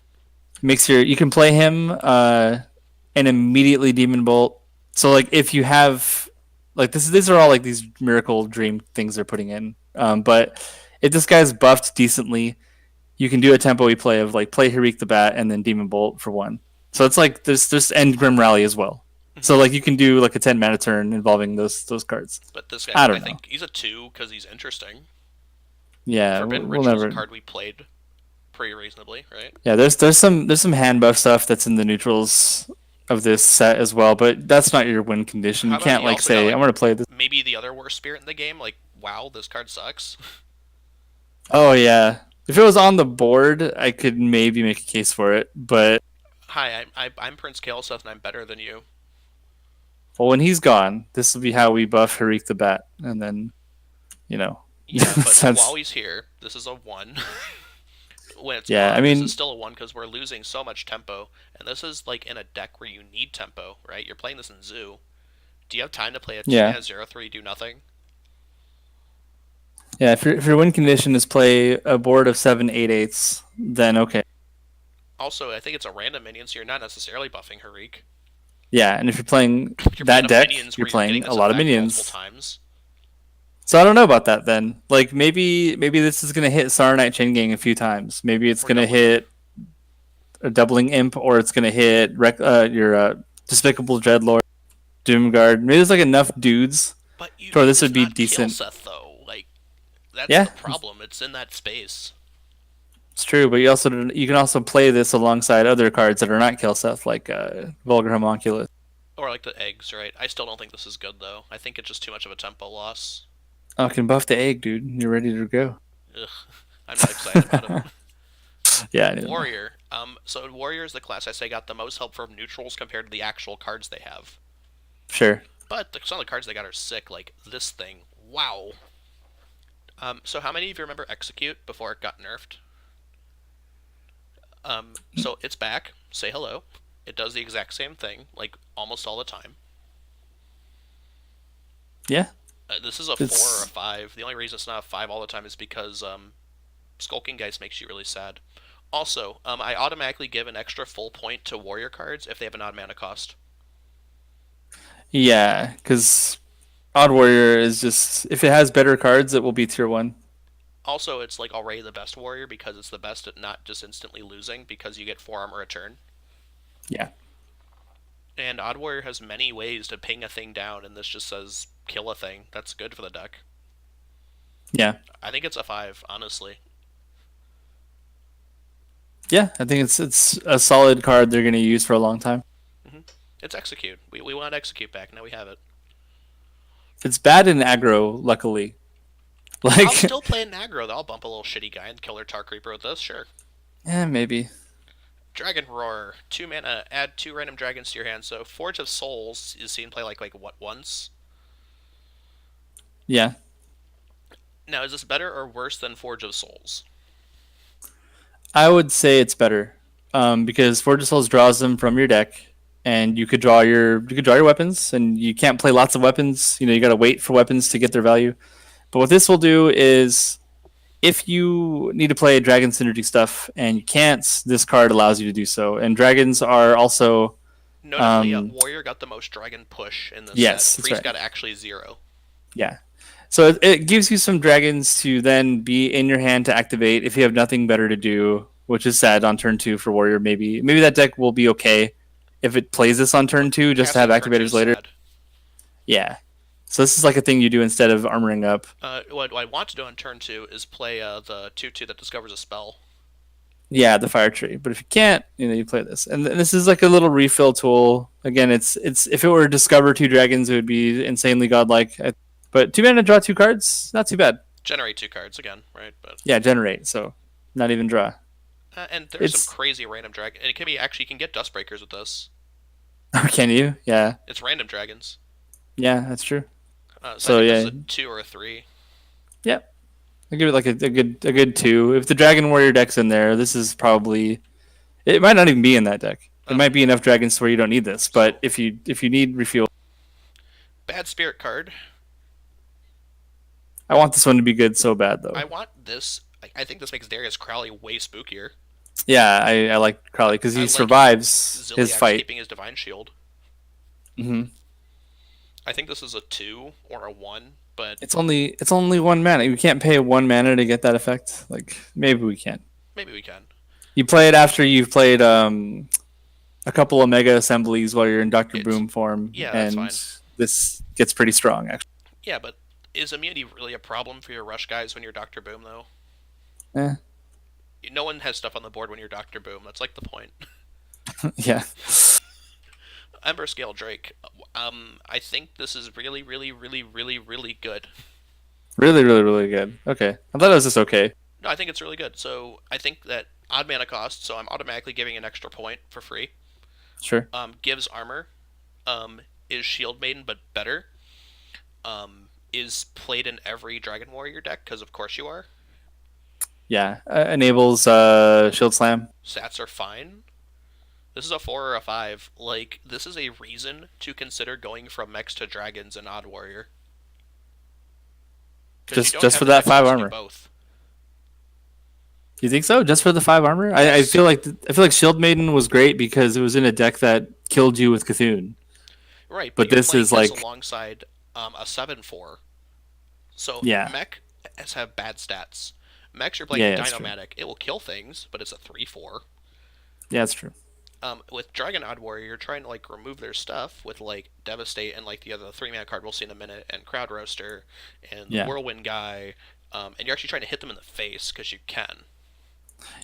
Makes your you can play him and immediately Demon Bolt. So like if you have like this, these are all like these miracle dream things they're putting in. But if this guy's buffed decently, you can do a tempo play of like play Harik the Bat and then Demon Bolt for one. So it's like there's end Grim Rally as well. Mm-hmm. So like you can do like a 10 mana turn involving those cards. But this guy, I I don't know. think he's a 2 because he's interesting. Yeah, Forbidden we'll Ritual's a never. card we played pretty reasonably, right? Yeah, there's some hand buff stuff that's in the neutrals of this set as well, but that's not your win condition. How You about can't you like also got say I'm like gonna play this. maybe the other worst spirit in the game? Like, wow, this card sucks. Oh yeah, if it was on the board, I could maybe make a case for it. But Hi, I'm Prince Kaelseth and I'm better than you. well, when he's gone, this will be how we buff Harik the Bat, and then Yeah, but while that's he's here, this is a 1. When it's yeah. I gone, this is mean, still a 1 because we're losing so much tempo. And this is like in a deck where you need tempo, right? You're playing this in Zoo. Do you have time to play a 2 yeah, mana 0/3 do nothing? yeah. If your win condition is play a board of 7 8/8, then okay. Also, I think it's a random minion, so you're not necessarily buffing Harik. Yeah, and if you're playing You're that playing a deck, minions you're where you're getting playing a this lot of effect multiple minions. times. So I don't know about that then. Like maybe this is gonna hit Saronite Chain Gang a few times. Maybe it's Or gonna doubling imp. hit a doubling imp, or it's gonna hit your Despicable Dreadlord, Doomguard. Maybe there's like enough dudes But you, for this it's would be not decent. Killseth though. Like that's the Yeah, problem. It's in that space. it's true. But you can also play this alongside other cards that are not kill Seth, like Vulgar Homunculus. Or like the eggs, right? I still don't think this is good though. I think it's just too much of a tempo loss. Oh, I can buff the egg, dude. You're ready to go. Ugh, I'm not excited about it. Yeah, I know. Warrior. So Warrior is the class I say got the most help from neutrals compared to the actual cards they have. Sure. But some of the cards they got are sick, like this thing. Wow. So how many of you remember Execute before it got nerfed? So it's back. Say hello. It does the exact same thing, like almost all the time. Yeah. This is a 4 or a It's 5. The only reason it's not a 5 all the time is because Skulking Geist makes you really sad. Also, I automatically give an extra full point to warrior cards if they have an odd mana cost. yeah, because Odd Warrior is just if it has better cards, it will be tier one. Also, it's like already the best warrior because it's the best at not just instantly losing because you get 4 armor a turn. Yeah. And Odd Warrior has many ways to ping a thing down, and this just says kill a thing. That's good for the deck. Yeah. I think it's a 5, honestly. Yeah, I think it's a solid card they're going to use for a long time. hmm It's Execute. We want Execute back. Now we have it. It's bad in aggro, luckily. I'll Like, still play an aggro. I'll bump a little shitty guy and kill their Tar Creeper with this, sure. yeah, maybe. Dragon Roar, 2 mana, add 2 random dragons to your hand. So Forge of Souls is seen play like what once. Yeah, Now is this better or worse than Forge of Souls? I would say it's better, because Forge of Souls draws them from your deck, and you could draw your weapons, and you can't play lots of weapons. You got to wait for weapons to get their value. But what this will do is, if you need to play dragon synergy stuff and you can't, this card allows you to do so. And dragons are also, Notably, um, Warrior got the most dragon push in this set. yes, that's Priest right. got actually 0. Yeah. So it gives you some dragons to then be in your hand to activate if you have nothing better to do, which is sad on turn two for Warrior. Maybe that deck will be okay if it plays this on turn two just to have Casting turn 2 activators is later. sad. Yeah. So this is like a thing you do instead of armoring up. What I want to do on turn 2 is play the 2/2 that discovers a spell. Yeah, the fire tree. But if you can't, you play this. And this is like a little refill tool. Again, it's if it were discover two dragons, it would be insanely godlike. But 2 mana, draw 2 cards. Not too bad. Generate 2 cards again, right? But Yeah, generate. So not even draw. and there's some It's crazy random dragon, and it can be actually you can get Dustbreakers with this. can you? Yeah, It's random dragons. yeah, that's true. So I So think this is yeah, a 2 or a 3. yeah. I give it like a good 2. If the Dragon Warrior deck's in there, this is probably it. Might not even be in that deck. It Um, might be enough dragons where you don't need this. But so if you need refuel, bad spirit card. I want this one to be good so bad though. I want this. I think this makes Darius Crowley way spookier. Yeah, I like Crowley because I he like survives his Ziliax fight. keeping his divine shield. Hmm. I think this is a 2 or a 1, but It's only 1 mana. You can't pay 1 mana to get that effect. Like maybe we can. maybe we can. You play it after you've played a couple of mega assemblies while you're in Doctor It's Boom form, yeah, that's and fine. this gets pretty strong actually. Yeah, but is immunity really a problem for your rush guys when you're Doctor Boom though? Eh, No one has stuff on the board when you're Doctor Boom. That's like the point. yeah, Ember Scale Drake. I think this is really, really, really, really, really good. really, really, really good. Okay, I thought it was just okay. No, I think it's really good. So I think that odd mana cost, so I'm automatically giving an extra point for free. Sure. Gives armor. Is Shield Maiden but better. Is played in every Dragon Warrior deck because of course you are. Yeah, enables shield slam. Stats are fine. This is a 4 or a 5. Like this is a reason to consider going from mechs to dragons in Odd Warrior because you Just don't just have for the that decks that five lets you do armor. both. You think so? Just for the 5 armor? I Yes. feel like Shield Maiden was great because it was in a deck that killed you with Cthulhu. Right, but But you're this playing is this like alongside a 7/4. So yeah, mech has have bad stats. Mechs you're playing yeah, that's true. Dynomatic. It will kill things, but it's a 3/4. Yeah, that's true. With Dragon Odd Warrior, you're trying to like remove their stuff with like Devastate and like the other 3 mana card we'll see in a minute, and Crowd Roaster, and the Yeah, Whirlwind guy, and you're actually trying to hit them in the face because you can.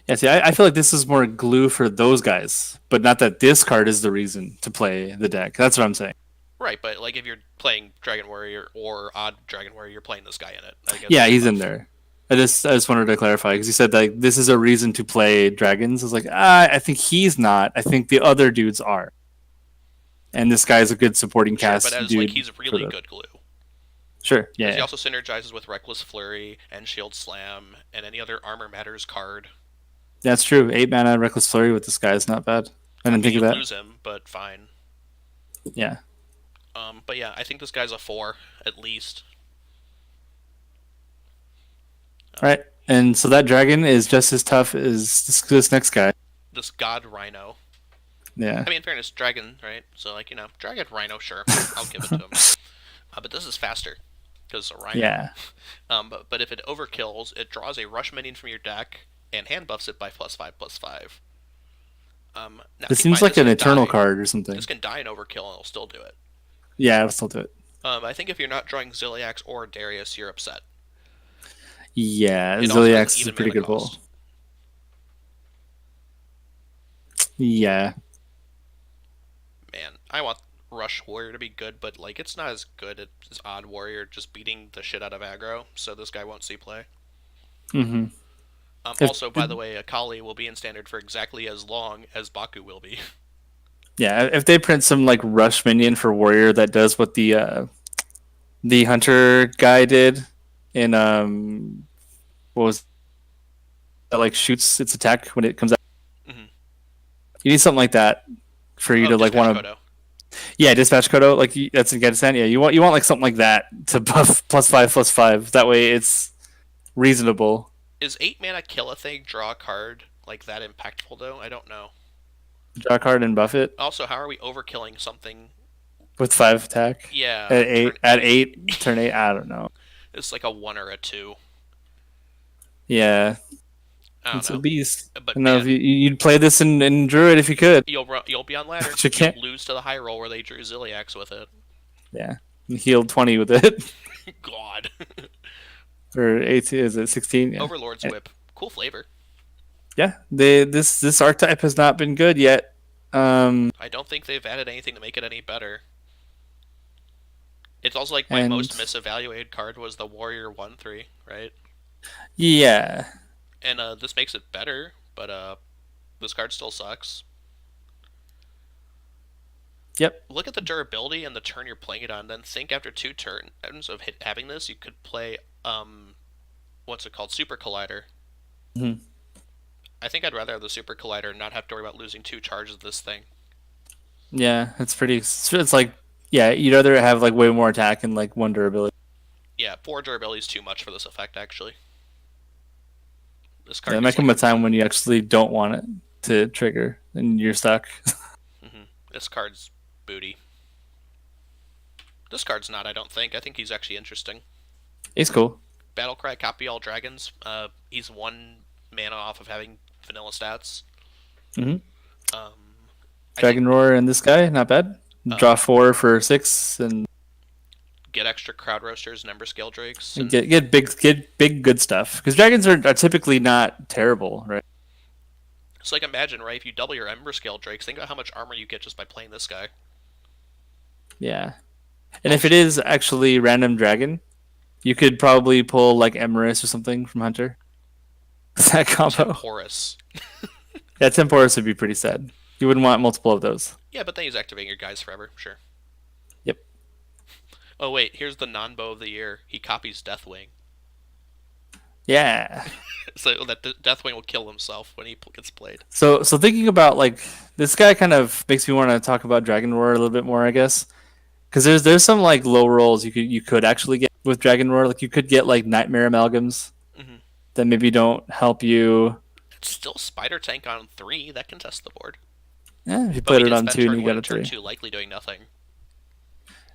yeah. See, I feel like this is more glue for those guys, but not that this card is the reason to play the deck. That's what I'm saying. Right, but like if you're playing Dragon Warrior or Odd Dragon Warrior, you're playing this guy in it. I guess Yeah, that's he's in enough. there. I just wanted to clarify because you said like this is a reason to play dragons. I was like, I think he's not. I think the other dudes are, and this guy's a good supporting Sure, but cast as like dude he's for really the. good glue. Sure, Because he yeah, also synergizes with Reckless Flurry and Shield Slam and any other Armor Matters card. that's true. 8 mana Reckless Flurry with this guy is not bad. I I didn't mean, think you of that. lose him, but fine. Yeah. But yeah, I think this guy's a 4 at least. All Um, right. And so that dragon is just as tough as this next guy. this God Rhino. Yeah. I mean, in fairness, Dragon, right? So like Dragon Rhino, sure, I'll give it to him. But this is faster because a Rhino. Yeah. But if it overkills, it draws a rush minion from your deck and hand buffs it by +5/+5. Now This keep in seems mind like this an can eternal die. card or something. This can die in overkill and it'll still do it. Yeah, I'll still do it. I think if you're not drawing Ziliax or Darius, you're upset. Yeah, It also has an Ziliax is a even pretty mana good pull. cost. Yeah. Man, I want Rush Warrior to be good, but like it's not as good as Odd Warrior just beating the shit out of aggro, so this guy won't see play. Mm-hmm. If, Also, by the way, Akali will be in standard for exactly as long as Baku will be. yeah, if they print some like rush minion for warrior that does what the hunter guy did in what was that, like shoots its attack when it comes out. Mm-hmm. You need something like that for you Oh, to like Dispatch want to. Kodo. Yeah, dispatch Kodo, like that's in Gettysburg. Yeah, you want like something like that to buff +5/+5. That way it's reasonable. Is 8 mana kill a thing, draw a card like that impactful though? I don't know. Draw a card and buff it Also, how are we overkilling something? with 5 attack Yeah, at turn eight. At 8. 8, turn 8. I don't know. It's like a 1 or a 2. Yeah, I don't it's a know. beast. But I know if man, you'd play this in Druid if you could. you'll be on ladder. But you You'll can't. lose to the high roll where they drew Ziliax with it. Yeah, Healed 20 with it. God. Or 18, is it 16? Yeah. Overlord's Whip. Cool flavor. Yeah, this archetype has not been good yet. I don't think they've added anything to make it any better. It's also like my and most misevaluated card was the Warrior 1/3, right? yeah, And this makes it better, but this card still sucks. yep. Look at the durability and the turn you're playing it on. Then think after 2 turns of having this, you could play what's it called, Super Collider. Mhm. I think I'd rather have the Super Collider and not have to worry about losing 2 charges of this thing. Yeah, it's pretty. It's like yeah, you'd rather have like way more attack and like one durability. Yeah, 4 durability is too much for this effect. Actually, this Yeah, there card might is come like a time when you actually don't want it to trigger and you're stuck. this card's booty. This card's not. I don't think. I think he's actually interesting. It's cool. Battlecry, copy all dragons. He's 1 mana off of having vanilla stats. hmm Um, I think Dragon Roar and this guy, not bad. Draw uh, 4 for 6 and get extra crowd roasters and ember scale drakes, and and get big good stuff because dragons are typically not terrible, right? it's like imagine right if you double your ember scale drakes, think about how much armor you get just by playing this guy. Yeah, and if it Also, is actually random dragon, you could probably pull like Emerus or something from Hunter. That combo. Temporis. Yeah, Temporis would be pretty sad. You wouldn't want multiple of those. Yeah, but then he's activating your guys forever. Sure. Yep. Oh wait, here's the non-bow of the year. He copies Deathwing, Yeah. so that Deathwing will kill himself when he gets played. So thinking about like this guy kind of makes me want to talk about Dragon Roar a little bit more, I guess. Because there's some like low rolls you could actually get with Dragon Roar. Like you could get like Nightmare Amalgams Mm-hmm. that maybe don't help you. It's still Spider Tank on 3 that can test the board, Yeah, if you but we put it did on spend 2 and turn you 1 got a and turn 3. 2 likely doing nothing.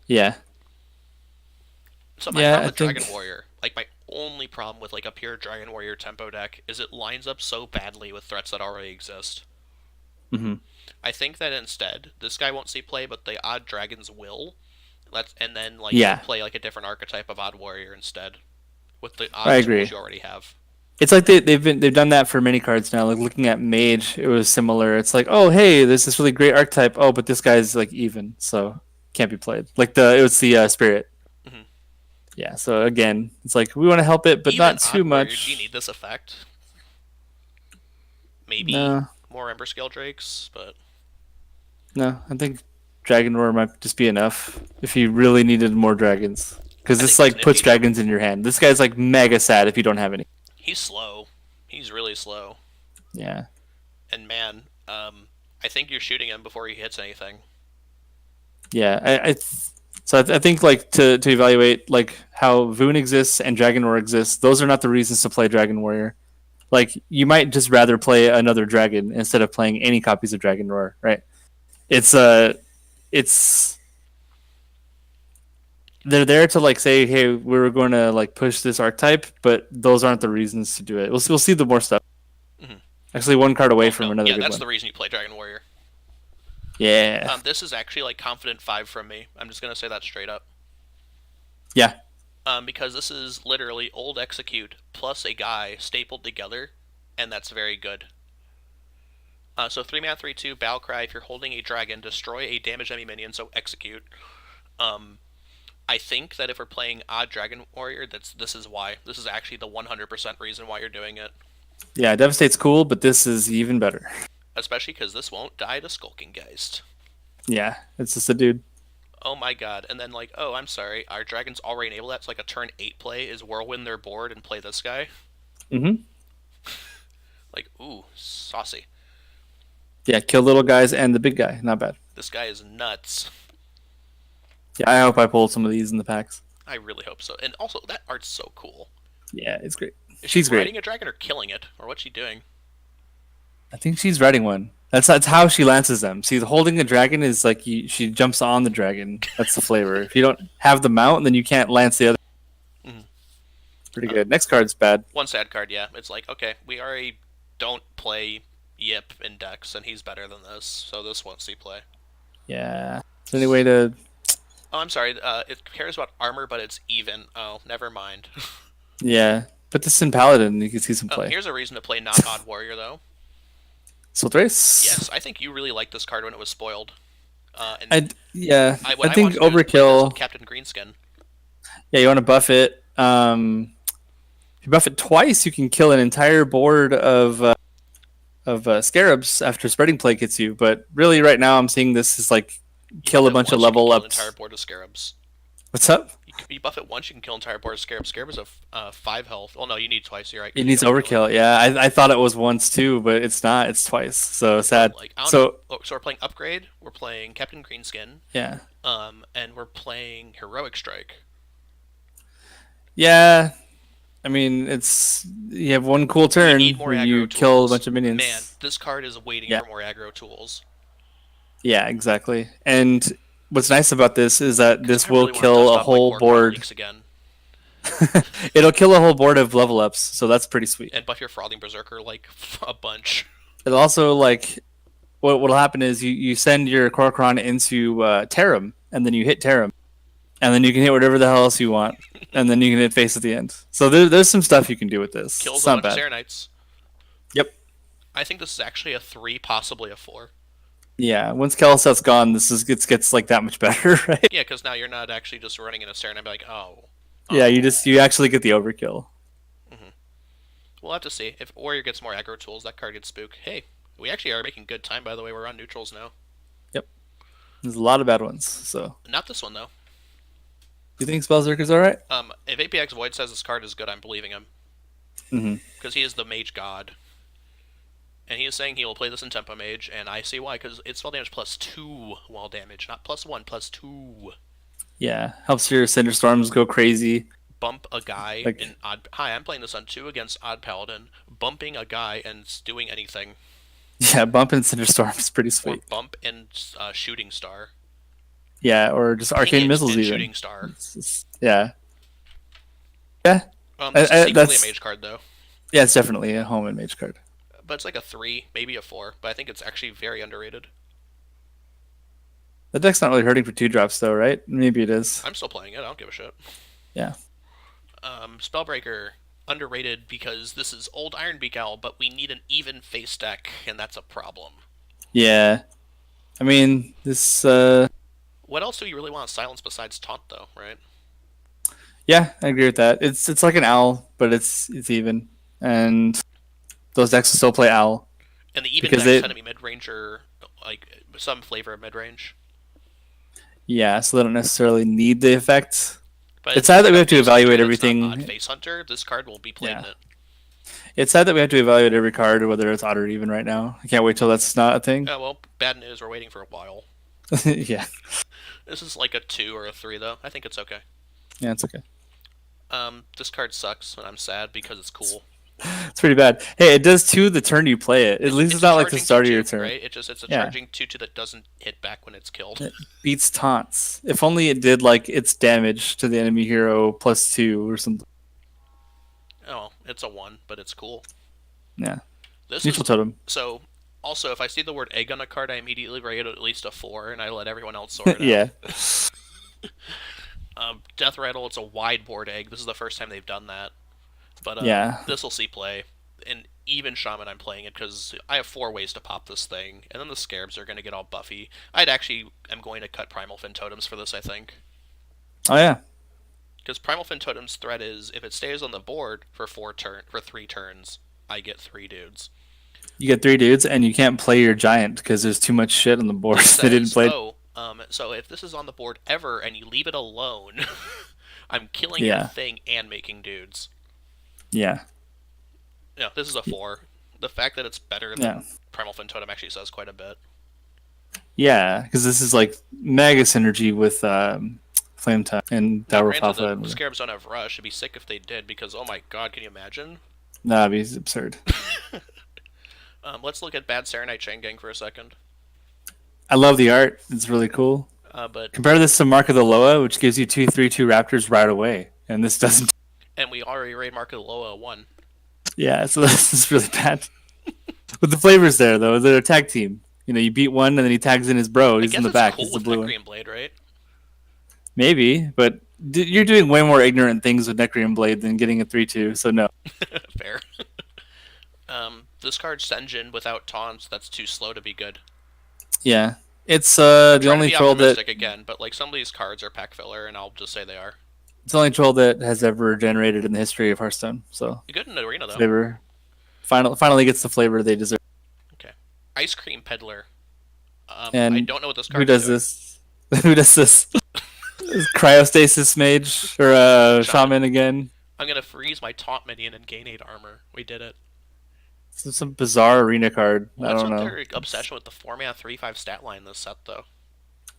Yeah. So my Yeah, problem I with Dragon think. Warrior, like my only problem with like a pure Dragon Warrior tempo deck, is it lines up so badly with threats that already exist. hmm I think that instead, this guy won't see play, but the odd dragons will. And then like you'll Yeah, play like a different archetype of odd warrior instead with the I odd tools agree. you already have. It's like they've done that for many cards now. Like looking at Mage, it was similar. It's like, oh hey, there's this really great archetype. Oh, but this guy's like even, so can't be played. Like it was the Spirit. Mm-hmm. Yeah. So again, it's like we want to help it, but Even not too odd warrior, do you much. need this effect? Maybe No, more Ember Scale Drakes, but no. I think Dragon Roar might just be enough if you really needed more dragons, because I this think he's like puts nifty though. dragons in your hand. This guy's like mega sad if you don't have any. He's slow. He's really slow. Yeah. And man, I think you're shooting him before he hits anything. Yeah. I think like to evaluate like how Voon exists and Dragon Roar exists, those are not the reasons to play Dragon Warrior. Like you might just rather play another dragon instead of playing any copies of Dragon Roar, right? It's it's they're there to like say, hey, we're going to like push this archetype, but those aren't the reasons to do it. We'll see the more stuff. Mm-hmm. Actually, one card away Well, from no, another yeah, good that's one. the reason you play Dragon Warrior. Yeah, This is actually like confident 5 from me. I'm just gonna say that straight up. yeah, Because this is literally old execute plus a guy stapled together, and that's very good. So 3 mana 3/2 battle cry. If you're holding a dragon, destroy a damaged enemy minion. So execute. Um, I think that if we're playing odd dragon warrior, this is why. This is actually the 100% reason why you're doing it. yeah. Devastate's cool, but this is even better. Especially because this won't die to Skulking Geist. Yeah, it's just a dude. Oh my god. And then, like, oh, I'm sorry. Our dragons already enable that. So, like, a turn 8 play is whirlwind their board and play this guy. Mm-hmm. Like, ooh, saucy. Yeah, kill little guys and the big guy. Not bad. This guy is nuts. Yeah, I hope I pull some of these in the packs. I really hope so. And also, that art's so cool. Yeah, it's great. Is she She's great. riding a dragon or killing it? Or what's she doing? I think she's riding one. That's how she lances them. See, holding a dragon is like she jumps on the dragon. That's the flavor. If you don't have the mount, then you can't lance the other. Mm-hmm. Pretty good. Next card's bad. One sad card, yeah. It's like, okay, we already don't play Yip in decks, and he's better than this, so this won't see play. Yeah. Is there any way to? Oh, I'm sorry. It cares about armor, but it's even. Oh, never mind. Yeah, put this in Paladin, you can see some Oh, play. here's a reason to play not Odd Warrior though. So Thrace. Yes, I think you really liked this card when it was spoiled. And Yeah, what I I think wanted to do is play this with overkill. Captain Greenskin. Yeah, you want to buff it. If you buff it twice, you can kill an entire board of scarabs after spreading plague hits you. But really, right now, I'm seeing this as like You buff kill a it bunch of once, you can level kill an entire ups. board of scarabs. What's up? You buff it once, you can kill an entire board of scarabs. Scarab is a 5 health. Well, no, you need twice. You're right, It because you needs overkill it. overkill. Yeah, I thought it was once too, but it's not. It's twice. So But sad. like, I don't know. So Oh, so we're playing upgrade. We're playing Captain Greenskin. yeah, And we're playing Heroic Strike. yeah. I mean, it's you have one cool We need turn more where you aggro kill a tools. bunch of Man, minions. this card is waiting Yeah, for more aggro tools. yeah, exactly. And what's nice about this is that Because this I will really want to kill dust a off my whole core crown board. leaks again. It'll kill a whole board of level ups, so that's pretty sweet. And buff your Frothing Berserker like a bunch. It'll also like what'll happen is you send your Korokron into Tarim, and then you hit Tarim, and then you can hit whatever the hell else you want, and then you can hit face at the end. So there's some stuff you can do with this. Kills It's a not bunch of bad. Serenites. Yep. I think this is actually a 3, possibly a 4. Yeah. Once Kelseth's gone, this is gets like that much better, right? Yeah, because now you're not actually just running in a Serenite and be like, oh. Yeah. Oh. You actually get the overkill. Mm-hmm. We'll have to see. If Warrior gets more aggro tools, that card gets spook. Hey, we actually are making good time, by the way. We're on neutrals now. Yep. There's a lot of bad ones. So Not this one, though. you think Spellzerker's all right? If APX Void says this card is good, I'm believing him. Mm-hmm. Because he is the Mage God. And he is saying he will play this in Tempo Mage, and I see why, because it's spell damage plus 2 wall damage, not plus 1, plus 2. Yeah. Helps your Cinderstorms go crazy. Bump a guy Like in Odd. Hi, I'm playing this on 2 against Odd Paladin. Bumping a guy and doing anything. yeah, bump and Cinderstorm is pretty Or sweet. bump and Shooting Star. Yeah, or just Ping arcane it missiles and even. Shooting Star. Yeah. Yeah. This is secretly a That's mage card, though. yeah, it's definitely a home and mage card. But it's like a 3, maybe a 4. But I think it's actually very underrated. The deck's not really hurting for 2 drops though, right? Maybe it is. I'm still playing it, I don't give a shit. Yeah. Spellbreaker, underrated because this is old Ironbeak Owl, but we need an even face deck, and that's a problem. Yeah. I mean, this What else do you really want to silence besides Taunt, though, right? yeah, I agree with that. It's like an owl, but it's even. And those decks will still play owl And the even because decks they tend to be mid-ranger, like some flavor of mid-range. yeah, so they don't necessarily need the effect. But It's if you sad that we have have to Face Hunter evaluate that's not everything. Odd Face Hunter, this card will be played Yeah. in it. It's sad that we have to evaluate every card, whether it's odd or even right now. I can't wait till that's not a thing. Oh, well, bad news, we're waiting for a while. yeah. This is like a 2 or a 3, though. I think it's okay. Yeah, it's okay. This card sucks, and I'm sad because it's cool. It's pretty bad. Hey, it does too the turn you play it. At least it's a not like the charging start of 2/2, your turn. right? It's a Yeah. charging 2/2 that doesn't hit back when it's killed. It beats taunts. If only it did like its damage to the enemy hero +2 or something. Oh, it's a 1, but it's cool. Yeah. This Neutral is totem. so. Also, if I see the word egg on a card, I immediately rate it at least a 4, and I let everyone else sort it yeah. out. Death Rattle, it's a wide board egg. This is the first time they've done that. But Yeah. this will see play. And even Shaman, I'm playing it because I have 4 ways to pop this thing, and then the Scarabs are going to get all buffy. I'd actually am going to cut Primal Fin Totems for this, I think. Oh yeah. Because Primal Fin Totem's threat is if it stays on the board for 3 turns, I get 3 dudes. You get 3 dudes, and you can't play your giant because there's too much shit on the board. They didn't play. So if this is on the board ever and you leave it alone, I'm killing Yeah. your thing and making dudes. Yeah. No, this is a 4. The fact that it's better than Primal Fin Totem actually says quite a bit. Yeah, because this is like mega synergy with Flame Time and Now, Dower granted, Fafa. the Scarabs don't have Rush. It'd be sick if they did because, oh my god, can you imagine? That'd be absurd. Let's look at Bad Serenite Chain Gang for a second. I love the art. It's really cool. But Compare this to Mark of the Loa, which gives you 2/3/2 Raptors right away, and this doesn't. And we already raid Mark of the Loa 1. Yeah, so this is really bad. But the flavors there, though, they're a tag team. You know, you beat one, and then he tags in his bro. I He's guess in the it's back. cool He's the with blue that one. Green Blade, right? Maybe, but you're doing way more ignorant things with Necreon Blade than getting a 3/2. So no. Fair. This card's Senjin without taunts. That's too slow to be good. Yeah, it's I'm the trying to only be troll that optimistic again, but like some of these cards are pack filler, and I'll just say they are. it's the only troll that has ever generated in the history of Hearthstone. So Good in the arena though. flavor finally gets the flavor they deserve. Okay. Ice Cream Peddler. I And don't know what this who card's does doing. this? Who does this? Cryostasis Mage or Shaman. Shaman again? I'm gonna freeze my taunt minion and gain 8 armor. We did it. Some bizarre arena card. I What's don't with know. their obsession with the 4-mana 3/5 stat line this set though?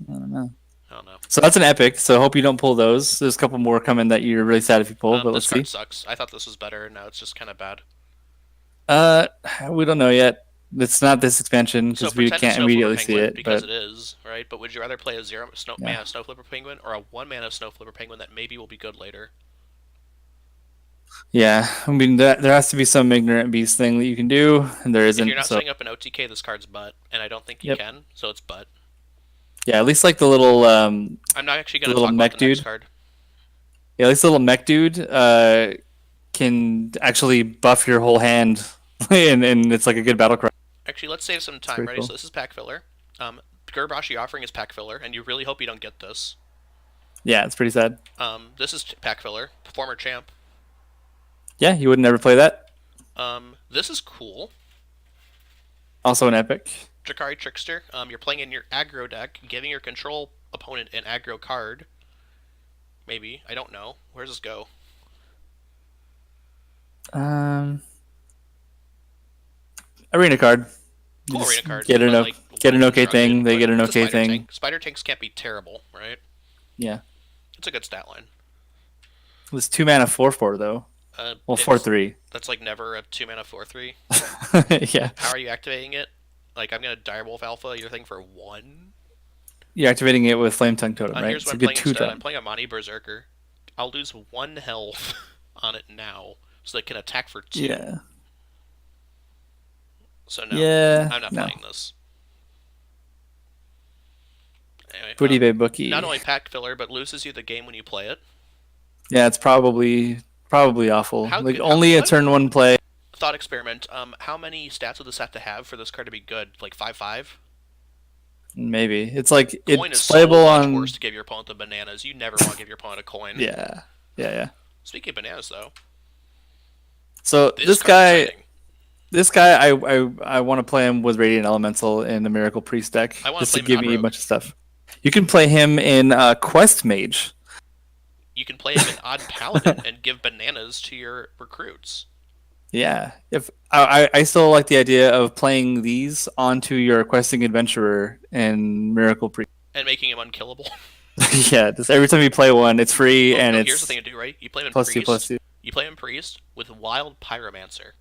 I don't know. I don't know. So that's an epic. So I hope you don't pull those. There's a couple more coming that you're really sad if you pull, but This let's card see. sucks. I thought this was better. Now it's just kind of bad. Uh, we don't know yet. It's not this expansion So because we pretend it's can't Snow Flipper immediately see Penguin it. because But it is, right? But would you rather play a yeah, mana Snow Flipper Penguin or a 1 mana Snow Flipper Penguin that maybe will be good later? yeah. I mean, there has to be some ignorant beast thing that you can do, and there If you're isn't. not So setting up an OTK, this card's butt, and I don't think you yep. can, so it's butt. Yeah, at least like I'm not actually the going to little talk about the mech next dude. card. Yeah, at least the little mech dude can actually buff your whole hand, and it's like a good battle cry. Actually, let's save some It's time. pretty Ready? So cool. this is pack filler. Gurbashi offering is pack filler, and you really hope you don't get this. Yeah, it's pretty sad. This is pack filler. Former champ. Yeah, you would never play that. This is cool. Also an epic. Drakari Trickster. You're playing in your aggro deck, giving your control opponent an aggro card. Maybe. I don't know. Where does this go? Um, Arena card. You Cool arena just card, get but like get when an okay constructed. thing. They But get an it's a okay spider thing. tank. Spider tanks can't be terrible, right? Yeah. It's a good stat line. It's 2 mana 4/4 though. Well, four It's three. that's like never a 2 mana 4/3. Yeah. How are you activating it? Like I'm gonna Direwolf Alpha your thing for 1. You're activating it with Flame Tongue Totem, right? Here's It's what a I'm good playing two instead. I'm drop. playing a Mani Berserker. I'll lose 1 health on it now, so they can attack for 2. Yeah. So no, Yeah. I'm not No. playing this. Anyway, Booty Bay not Bookie. only pack filler, but loses you the game when you play it. Yeah, it's probably awful. How Like good? How only a what? turn one play. Thought experiment. How many stats would this have to have for this card to be good? Like 5/5? Maybe it's like Coin is it's so playable much worse on. to give your opponent the bananas. You never want to give your opponent a coin. Yeah. Yeah. Yeah. Speaking of bananas, though, So this card's exciting. this guy, I want to play him with Radiant Elemental in the Miracle Priest deck I want to just to play him in give Odd me a Rogue. bunch of stuff. You can play him in Quest Mage. You can play him in Odd Paladin and give bananas to your recruits. Yeah, if I still like the idea of playing these onto your questing adventurer in Miracle Priest. And making him unkillable. Yeah, just every time you play one, it's free Well, and no, here's the thing it's to do, right? You play him in plus two plus Priest. two. You play him in Priest with Wild Pyromancer.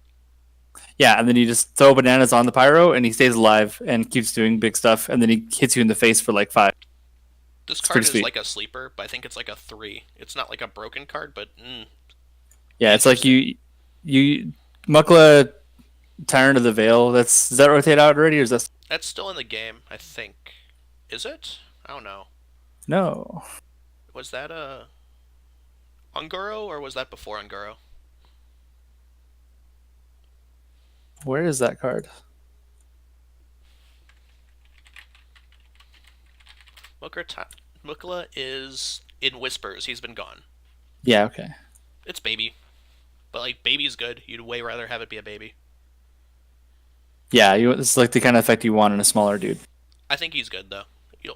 Yeah, and then you just throw bananas on the pyro and he stays alive and keeps doing big stuff, and then he hits you in the face for like 5. This It's card pretty is sweet. like a sleeper, but I think it's like a 3. It's not like a broken card, but Yeah, it's like you Mukla Tyrant of the Veil. Does that rotate out already, or is that that's still in the game, I think. Is it? I don't know. no? Was that a Ungoro or was that before Ungoro? Where is that card? Mukla is in Whispers. He's been gone. Yeah, okay. It's baby, but like baby's good. You'd way rather have it be a baby. Yeah, it's like the kind of effect you want in a smaller dude. I think he's good though.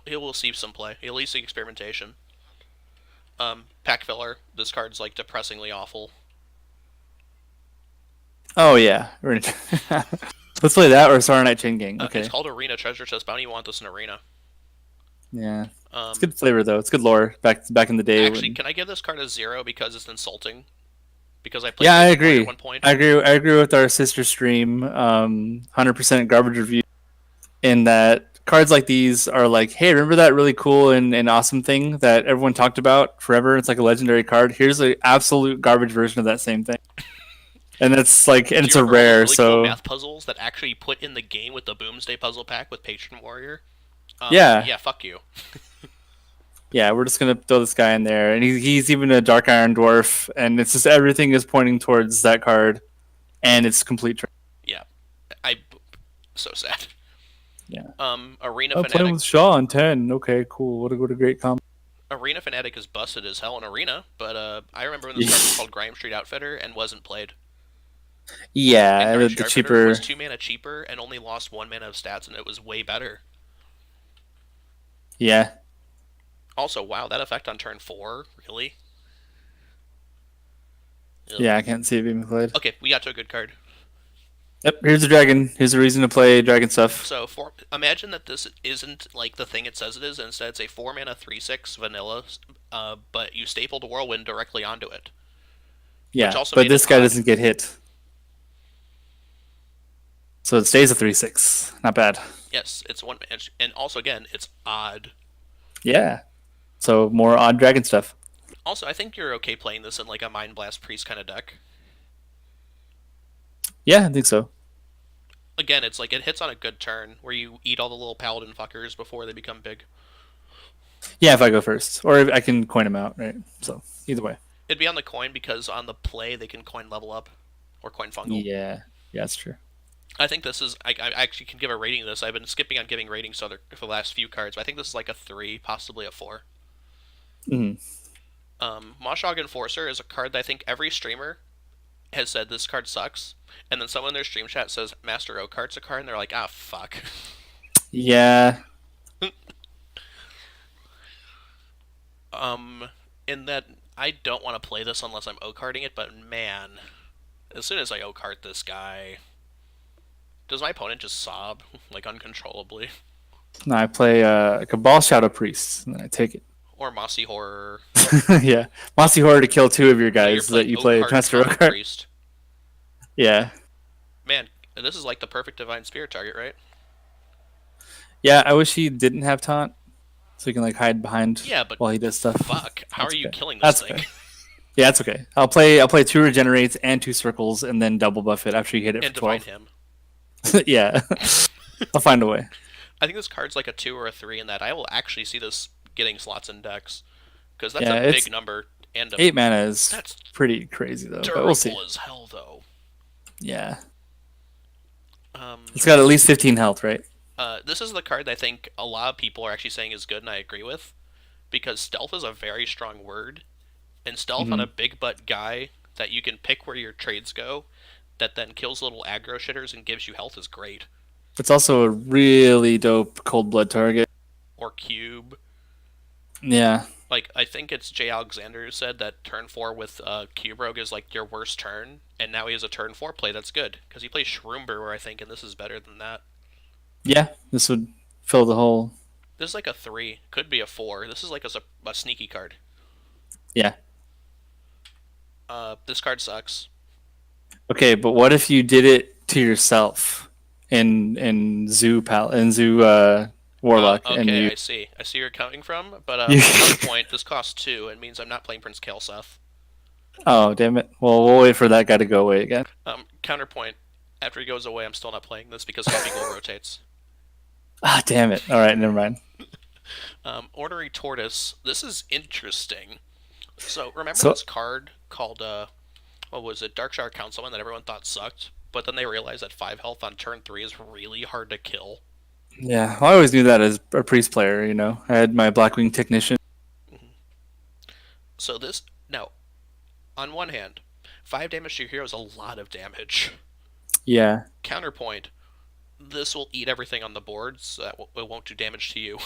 He will see some play. He'll at least see experimentation. Pack filler. This card's like depressingly awful. Oh yeah, let's play that or Saranite Chain Gang. Okay, It's called Arena Treasure Chest Bounty. You want this in Arena? yeah, it's Um, good flavor though. It's good lore back in the day. Actually, When... can I give this card a 0 because it's insulting? Because I played Yeah, I Mythic Warrior agree. at one point. I agree with our sister stream. 100% garbage review. In that cards like these are like, hey, remember that really cool and awesome thing that everyone talked about forever? It's like a legendary card. Here's an absolute garbage version of that same thing. And it's like, and Do it's you a remember all the rare. really cool So math puzzles that actually put in the game with the Boomsday puzzle pack with Patron Warrior? yeah, Yeah, fuck you. Yeah, we're just gonna throw this guy in there, and he's even a Dark Iron Dwarf, and it's just everything is pointing towards that card, and it's complete. Yeah, I so sad. Yeah. Arena Oh, playing Fanatic. with Shaw on 10. Okay, cool. What a great combo. Arena Fanatic is busted as hell in Arena, but I remember when this Yeah, card was called Grime Street Outfitter and wasn't played. And yeah, Grime the Street Outfitter was cheaper. 2 mana cheaper and only lost 1 mana of stats, and it was way better. Yeah, Also, wow, that effect on turn 4? Really? Ugh. yeah, I can't see it being played. Okay, we got to a good card. Yep, here's a dragon. Here's a reason to play dragon stuff. So, imagine that this isn't like the thing it says it is, and instead it's a 4 mana 3/6 vanilla, but you stapled Whirlwind directly onto it, which Yeah, also but made it this guy odd. doesn't get hit, so it stays a 3/6. Not bad. Yes, it's one, and also again, it's odd. Yeah, so more odd dragon stuff. Also, I think you're okay playing this in like a Mind Blast Priest kind of deck. Yeah, I think so. Again, it's like it hits on a good turn where you eat all the little paladin fuckers before they become big. Yeah, if I go first, or I can coin him out, right? So either way. It'd be on the coin because on the play they can coin level up or coin fungal. Yeah, yeah, that's true. I think this is. I actually can give a rating to this. I've been skipping on giving ratings for the last few cards, but I think this is like a 3, possibly a 4. Hmm. Moshog Enforcer is a card that I think every streamer has said this card sucks, and then someone in their stream chat says Master Oakheart's a card, and they're like, ah, fuck. Yeah, um, in that I don't want to play this unless I'm Oakhearting it, but man, as soon as I Oakheart this guy, does my opponent just sob like uncontrollably? no, I play Cabal Shadow Priest, and then I take it. Or Mossy Horror? Yeah, Mossy Horror to kill two of your So you're guys that playing you play Oakheart Master Taunt Oakheart. Priest. Yeah, Man, this is like the perfect Divine Spirit target, right? yeah. I wish he didn't have taunt, so he can like hide behind Yeah, but while he does stuff. fuck, how are That's you okay. killing this That's thing? okay. Yeah, that's okay. I'll play two regenerates and two circles, and then double buff it after you hit it And for Divine 12. Him. Yeah, I'll find a way. I think this card's like a 2 or a 3 in that I will actually see this getting slots in decks. Because that's a Yeah, it's big number, and 8 mana is that's pretty crazy though, but we'll see. durable as hell, though. Yeah, Um, it's got at least 15 health, right? this is the card that I think a lot of people are actually saying is good, and I agree with. Because stealth is a very strong word, and stealth on Hmm. a big butt guy that you can pick where your trades go, that then kills little aggro shitters and gives you health is great. It's also a really dope cold blood target. Or cube. Yeah, Like, I think it's Jay Alexander who said that turn 4 with Cube Rogue is like your worst turn, and now he has a turn 4 play that's good. Because he plays Shroom Brewer, I think, and this is better than that. yeah. This would fill the hole. This is like a 3, could be a 4. This is like a sneaky card. Yeah. This card sucks. Okay, but what if you did it to yourself in Zoo Warlock and Okay, you I see. I see where you're coming from, but you counterpoint, this costs 2, and means I'm not playing Prince Kaelseth. Oh, damn it. Well, we'll wait for that guy to go away again. Counterpoint, after he goes away, I'm still not playing this because Heavy Goal rotates. Ah, damn it. All right, never mind. Ornery Tortoise, this is interesting. So, remember So, this card called, what was it, Darkshire Councilman that everyone thought sucked? But then they realized that 5 health on turn 3 is really hard to kill. yeah, I always knew that as a priest player, you know. I had my Blackwing Technician. So this, now, on one hand, 5 damage to your hero is a lot of damage. Yeah. Counterpoint, this will eat everything on the board, so that it won't do damage to you.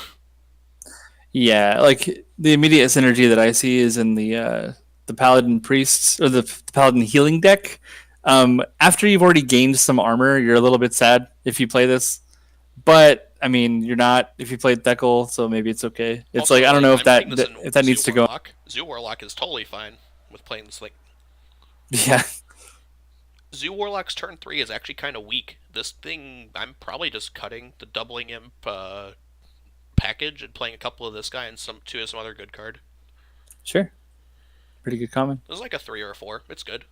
Yeah, like the immediate synergy that I see is in the Paladin Priests or the Paladin Healing deck. After you've already gained some armor, you're a little bit sad if you play this. But I mean, you're not if you played Deckle, so maybe it's okay. It's Also, like I don't know if I'm playing this in if that Zoo needs to go. Warlock. Zoo Warlock is totally fine with playing this. Like, Yeah, Zoo Warlock's turn 3 is actually kind of weak. This thing, I'm probably just cutting the Doubling Imp package and playing a couple of this guy and some other good card. sure. Pretty good comment. This is like a 3 or a 4. It's good.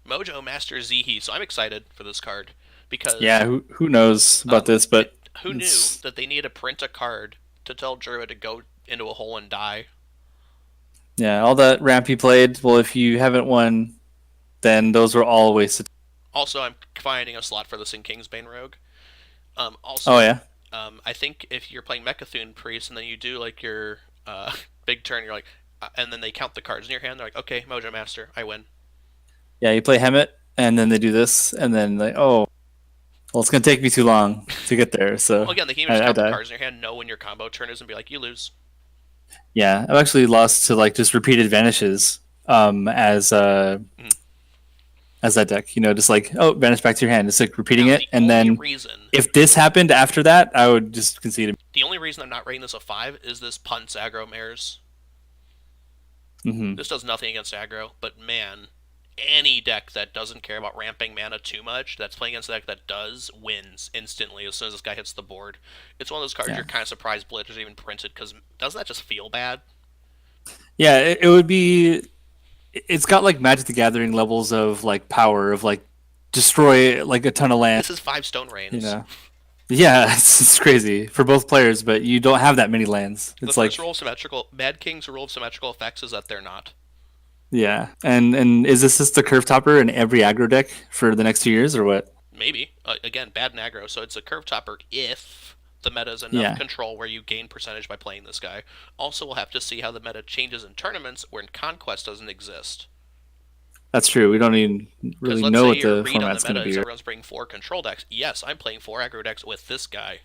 Mojo Master Zihi. So I'm excited for this card because Yeah, who knows about this, but who knew it's that they needed to print a card to tell Druid to go into a hole and die. Yeah, all that ramp you played. Well, if you haven't won, then those were all wasted. Also, I'm finding a slot for this in Kingsbane Rogue. Oh Also, yeah, I think if you're playing Mechathune Priest and then you do like your big turn, you're like, and then they count the cards in your hand. They're like, okay, Mojo Master, I win. yeah. You play Hemet, and then they do this, and then like, oh, well, it's gonna take me too long to get there, so Well, again, they can even just I count the die. cards in your hand, know when your combo turn is, and be like, you lose. Yeah, I've actually lost to like just repeated vanishes Mhm. as that deck. You know, just like oh, vanish back to your hand. It's like repeating Now, it, and then if this happened after that, I would just concede it. the only reason I'm not rating this a 5 is this punts aggro mares. Mm-hmm. This does nothing against aggro, but man, any deck that doesn't care about ramping mana too much, that's playing against a deck that does, wins instantly as soon as this guy hits the board. It's one of those cards Yeah, you're kind of surprised Blitz is even printed, because doesn't that just feel bad? yeah. It would be. It's got like Magic the Gathering levels of like power of like destroy like a ton of land. This is 5 Stone You Rains. know. Yeah, it's crazy for both players, but you don't have that many lands. The It's first like rule of symmetrical Mad King's rule of symmetrical effects is that they're not. yeah, and is this just the curve topper in every aggro deck for the next 2 years or what? Maybe. Again, bad and aggro, so it's a curve topper if the meta is enough Yeah, control where you gain percentage by playing this guy. Also, we'll have to see how the meta changes in tournaments where Conquest doesn't exist. that's true. We don't even Because really let's know say what your the read on the format's going meta to be. is Right? everyone's bringing 4 control decks. Yes, I'm playing 4 aggro decks with this guy.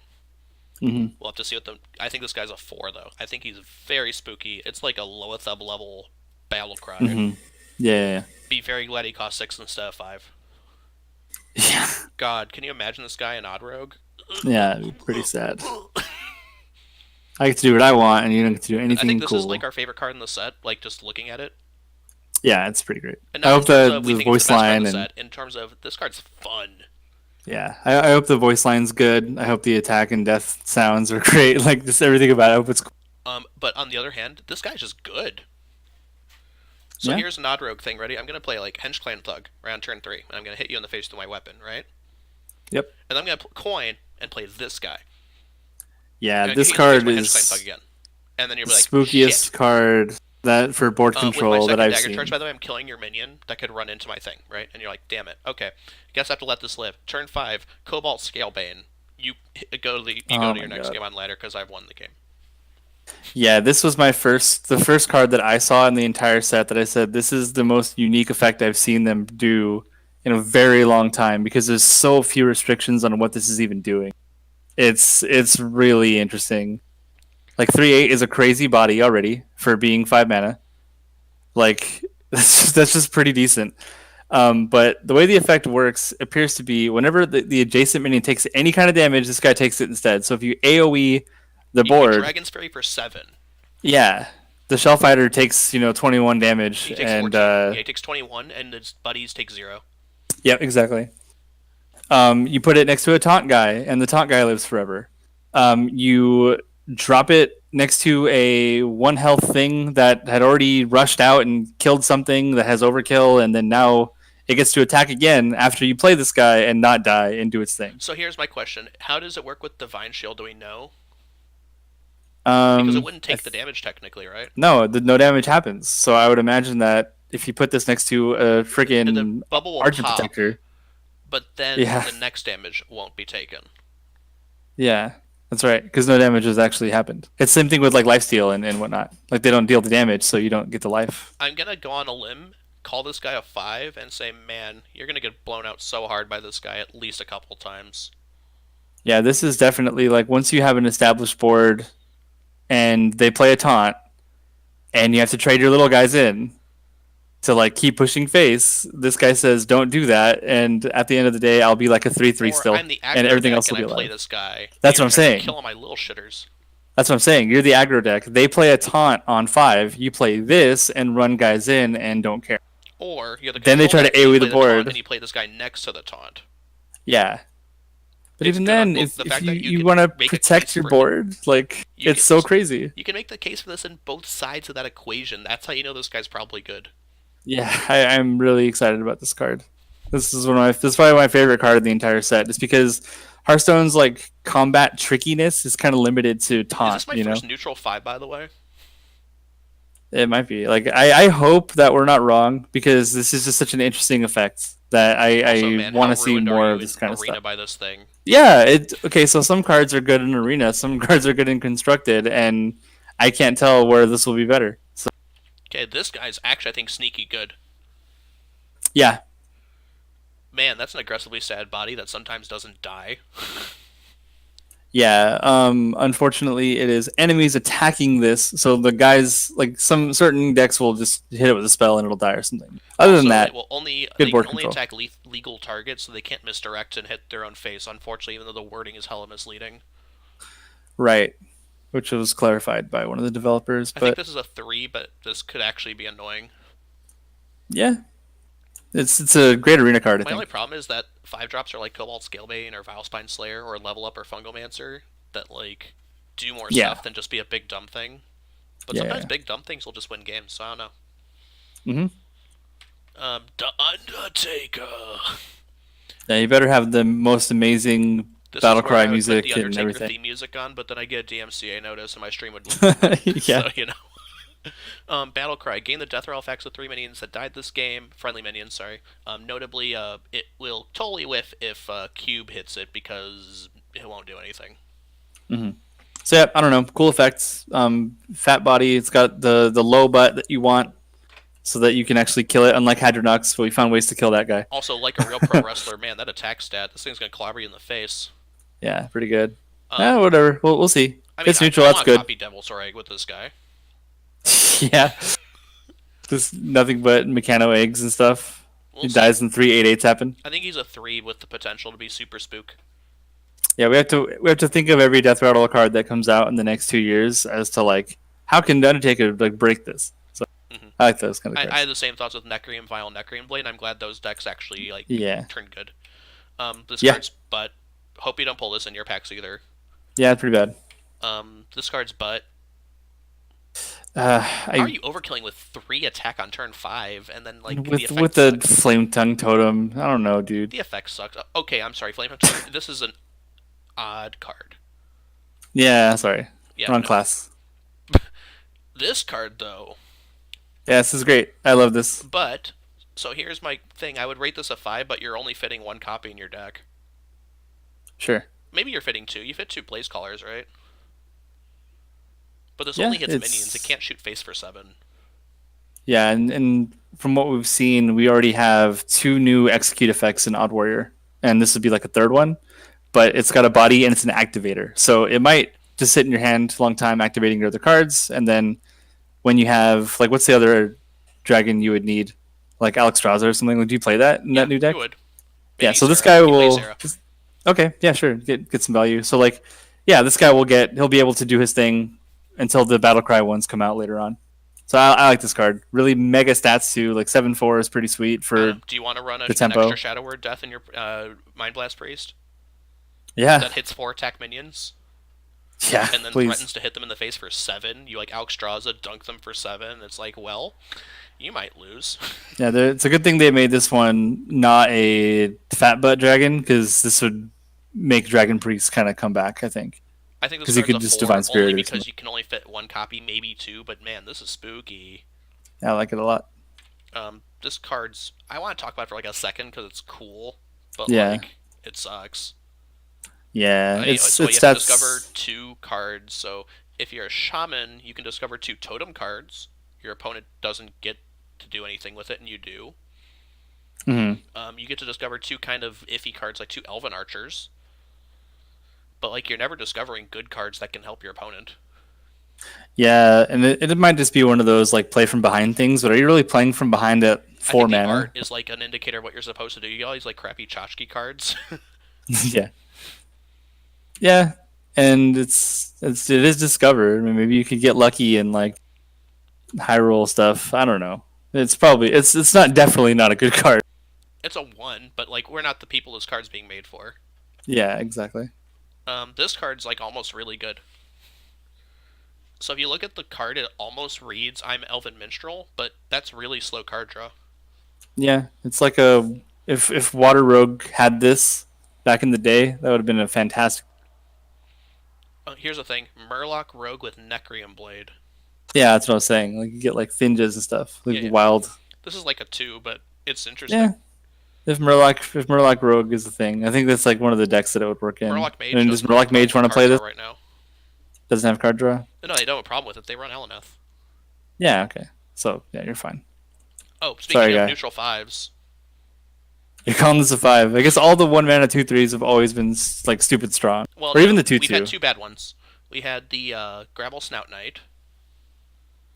Mm-hmm. We'll have to see what the. I think this guy's a 4, though. I think he's very spooky. It's like a Loathub level battle cry. Mm-hmm. Yeah, Be very glad he cost 6 instead of 5. yeah, God, can you imagine this guy in Odd Rogue? yeah. It'd be pretty sad. I get to do what I want, and you don't get to do I think anything this is like cool. our favorite card in the set, like just looking at it. Yeah, it's pretty great. And I not in hope terms the of we the think it's the voice best card in line the and set, in terms of this card's fun. yeah, I hope the voice line's good. I hope the attack and death sounds are great. Like just everything about it. I hope it's cool. But on the other hand, this guy's just good. So Yeah. here's an Odd Rogue thing, ready? I'm gonna play like Hench Clan Thug around turn 3, and I'm gonna hit you in the face with my weapon, right? Yep. And I'm gonna coin and play this guy. Yeah, I'm gonna this hit you in the face card with my Hench Clan Thug is again. And then you'll the be like, shit. spookiest card that for board With my control that second I've dagger charge, seen. by the way, I'm killing your minion that could run into my thing, right? And you're like, damn it. Okay, guess I have to let this live. Turn 5, Cobalt Scalebane. You go Oh to my your next god. game on ladder because I've won the game. Yeah, this was the first card that I saw in the entire set that I said this is the most unique effect I've seen them do in a very long time because there's so few restrictions on what this is even doing. It's really interesting. Like 3/8 is a crazy body already for being 5 mana. Like that's just pretty decent. But the way the effect works appears to be whenever the adjacent minion takes any kind of damage, this guy takes it instead. So if you AoE the You can get board, Dragon's Fury for 7. yeah, the Shell Fighter takes 21 damage, He takes and 14. Yeah, he takes 21, and his buddies take 0. yeah, exactly. You put it next to a taunt guy, and the taunt guy lives forever. You drop it next to a 1 health thing that had already rushed out and killed something that has overkill, and then now it gets to attack again after you play this guy and not die and do its thing. So here's my question. How does it work with Divine Shield? Do we know? Because it Um, wouldn't take the damage technically, right? no, no damage happens. So I would imagine that if you put this next to a The freaking bubble will Argent pop, Protector, but then yeah, the next damage won't be taken. yeah, that's right. Because no damage has actually happened. It's the same thing with like lifesteal and whatnot. Like they don't deal the damage, so you don't get the life. I'm gonna go on a limb, call this guy a 5, and say, man, you're gonna get blown out so hard by this guy at least a couple times. Yeah, this is definitely like once you have an established board and they play a taunt, and you have to trade your little guys in to like keep pushing face. This guy says, "Don't do that," and at the end of the day, I'll be like a 3/3 Or still, I'm the and aggro everything deck else and will I be play alive. this guy, and That's what you're I'm trying to saying. kill all my little shitters. That's what I'm saying. You're the aggro deck. They play a taunt on 5. You play this and run guys in and don't care. Or you're the Then they control try to deck and you AoE play the the taunt board. and you play this guy next to the taunt. Yeah. But It's even good on then, both. The if fact you, that you you can want to make a protect case your for board, like, you it's can so crazy. you can make the case for this in both sides of that equation. That's how you know this guy's probably good. Yeah, I'm really excited about this card. This is probably my favorite card of the entire set. Just because Hearthstone's like combat trickiness is kind of limited to Is taunt. this my first neutral 5, by the way? It might be like I hope that we're not wrong because this is just such an interesting effect that Also, I man, want how to see ruined are more you of this in kind of Arena stuff. by this thing? Yeah, it okay. So some cards are good in arena, some cards are good in constructed, and I can't tell where this will be better. So Okay, this guy's actually, I think, sneaky good. yeah, Man, that's an aggressively sad body that sometimes doesn't die. yeah. Unfortunately, it is enemies attacking this, so the guys like some certain decks will just hit it with a spell and it'll die or something. Other than Also, it that, will only good they can board only control. attack legal targets, so they can't misdirect and hit their own face. Unfortunately, even though the wording is hella misleading. Right, which was clarified by one of the developers. I think But this is a 3, but this could actually be annoying. yeah, it's a great arena card, I My only think. problem is that 5 drops are like Cobalt Scalebane or Vilespine Slayer or Level Up or Fungomancer that like do more Yeah, stuff than just be a big dumb thing. But yeah, sometimes yeah. big dumb things will just win games, so I don't know. Mm-hmm. The Undertaker. Yeah, you better have the most amazing This is battle where cry I would put the music and Undertaker everything. theme music on, but then I get a DMCA notice and my stream would Yeah. so you know. Battle Cry. Gain the Death Rattle effects of 3 minions that died this game. Friendly minions, sorry. Notably, it will totally whiff if Cube hits it because it won't do anything. Mm-hmm. So yeah, I don't know. Cool effects. Fat body. It's got the low butt that you want, so that you can actually kill it. Unlike Hydronux, but we found ways to kill that guy. Also, like a real pro wrestler, man, that attack stat, this thing's gonna clobber you in the face. Yeah, pretty good. Um, Whatever. We'll see. I mean, It's neutral. I That's want to good. copy Devil's Egg with this guy. Yeah. Just nothing but mechano eggs and stuff. He We'll see. dies and 3/8/8 happen. I think he's a 3 with the potential to be super spook. Yeah, we have to think of every Death Rattle card that comes out in the next 2 years as to like how can the Undertaker like break this. So Mm-hmm. I like those kind of I cards. had the same thoughts with Necreum, Vile, Necreum Blade, and I'm glad those decks actually like Yeah, turned good. This yeah, card's butt. Hope you don't pull this in your packs either. yeah. Pretty bad. This card's butt. How are I you overkilling with 3 attack on turn 5 and then like the with effect the sucks? flame tongue totem. I don't know, dude. The effect sucks. Okay, I'm sorry, Flame Hunter. This is an odd card. Yeah, sorry, Yeah, wrong no. class. This card though, Yeah, this is great. I love this. but so here's my thing. I would rate this a 5, but you're only fitting 1 copy in your deck. Sure. Maybe you're fitting 2. You fit 2 Blaze Callers, right? But this Yeah, only hits minions. It it's can't shoot face for 7. yeah, and from what we've seen, we already have two new execute effects in Odd Warrior, and this would be like a third one. But it's got a body and it's an activator, so it might just sit in your hand a long time, activating your other cards, and then when you have like what's the other dragon you would need, like Alexstrasza or something? Would you play that in Yeah, that new you deck? would. Yeah. Maybe So this Zara. guy You play will. Zara. Okay. Yeah. Sure. Get some value. So like, yeah, this guy will get. He'll be able to do his thing until the battle cry ones come out later on. So I like this card. Really mega stats too. Like 7/4 is pretty sweet for Do you want to run the an extra tempo. Shadow Word Death in your Mind Blast Priest Yeah. that hits 4 attack minions Yeah. and then Please. threatens to hit them in the face for 7? You like Alexstrasza, dunk them for 7. It's like, well, you might lose. Yeah. It's a good thing they made this one not a fat butt dragon because this would make Dragon Priest kind of come back. I think I think this because you card's could a just 4 Divine only Spirit or because something. you can only fit 1 copy, maybe 2, but man, this is spooky. Yeah, I like it a lot. This card's. I want to talk about it for like a second because it's cool, but Yeah. like, it sucks. Yeah. So you It's have to discover stats. 2 cards. So if you're a shaman, you can discover 2 totem cards. Your opponent doesn't get to do anything with it, and you do. Mhm. You get to discover 2 kind of iffy cards, like 2 elven archers. But like, you're never discovering good cards that can help your opponent. Yeah, and it might just be one of those like play from behind things, but are you really playing from behind at I four think the art mana? is like an indicator of what you're supposed to do. You get all these like crappy tchotchke cards. Yeah, yeah, and it is discovered. I mean, maybe you could get lucky and like high roll stuff. I don't know. It's not definitely not a good card. It's a 1, but like, we're not the people this card's being made for. Yeah, exactly. This card's like almost really good. So if you look at the card, it almost reads "I'm Elven Minstrel," but that's really slow card draw. Yeah, it's like a if Water Rogue had this, back in the day, that would have been a fantastic. Here's the thing: Murloc Rogue with Necrium Blade. Yeah, that's what I was saying. Like you get like Finjas and stuff, like Yeah, yeah. wild. This is like a two, but it's Yeah, interesting. if Murloc Rogue is the thing, I think that's like one of the decks that it would work in. Murloc Mage And does doesn't have a Murloc problem Mage with want to card play draw this? right now. Doesn't have card draw. No, they don't have a problem with it. They run Eleneth. Yeah, okay. So yeah, you're fine. Oh, speaking Sorry, of guy. neutral fives, You're calling this a five. I guess all the 1 mana 2/3s have always been like stupid strong, well, or no, even no, the two we've had two. two bad ones. We had the Grabble Snout Knight.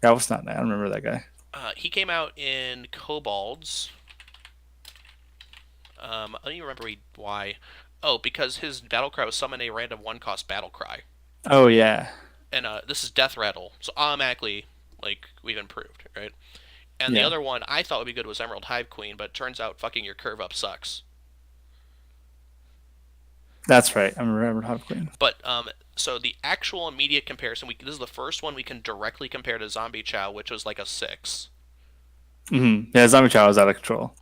That was not. I don't remember that guy. He came out in Kobolds. I don't even remember why. Oh, because his battle cry was summon a random one-cost battle cry, Oh yeah, and this is Death Rattle, so automatically, like, we've improved, right? And the yeah. other one I thought would be good was Emerald Hive Queen, but it turns out fucking your curve up sucks. That's right. I remember Hot Queen. But so the actual immediate comparison, this is the first one we can directly compare to Zombie Chow, which was like a six. Yeah, Zombie Chow is out of control.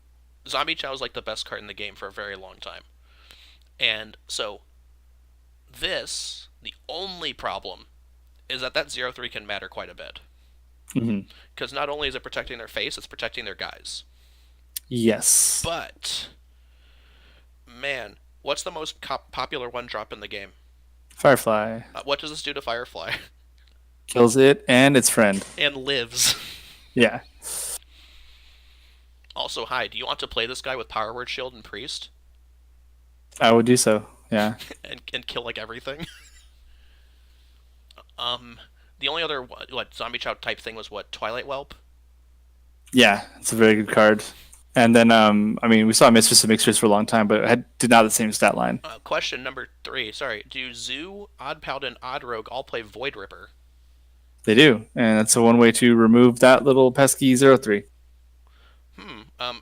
Zombie Chow is like the best card in the game for a very long time, and so the only problem is that 0/3 can matter quite a bit. hmm Because not only is it protecting their face, it's protecting their guys. Yes. But, man, what's the most popular one drop in the game? Firefly What does this do to Firefly? kills it and its friend. And lives. Yeah, Also, hi, do you want to play this guy with Power Word Shield and Priest? I would do so. Yeah. And kill, like, everything? um, the only other, Zombie Chow type thing was what? Twilight Whelp? Yeah, it's a very good card. And then, I mean, we saw Mistress of Mixtures for a long time, but it did not have the same stat line. Question number 3. Sorry. Do Zoo, Odd Paladin, Odd Rogue all play Void Ripper? They do, and that's a one way to remove that little pesky 0/3.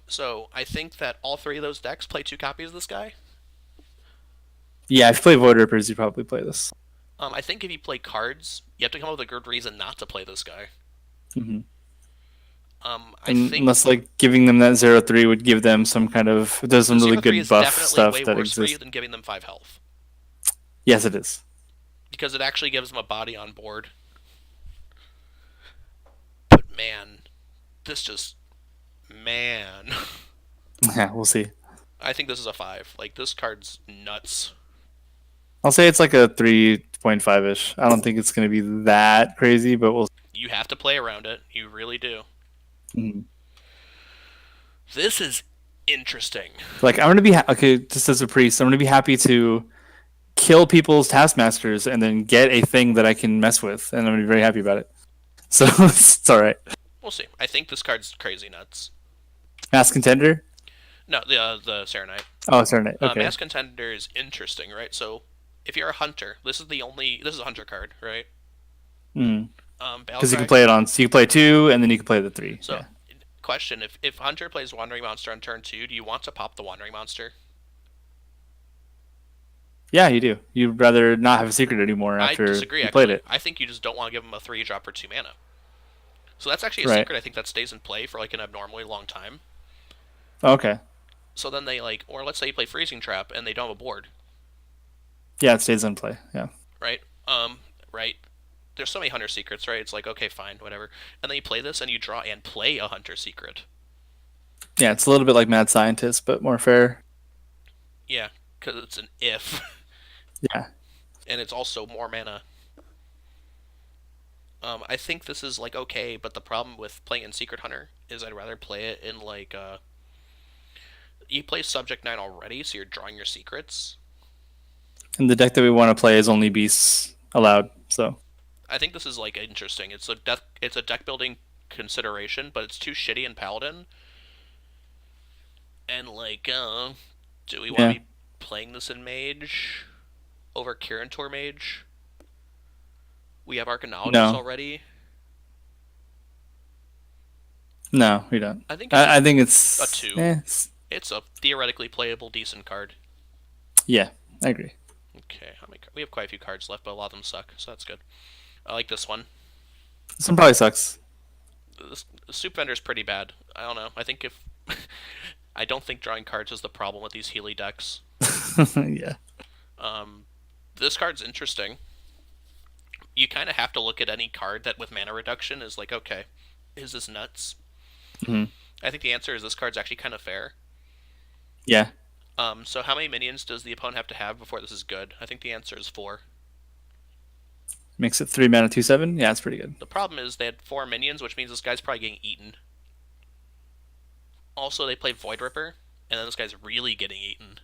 So I think that all three of those decks play two copies of this guy. Yeah, if you play Void Rippers, you probably play this. I think if you play cards, you have to come up with a good reason not to play this guy. hmm I think Unless like giving them that 0/3 would give them some kind of there's some really 0/3 good is buff definitely stuff way that worse for you exists. than giving them 5 health. Yes, it is. Because it actually gives them a body on board. But man, this just. Man. Yeah, we'll see. I think this is a 5. Like, this card's nuts. I'll say it's like a 3.5 ish. I don't think it's going to be that crazy, but we'll. You have to play around it. You really do. Mhm. This is interesting. Like I'm going to be okay. Just as a priest, I'm going to be happy to kill people's taskmasters and then get a thing that I can mess with, and I'm going to be very happy about it. So it's all right. We'll see. I think this card's crazy nuts. Mass contender. No, the Serenite. Oh, sorry. Okay. Mass Contender is interesting, right? So, if you're a hunter, this is a hunter card, right? Because you Battlecry. can play it on. So you can play 2, and then you can play the 3. So, Yeah. question: if hunter plays Wandering Monster on turn 2, do you want to pop the Wandering Monster? Yeah, you do. You'd rather not have a secret anymore I after disagree. you played Actually, it, I think you just don't want to give him a 3 drop or 2 mana. So that's actually a right? secret. I think that stays in play for like an abnormally long time. Okay. So then they or let's say you play Freezing Trap and they don't have a board, Yeah, it stays in play. Yeah. right? Right. There's so many hunter secrets, right? It's like, okay, fine, whatever. And then you play this and you draw and play a hunter secret. Yeah, it's a little bit like Mad Scientist, but more fair. Yeah, because it's an if, Yeah. and it's also more mana. I think this is like okay, but the problem with playing in Secret Hunter is I'd rather play it in like you play Subject 9 already, so you're drawing your secrets. And the deck that we want to play is only beasts allowed. So I think this is like interesting. It's a deck building consideration, but it's too shitty in Paladin. And like, do we want yeah. to be playing this in Mage over Kirin Mage? We have Arcanologist No. already. No, we don't. I think I think a it's. 2. It's It's a theoretically playable, decent card. yeah, I agree. Okay, we have quite a few cards left, but a lot of them suck, so that's good. I like this one. This one probably sucks. The Soup Vendor's pretty bad. I don't know. I think if I don't think drawing cards is the problem with these Healy decks. Yeah. Um, this card's interesting. You kind of have to look at any card that with mana reduction is like, okay, is this nuts? Mhm. I think the answer is this card's actually kind of fair. Yeah. So how many minions does the opponent have to have before this is good? I think the answer is four. Makes it 3 mana 2/7. Yeah, it's pretty good. The problem is they had four minions, which means this guy's probably getting eaten. Also, they played Void Ripper, and then this guy's really getting eaten.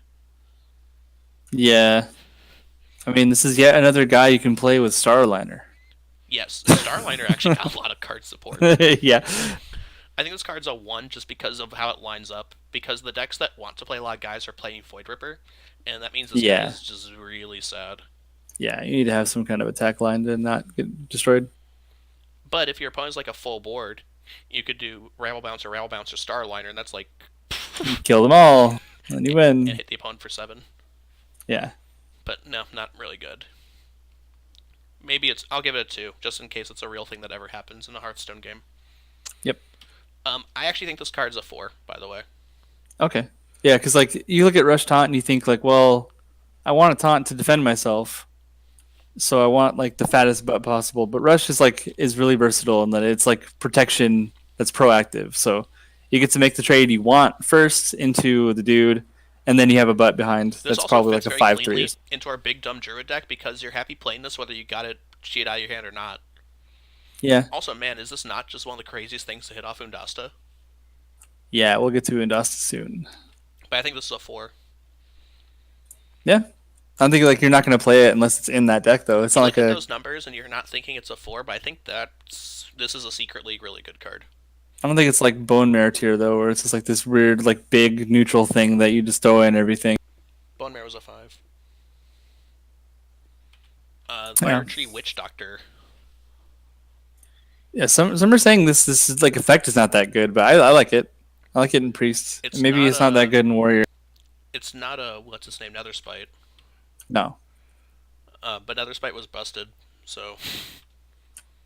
Yeah. I mean, this is yet another guy you can play with Starliner. Yes, Starliner actually got a lot of card support. Yeah. I think this card's a one just because of how it lines up. Because the decks that want to play a lot of guys are playing Void Ripper, and that means this guy Yeah. is just really sad. Yeah. You need to have some kind of attack line to not get destroyed. But if your opponent's like a full board, you could do Rabble Bouncer, Starliner, and that's like Kill them all, and you and win. hit the opponent for seven. Yeah. But no, not really good. Maybe it's. I'll give it a two, just in case it's a real thing that ever happens in a Hearthstone game. Yep. I actually think this card's a four, by the way. Okay. Yeah, because like you look at Rush Taunt and you think like, well, I want a taunt to defend myself, so I want like the fattest butt possible. But Rush is really versatile in that it's like protection that's proactive. So you get to make the trade you want first into the dude, and then you have a butt behind. This That's also probably fits like a very 5/3. cleanly into our big dumb Druid deck because you're happy playing this whether you got it cheat out of your hand or not. Yeah. Also, man, is this not just one of the craziest things to hit off Undasta? Yeah, we'll get to Indasta soon. But I think this is a four. Yeah. I don't think like you're not going to play it unless it's in that deck though. It's You not look like at a those numbers and you're not thinking it's a four, but I think this is a secretly really good card. I don't think it's like Bone Marrow tier though, where it's just like this weird like big neutral thing that you just throw in everything. Bone Marrow was a five. Yeah. Fire Tree Witch Doctor. Yeah, some are saying this is like effect is not that good, but I like it. I like it in Priest. It's Maybe not it's not that a. good in Warrior. It's not a what's its name Nether Spite. No. But Nether Spite was busted, so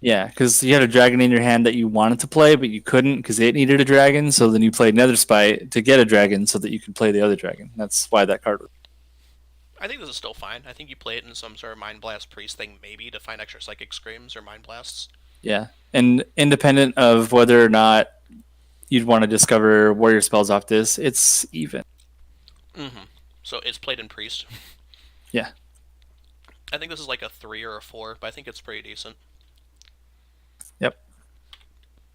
Yeah, because you had a dragon in your hand that you wanted to play, but you couldn't because it needed a dragon. So then you played Nether Spite to get a dragon so that you could play the other dragon. That's why that card was. I think this is still fine. I think you play it in some sort of Mind Blast Priest thing, maybe to find extra Psychic Screams or Mind Blasts. Yeah, and independent of whether or not you'd want to discover warrior spells off this, it's even. Mm-hmm. So it's played in Priest. Yeah. I think this is like a three or a four, but I think it's pretty decent. Yep.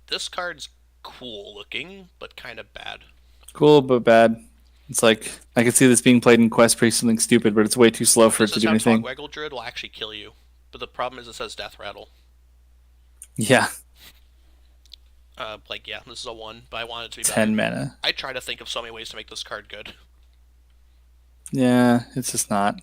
This card's cool looking, but kind of bad. Cool, but bad. It's like I could see this being played in Quest Priest something stupid, but it's way too slow for it This to is do how anything. Togwaggle Druid will actually kill you. But the problem is it says Death Rattle. Yeah. Yeah, this is a one, but I want it to be 10 better. mana. I try to think of so many ways to make this card good. Yeah, it's just not.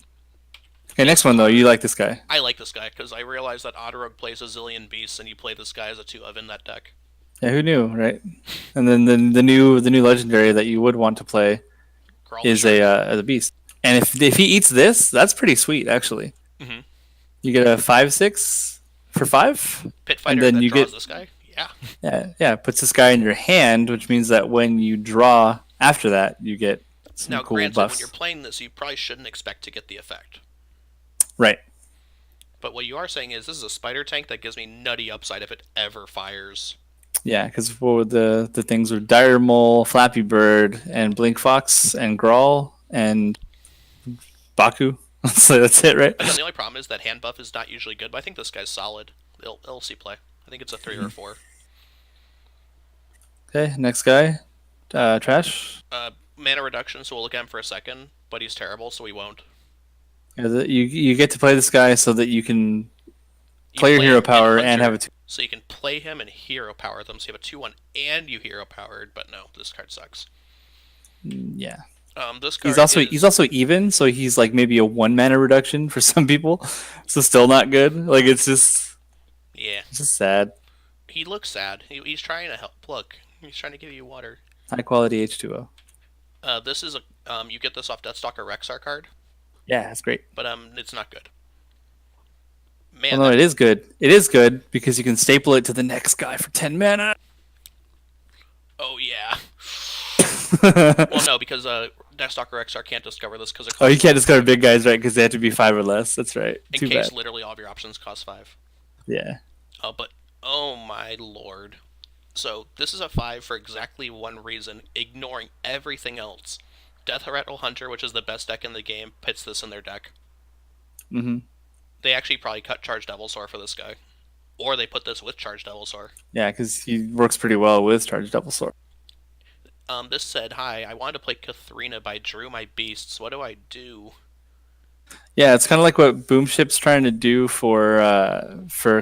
Okay, next one though. You like this guy. I like this guy because I realize that Otterog plays a zillion beasts, and you play this guy as a 2 of in that deck. Yeah, who knew, right? And then the new legendary that you would want to play Grawl is a beast. And if he eats this, that's pretty sweet actually. Mm-hmm. You get a 5/6 for 5, Pit and Fighter then that you draws get this guy. Yeah. yeah puts this guy in your hand, which means that when you draw after that, you get some Now, cool granted, buffs. when you're playing this, you probably shouldn't expect to get the effect. Right. But what you are saying is this is a spider tank that gives me nutty upside if it ever fires. Yeah, because the things were Dire Mole, Flappy Bird, and Blink Fox, and Grawl, and Baku. So that's it, right? Again, the only problem is that hand buff is not usually good, but I think this guy's solid. It'll see play. I think it's a 3 or a 4. Okay, next guy. Trash. Mana reduction, so we'll look at him for a second, but he's terrible, so we won't. Yeah, you get to play this guy so that you can You play your hero him power Hunter, and have a 2. so you can play him and hero power them, so you have a 2/1 and you hero powered, but no, this card sucks. Yeah. This card He's also even, so he's like maybe a 1 mana reduction for some people. So still not good. Like it's just sad. He looks sad. He's trying to help. Look, he's trying to give you water. High quality H2O. This is a you get this off Deathstalker Rexar card, Yeah, that's great. but it's not good. Man, Well, no, it is good. It is good because you can staple it to the next guy for 10 mana. oh yeah. Well, no, because Deathstalker XR can't discover this because it Oh, you costs can't five. discover big guys, right? Because they have to be 5 or less. That's right. In Too case bad. literally all of your options cost 5. Yeah. But oh my lord. So this is a 5 for exactly one reason, ignoring everything else. Death Rattle Hunter, which is the best deck in the game, puts this in their deck. Hmm. They actually probably cut Charged Devilsaur for this guy. Or they put this with Charged Devilsaur. Yeah, because he works pretty well with Charged Double Sword. This said, hi, I wanted to play Katharina, but I drew my beasts. What do I do? Yeah, it's kind of like what Boomship's trying to do for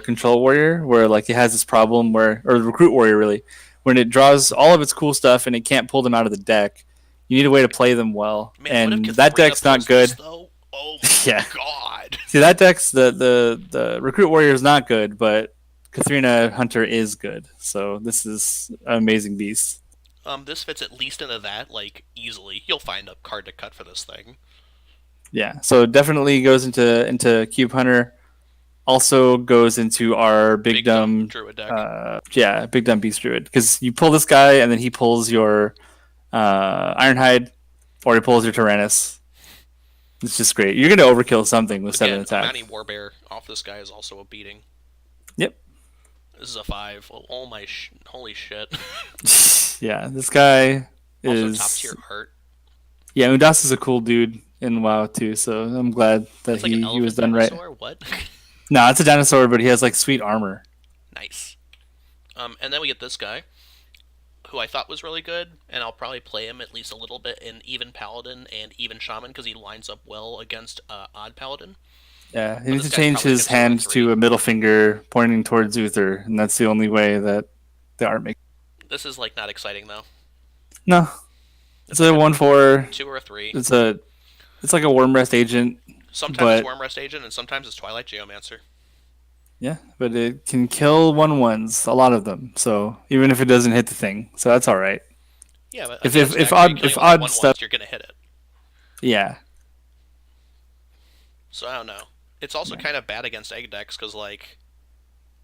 Control Warrior, where like it has this problem where, or Recruit Warrior really, when it draws all of its cool stuff and it can't pull them out of the deck. You need a way to play them well, Man, what if and that Katharina deck's not pulls this, good. though? Oh my Yeah, god. see that deck's the Recruit Warrior is not good, but Katharina Hunter is good. So this is an amazing beast. This fits at least into that, like, easily. You'll find a card to cut for this thing. Yeah, so definitely goes into Cube Hunter. Also goes into our big Big dumb dumb, Druid deck. yeah, big dumb beast druid because you pull this guy and then he pulls your Ironhide or he pulls your Tyrannus. It's just great. You're gonna overkill something with 7 Again, a attack. Mounting Warbear off this guy is also a beating. Yep. This is a 5. Oh my holy shit. Yeah, this guy Also top tier is art. yeah. Undas is a cool dude in WoW too, so I'm glad that It's like an he was elephant done right. dinosaur. What? No, it's a dinosaur, but he has like sweet armor. Nice. And then we get this guy, who I thought was really good, and I'll probably play him at least a little bit in even Paladin and even Shaman because he lines up well against Odd Paladin. Yeah, he But needs this to guy's change probably like his a 2 or hand 3. to a middle finger pointing towards Uther, and that's the only way that the art makes. This is like not exciting though. No, it's It's like a a 1/4. 2 or 3. It's like a worm rest agent, Sometimes it's but Wormrest Agent, and sometimes it's Twilight Geomancer. yeah, but it can kill 1/1s, a lot of them. So even if it doesn't hit the thing, so that's all right. Yeah, but If against if if decks where you're odd killing if a lot of odd one stuff, ones, you're gonna hit it. yeah, So I don't know. It's also kind of bad against egg decks because like,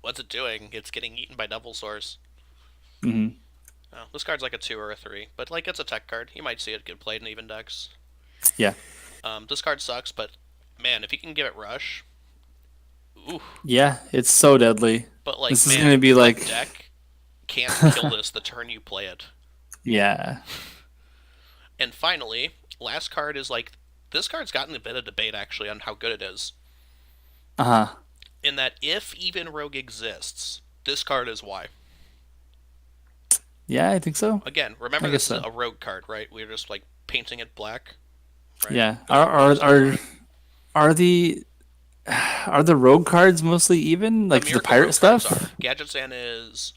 what's it doing? It's getting eaten by Devil Source. hmm Oh, this card's like a 2 or a 3, but like it's a tech card. You might see it get played in even decks. yeah, This card sucks, but man, if you can give it rush, ooh. yeah. It's so deadly. But like, This is gonna man, be what like, deck can't kill this the turn you play it? yeah, And finally, last card is like this card's gotten a bit of debate actually on how good it is. uh huh, In that if even Rogue exists, this card is why. yeah. I think so. Again, I remember guess this is so. a Rogue card, right? We're just like painting it black, right? Yeah. With rogue stuff on it. Are the are the rogue cards mostly even The like the Miracle pirate Rogue cards are. stuff? Gadgetzan is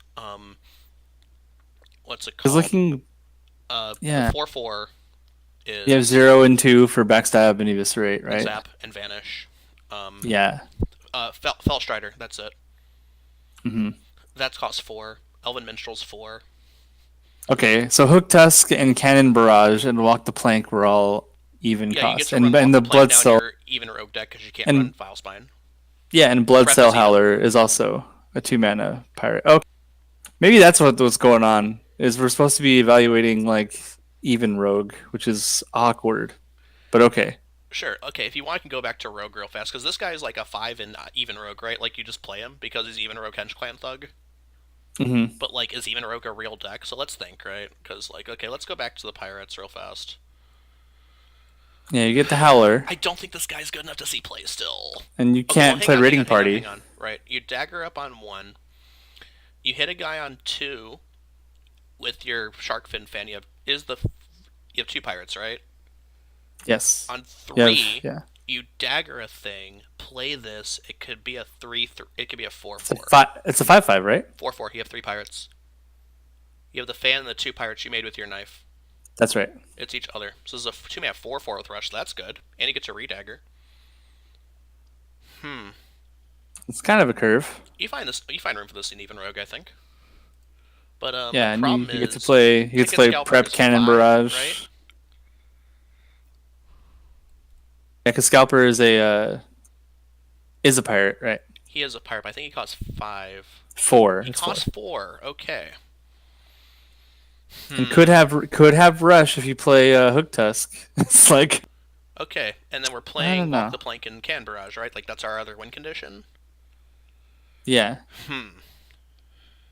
what's it Because called? looking, The yeah, 4/4 you have is 0 and 2 for backstab and eviscerate, and right? Zap and Vanish. Um, Yeah. Felstrider, that's it. Hmm. That's cost 4. Elven Minstrel's 4. Okay, so Hook Tusk and Cannon Barrage and Walk the Plank were all even Yeah, you get cost, to run Walk and the the Plank Blood down Cell your even Rogue deck because you can't run and Vile Spine. yeah, and Blood Breath Cell is even. Howler is also a 2 mana pirate. Okay, maybe that's what's going on. Is we're supposed to be evaluating like even Rogue, which is awkward, but okay. Sure, okay, if you want, I can go back to Rogue real fast because this guy is like a 5 in even Rogue, right? Like you just play him because he's even Rogue Hench Clan Thug. Hmm. But like, is even Rogue a real deck? So let's think, right? Because like, okay, let's go back to the pirates real fast. Yeah, you get the Howler, I don't think this guy's good enough to see play still. and you Okay, well, can't play Raiding Party. hang on. Right, you dagger up on 1. You hit a guy on 2 with your Sharkfin fan. You have 2 pirates, right? Yes. On You have 3, yeah. you dagger a thing. Play this. It could be a 3. It could be a 4 It's a 4. 5. It's a 5/5, right? 4/4. You have 3 pirates. You have the fan and the 2 pirates you made with your knife. That's right. It's each other. So this is a 2 mana 4/4 with rush. So that's good. And you get to redagger. It's kind of a curve. You find this. You find room for this in even rogue, I think. But Yeah, the and problem you get to is play. You get to Ticket play Scalper Prep is Cannon 5, Barrage. right? Yeah, because Scalper is a pirate, right? He is a pirate. But I think he costs 5. 4. He It's 4. costs 4. Okay. and Hmm. could have rush if you play Hook Tusk. It's like Okay, and then we're I playing don't Walk know. the Plank and Can Barrage, right? Like that's our other win condition. Yeah. Hmm.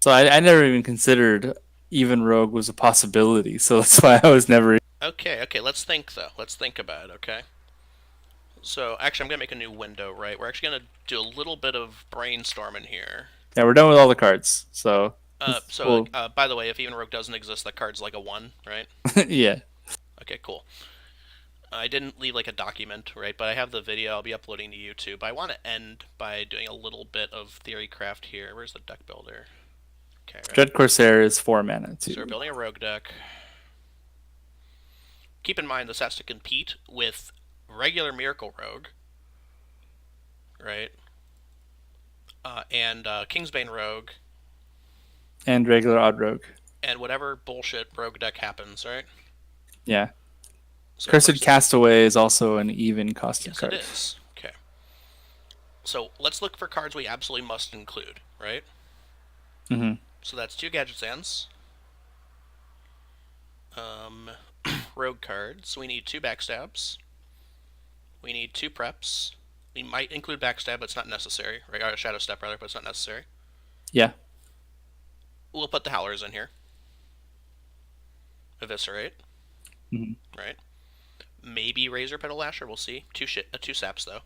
So I never even considered even Rogue was a possibility. So that's why I was never. Okay, okay. Let's think though. Let's think about it. Okay. So actually, I'm gonna make a new window, right? We're actually gonna do a little bit of brainstorming here. Yeah, we're done with all the cards. So well, By the way, if even Rogue doesn't exist, that card's like a one, right? yeah. Okay, cool. I didn't leave like a document, right? But I have the video. I'll be uploading to YouTube. I want to end by doing a little bit of theory craft here. Where's the deck builder? Okay, right. Dread Corsair is 4 mana So we're too. building a rogue deck. Keep in mind this has to compete with regular Miracle Rogue, right? And Kingsbane Rogue, And regular Odd Rogue. and whatever bullshit Rogue deck happens, right? Yeah. So Cursed first, Castaway is also an even costed yes, it card. is. Okay. So let's look for cards we absolutely must include, right? Hmm. So that's two Gadget Sands, um, Rogue cards. We need two Backstabs. We need two Preps. We might include Backstab, but it's not necessary. Right? Or Shadow Step, rather, but it's not necessary. Yeah. We'll put the Howlers in here. Eviscerate, Hmm. right? Maybe Razor Petal Lasher. We'll see. Two Saps though.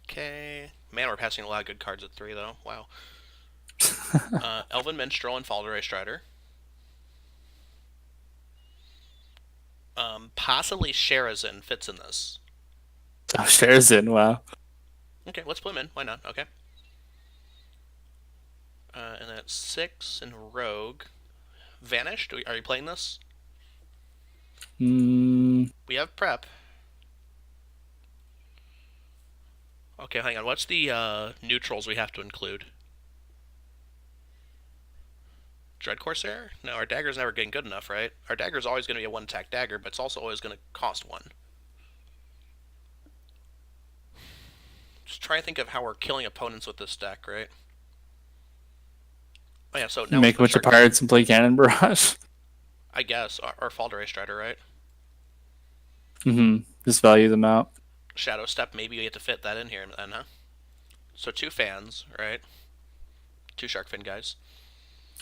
Okay. Man, we're passing a lot of good cards at 3 though. Wow. Elven Minstrel and Falderay Strider. Possibly Sherazin fits in this. Oh, shares in. Wow. Okay, let's put him in. Why not? Okay. And that's 6 and Rogue. Vanished. Are you playing this? Mm, We have Prep. Okay, hang on. What's the neutrals we have to include? Dread Corsair? No, our dagger's never getting good enough, right? Our dagger's always going to be a one attack dagger, but it's also always going to cost 1. Just try to think of how we're killing opponents with this deck, right? Oh yeah, so now let's make a put bunch of Shark. pirates and play Cannon Barrage. I guess, or Falderay Strider, right? Hmm. Just value them out. Shadow Step, maybe we have to fit that in here then, huh? So 2 fans, right? 2 Sharkfin guys.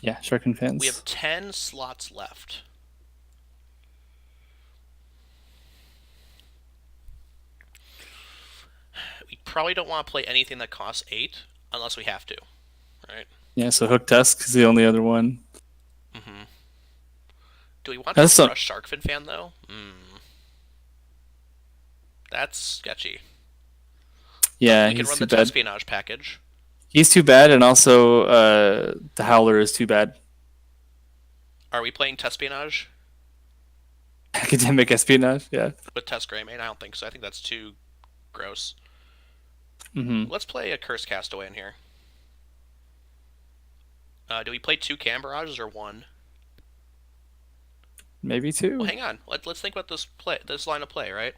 Yeah, Shark and We Fans. have 10 slots left. We probably don't want to play anything that costs 8 unless we have to, right? Yeah, so Hook Tusk is the only other one. Mm-hmm. Do we want to That's some, rush Sharkfin fan though? That's sketchy. yeah, We can he's run too the bad. Tespionage package. He's too bad, and also the Howler is too bad. Are we playing Tespionage Academic espionage. Yeah. with Test Greymane? I don't think so. I think that's too gross. Hmm. Let's play a Curse Castaway in here. Do we play 2 Cam Barrages or 1? Maybe Well, two. hang on. Let's think about this line of play, right?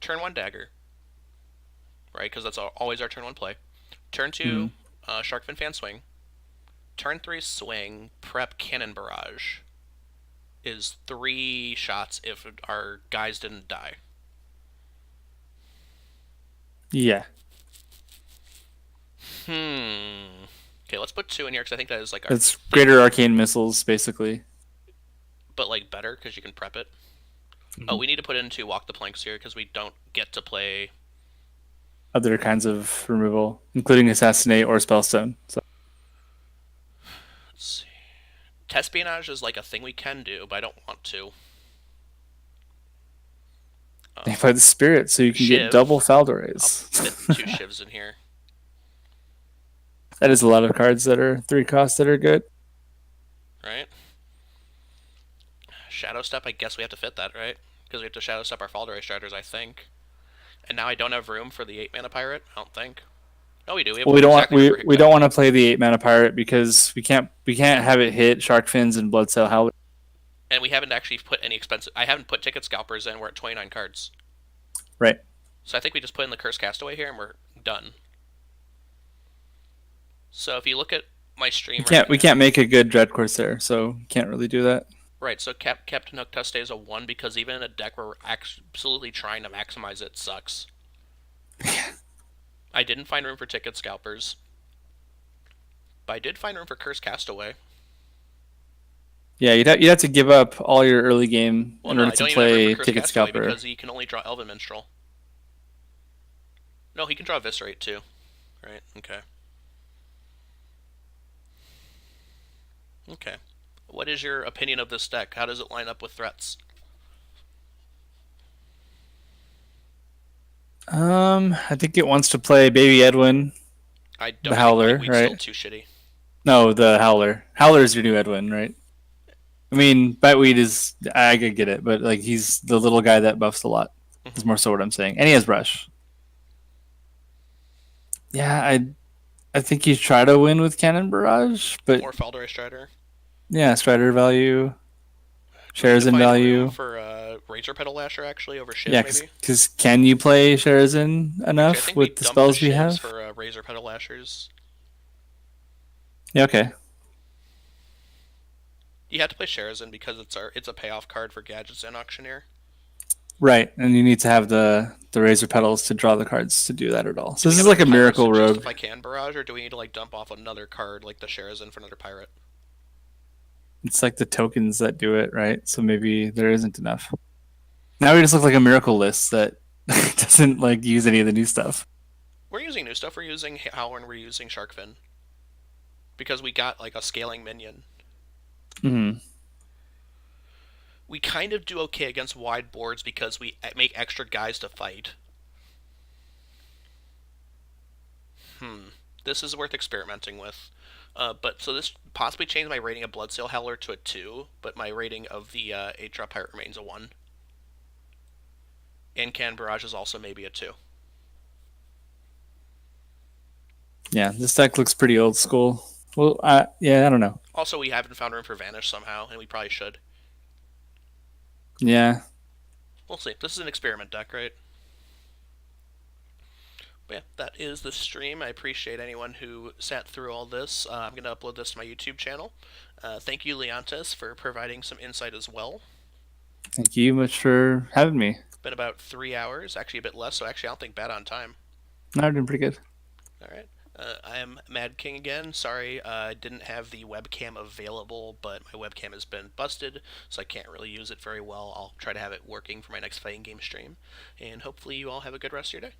Turn 1 Dagger, right? Because that's always our turn 1 play. Turn 2 Hmm. Sharkfin Fan Swing. Turn 3 Swing Prep Cannon Barrage is 3 shots if our guys didn't die. Yeah. Hmm. Okay, let's put 2 in here because I think that is like our It's greater favorite, arcane missiles, basically. but like better because you can prep it. Oh, Hmm. we need to put in 2 Walk the Planks here because we don't get to play. Other kinds of removal, including assassinate or spellstone. So Let's see. Tespionage is like a thing we can do, but I don't want to. they play the spirit, so you can get double Shiv. I'll Faldorays. fit 2 Shivs in here, That is a lot of cards that are 3 cost that are good. right? Shadow Step, I guess we have to fit that, right? Because we have to Shadow Step our Falderay Striders, I think. And now I don't have room for the 8 mana pirate. I don't think. No, we do. We have Well, we don't want exactly room for we Hickback. don't want to play the 8 mana pirate because we can't have it hit Shark Fins and Blood Cell Howler. And we haven't actually put any expensive. I haven't put Ticket Scalpers in. We're at 29 cards. Right. So I think we just put in the Curse Castaway here and we're done. So if you look at my We stream right can't we can't now. make a good Dread Corsair, so can't really do that. Right, so Captain Hook Tusk stays a 1 because even in a deck where we're absolutely trying to maximize it sucks. I didn't find room for Ticket Scalpers, but I did find room for Curse Castaway. Yeah, you'd have to give up all your early game Well, in no, order I to don't even have room for play Curse Ticket Castaway Scalper. because he can only draw Elven Minstrel. No, he can draw Eviscerate too. Right, okay. Okay. What is your opinion of this deck? How does it line up with threats? I think it wants to play Baby Edwin, I the don't. I think Howler, Biteweed's still right? too shitty. No, the Howler. Howler's your new Edwin, right? I mean, Biteweed is I could get it, but like he's the little guy that buffs a lot. Is Mm-hmm. more so what I'm saying, and he has Rush. Yeah, I think you try to win with Cannon Barrage, but Or Falderay Strider. yeah, Strider value, Do we need to Sharazin find room value. for Razor Petal Lasher actually over Shiv Yeah, maybe? because can you play Sharazin Actually, I enough think we with the dumped the spells we Shivs have? for Razor Petal Lashers. Yeah, okay. You had to play Sharazin because it's a payoff card for Gadgets and Auctioneer. Right, and you need to have the razor petals to draw the cards to do that at all. Do So we this have is like enough a pirates to miracle rogue. justify Can Barrage, or do we need to like dump off another card like the Sharazin for another pirate? It's like the tokens that do it, right? So maybe there isn't enough. Now we just look like a miracle list that doesn't like use any of the new stuff. We're using new stuff. We're using Howler and we're using Sharkfin because we got like a scaling minion. Hmm. We kind of do okay against wide boards because we make extra guys to fight. This is worth experimenting with. But so this possibly changed my rating of Bloodsail Howler to a 2, but my rating of the 8 drop pirate remains a 1. And Can Barrage is also maybe a 2. Yeah, this deck looks pretty old school. Well, yeah, I don't know. Also, we haven't found room for Vanish somehow, and we probably should. Yeah, We'll see. This is an experiment deck, right? But yeah, that is the stream. I appreciate anyone who sat through all this. I'm going to upload this to my YouTube channel. Thank you, Leontes, for providing some insight as well. thank you much for having me. It's been about 3 hours, actually a bit less, so actually I don't think bad on time. No, doing pretty good. All right. I am Mad King again. Sorry I didn't have the webcam available, but my webcam has been busted, so I can't really use it very well. I'll try to have it working for my next fighting game stream, and hopefully you all have a good rest of your day.